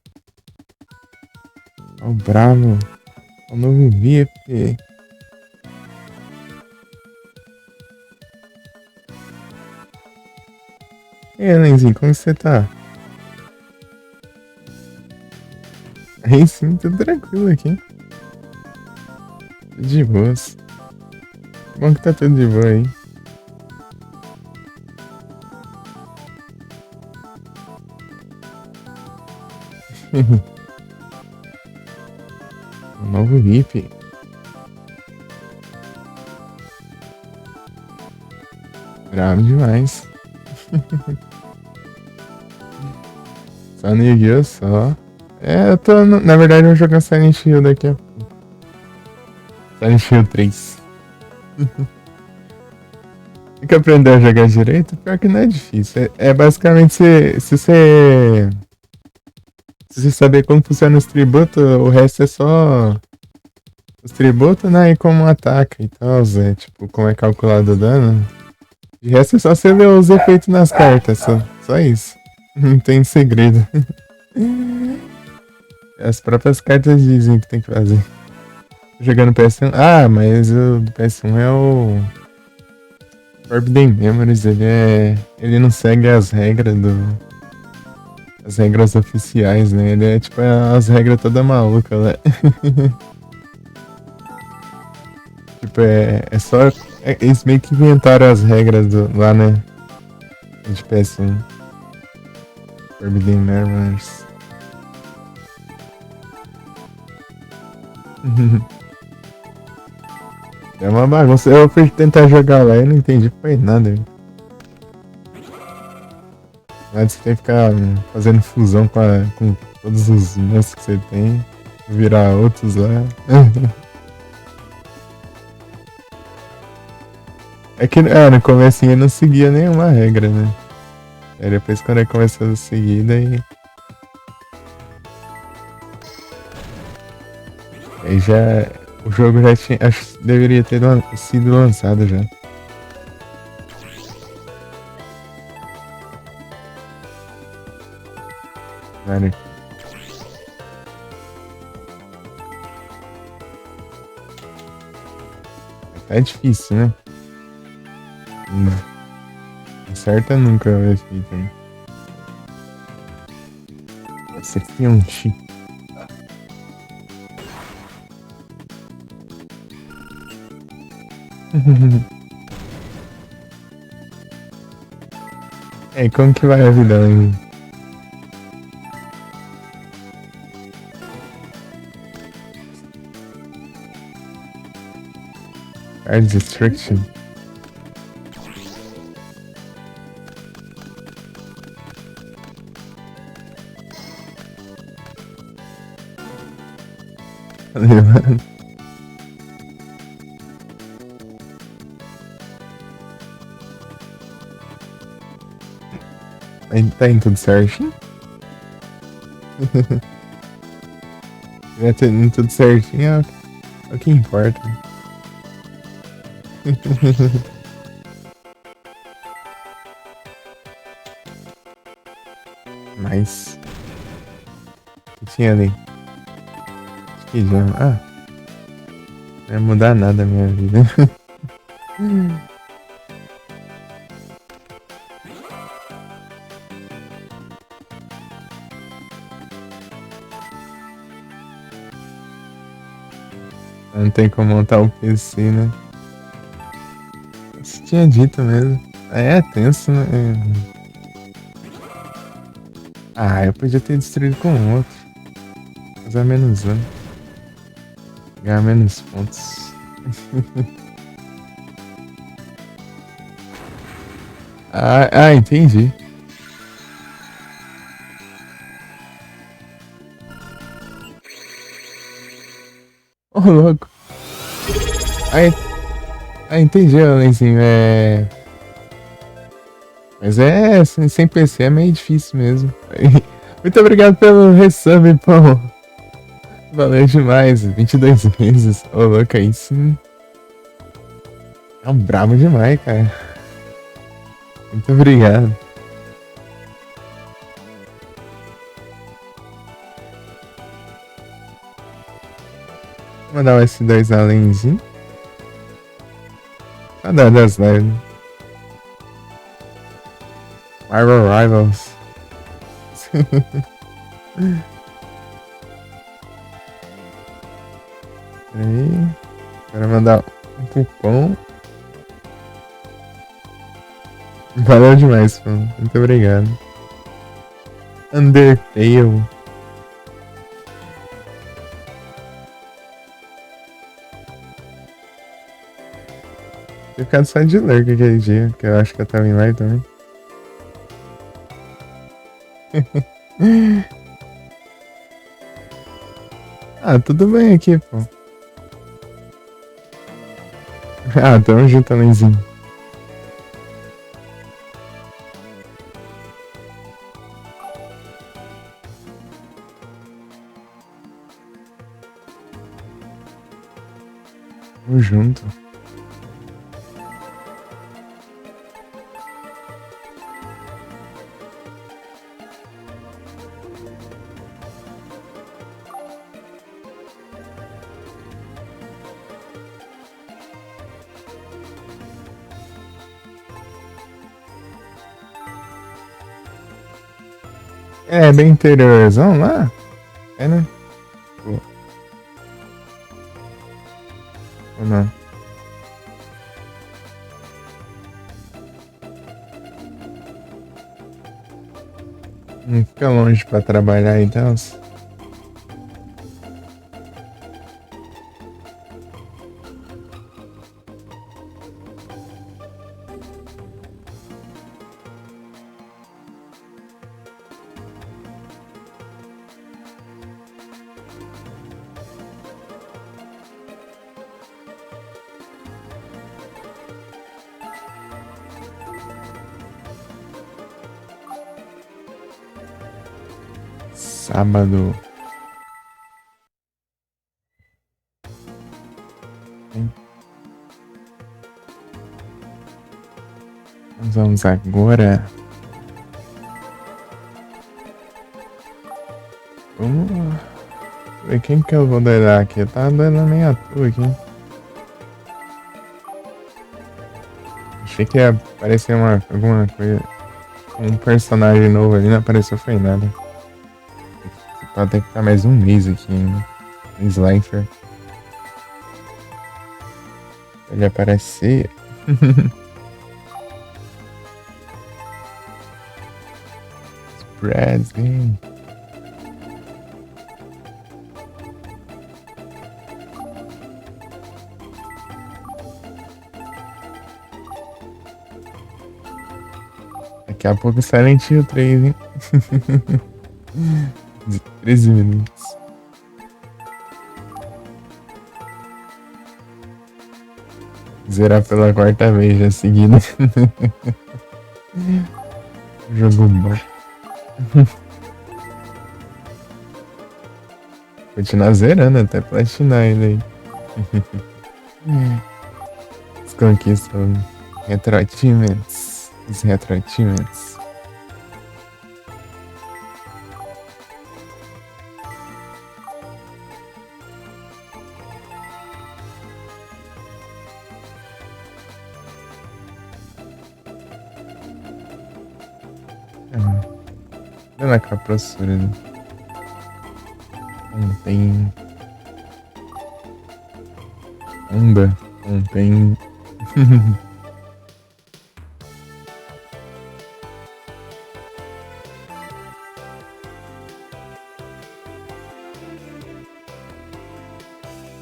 Ó, o bravo. O novo VIP. E aí, Lenzinho, como você tá? Aí sim, tudo tranquilo aqui. Tudo de boas. Bom que tá tudo de boa aí. O novo VIP. Bravo demais. Só no Yu-Gi-Oh! Só. É, eu tô. Na verdade, eu vou jogar Silent Hill daqui a pouco. Silent Hill 3. Tem que aprender a jogar direito? Pior que não é difícil. É basicamente se você saber como funciona os tributos, o resto é só os tributos, né? E como ataca e tal, Zé. Tipo, como é calculado o dano. De resto é só você ver os efeitos nas cartas, só isso. Não tem segredo. As próprias cartas dizem que tem que fazer. Jogando PS1. Ah, mas o do PS1 é o Forbidden Memories, ele não segue as regras oficiais, né? Ele é tipo as regras toda maluca, né? Tipo, é só. Eles meio que inventaram as regras lá, né? De PS1. Forbidden Memories. É uma bagunça. Eu fui tentar jogar lá e não entendi foi nada. Mas você tem que ficar fazendo fusão com todos os monstros que você tem. Virar outros lá. É que no começo ele não seguia nenhuma regra, né? Aí depois quando ele começou a seguir, daí. Aí já. O jogo já tinha. Acho que deveria ter sido lançado já. Vale. Tá difícil, né? Acerta nunca vai feito, né? Você tem um chip. É, como que vai a vida, hein? Card Destruction. Valeu, mano. Tá indo tudo certinho? Tá indo tudo certinho, é o que importa. Mas. O que tinha ali? Acho que já. Ah, não ia mudar nada a minha vida. Não tem como montar o PC, né? Você tinha dito mesmo. É tenso, né? Ah, eu podia ter destruído com outro. Fazer menos dano. Ganhar menos pontos. Entendi. Ô, louco. Ah, entendi, Alenzinho. Mas sem PC é meio difícil mesmo. Muito obrigado pelo resub, pô. Valeu demais. 22 meses. Ô, louco, aí sim. É um brabo demais, cara. Muito obrigado. Vou mandar o S2 alenzinho. Cadê das lives? Marvel Rivals. Peraí. Quero mandar um cupom. Valeu demais, pô. Muito obrigado. Undertale. Eu ficado só de lurk aquele dia, que eu acho que eu tava em live também. Tudo bem aqui, pô. Tamo junto, Alenzinho. Tamo junto. É, bem interiorzão lá? É, né? Pô. Ou não? Não fica longe pra trabalhar então? Sábado. Vamos agora. Vamos ver quem que eu vou doidar aqui. Tá dando meio à toa aqui. Achei que ia aparecer alguma coisa. Um personagem novo ali, não apareceu, foi nada. Pode ter que ficar mais um mês aqui ainda. Slifer. Ele aparecer. Spreads game. Daqui a pouco Silent Hill 3, hein? De 13 minutos. Zerar pela quarta vez já seguida. Jogo bom. Continuar zerando até platinar ele aí. As conquistas. Retro achievements. Os retro achievements. Olha lá com a professora ali. Contém. Contém.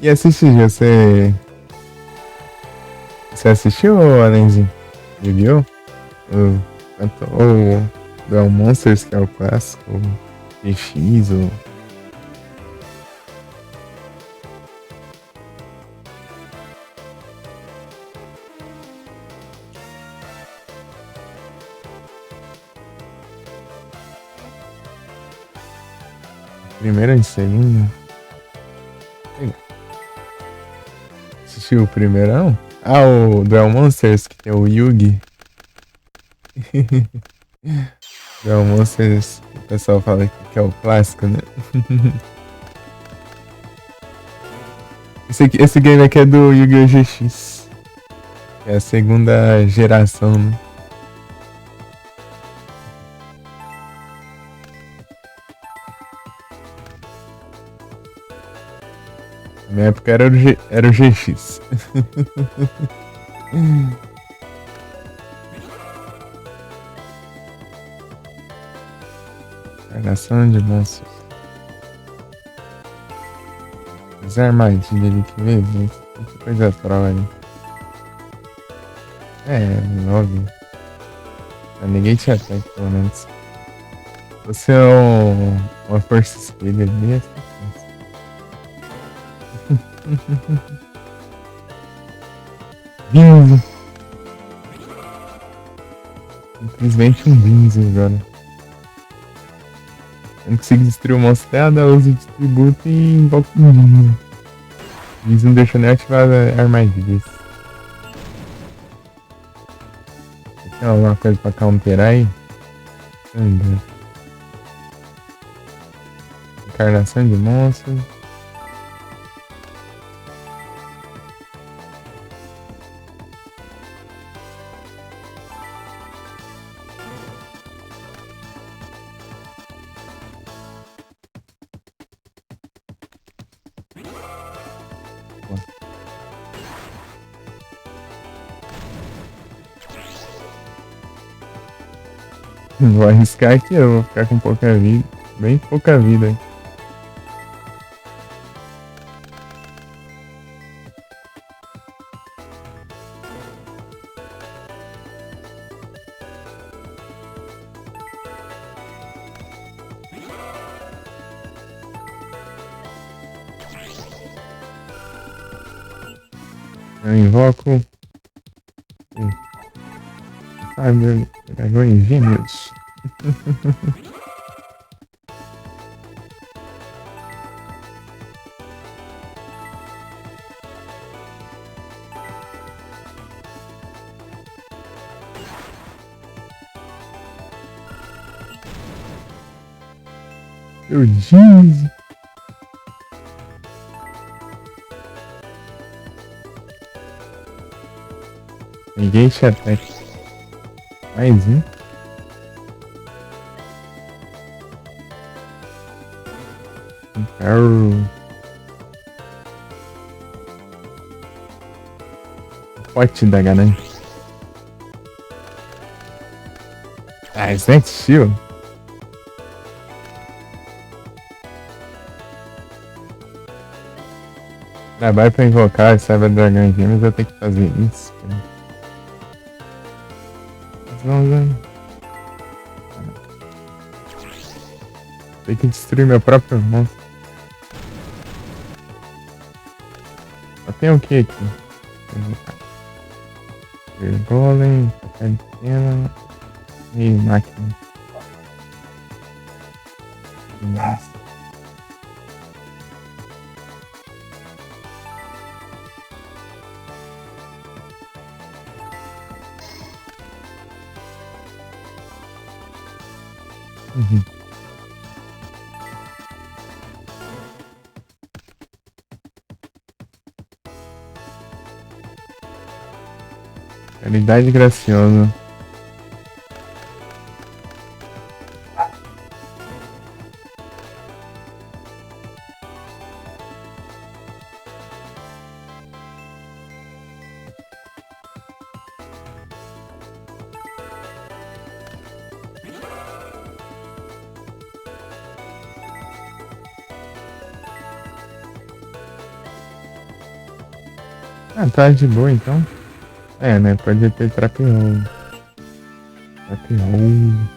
E assistir, você assistiu, Alenzinho? Yu-Gi-Oh? Ou Duel Monsters, que é o clássico, ou GX, ou. Primeiro e segundo. Assistiu o primeirão? Ah, o Duel Monsters, que tem o Yugi. Duel Monsters, o pessoal fala que é o clássico, né? Esse game aqui é do Yu-Gi-Oh! GX. É a segunda geração, né? Na minha época era o GX. Encarnação de monstros. As armadilhas ali que veio, muita coisa troll ali. É, óbvio. Mas ninguém te ataca, pelo menos. Você é uma força espelha ali, é Vinzo. Simplesmente um Vinzo agora. Eu não consigo destruir o monstro até dar uso de tributo e invoca um Vinzo. Vinzo não deixa nem ativar armadilhas. Tem alguma coisa pra counterar aí? Encarnação de monstros. Vou arriscar aqui, eu vou ficar com pouca vida. Bem pouca vida aí. Eu invoco. Ai, meu dragões gêmeos. Meu Deus! Ninguém te ataca. Mais um. Pote da ganância. Ah, isso é tio. Trabalho pra invocar e Cyber Dragão Gêmeos, eu tenho que fazer isso. Tem que destruir meu próprio monstro. Só tem o que aqui? Golem, papel de cena e máquina. Nossa. Uhum. Caridade graciosa. Ah, tá de boa então. É, né? Pode ter trapeão. Campeão.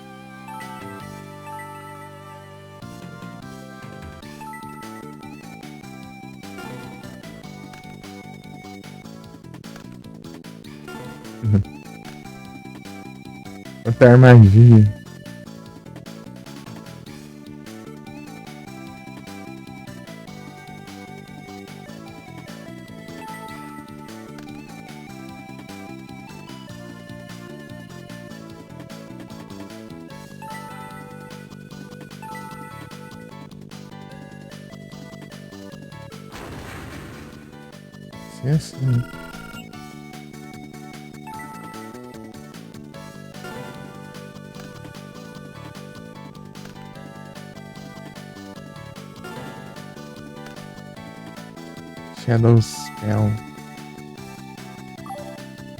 Outra armadilha. Se é assim. Shadow Spell.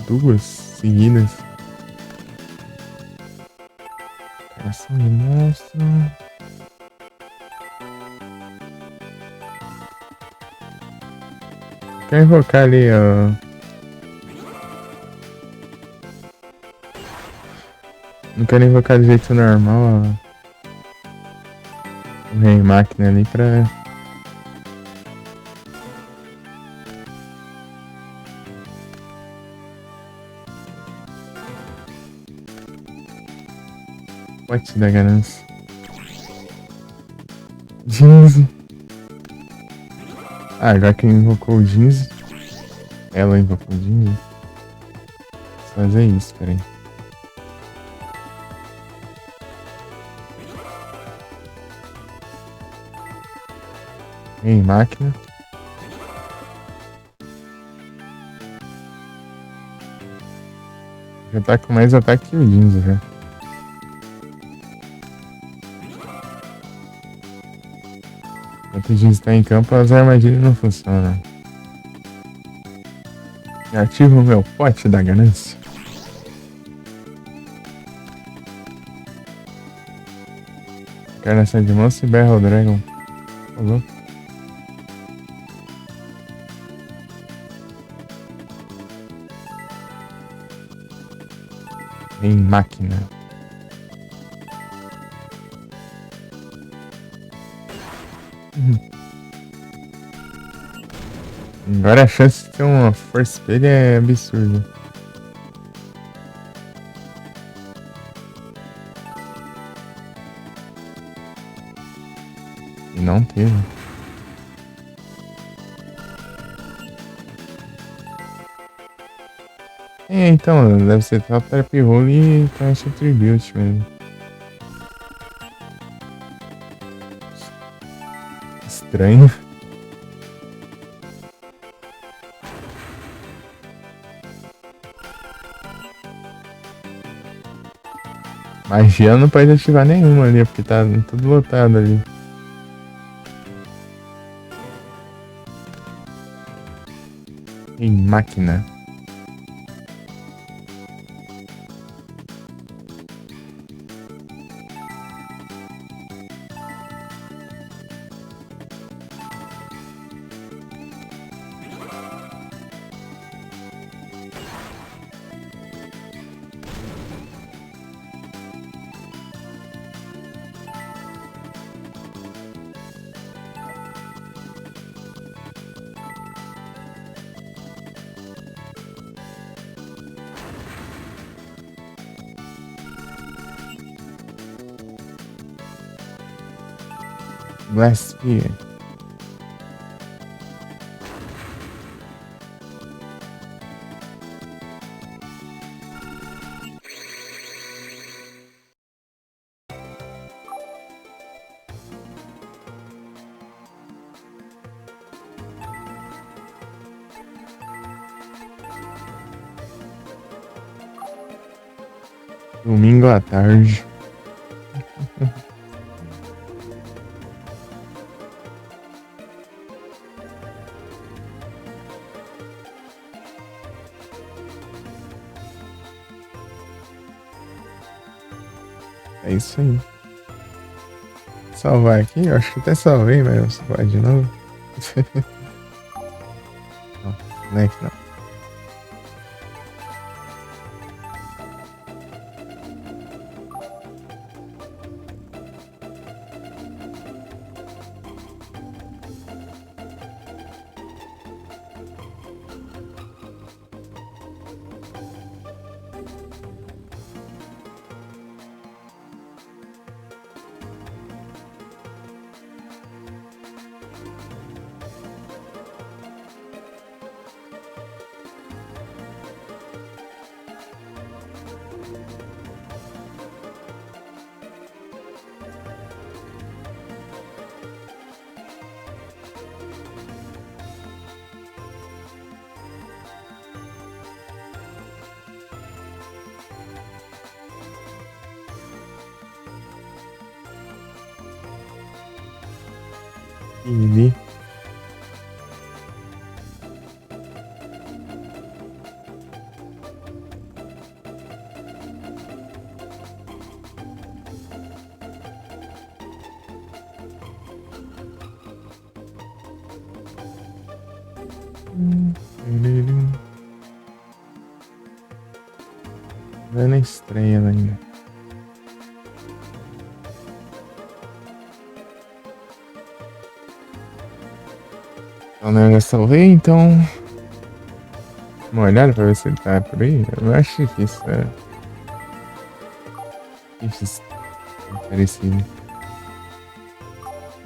Duas seguidas. Coração de monstro. Quer invocar ali, ó. Não quero invocar de jeito normal, ó. O Rei Máquina ali pra. Pote da ganância. Jeans. Ah, agora quem invocou o Jeans. Ela invocou o Jeans. Vou fazer isso, peraí. Ei, máquina. Já tá com mais ataque que o Jeans já. Enquanto o Jeans tá em campo, as armadilhas não funcionam. Ativo o meu pote da ganância. Encarnação de monstro e Battle Dragon. Falou. Em máquina. Agora a chance de ter uma força dele é absurda. E não teve. É, então, deve ser só Trap Roll e Crash Tribute mesmo. Estranho. Magia não pode ativar nenhuma ali, porque tá tudo lotado ali. Em máquina. Blast Spear. Domingo à tarde. É isso aí. Salvar aqui? Eu acho que até salvei, mas eu salvar de novo. Não é que não. Ele. Vai na estreia ainda. Então, né, eu já salvei, então. Uma olhada pra ver se ele tá por aí. Eu acho difícil, é. Difícil. Parecido.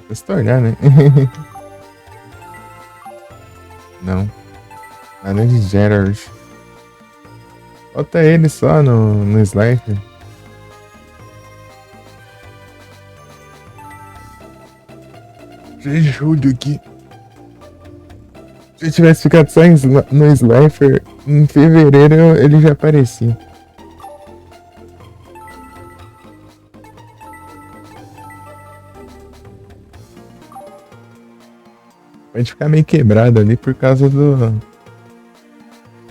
Vou se tornar, né? Não. Nada de Gerard. Bota ele só no Slifer. De julho aqui. Se eu tivesse ficado só no Slifer, em fevereiro ele já aparecia. Pode ficar meio quebrado ali por causa do.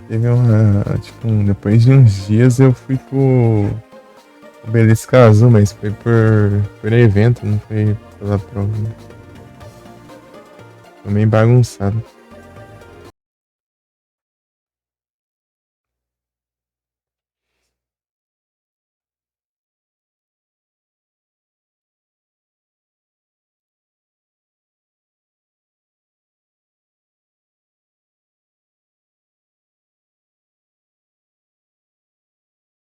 Teve uma. Tipo, depois de uns dias eu fui pro. O Belisca Azul, mas foi por evento, não foi pela prova. Foi meio bagunçado.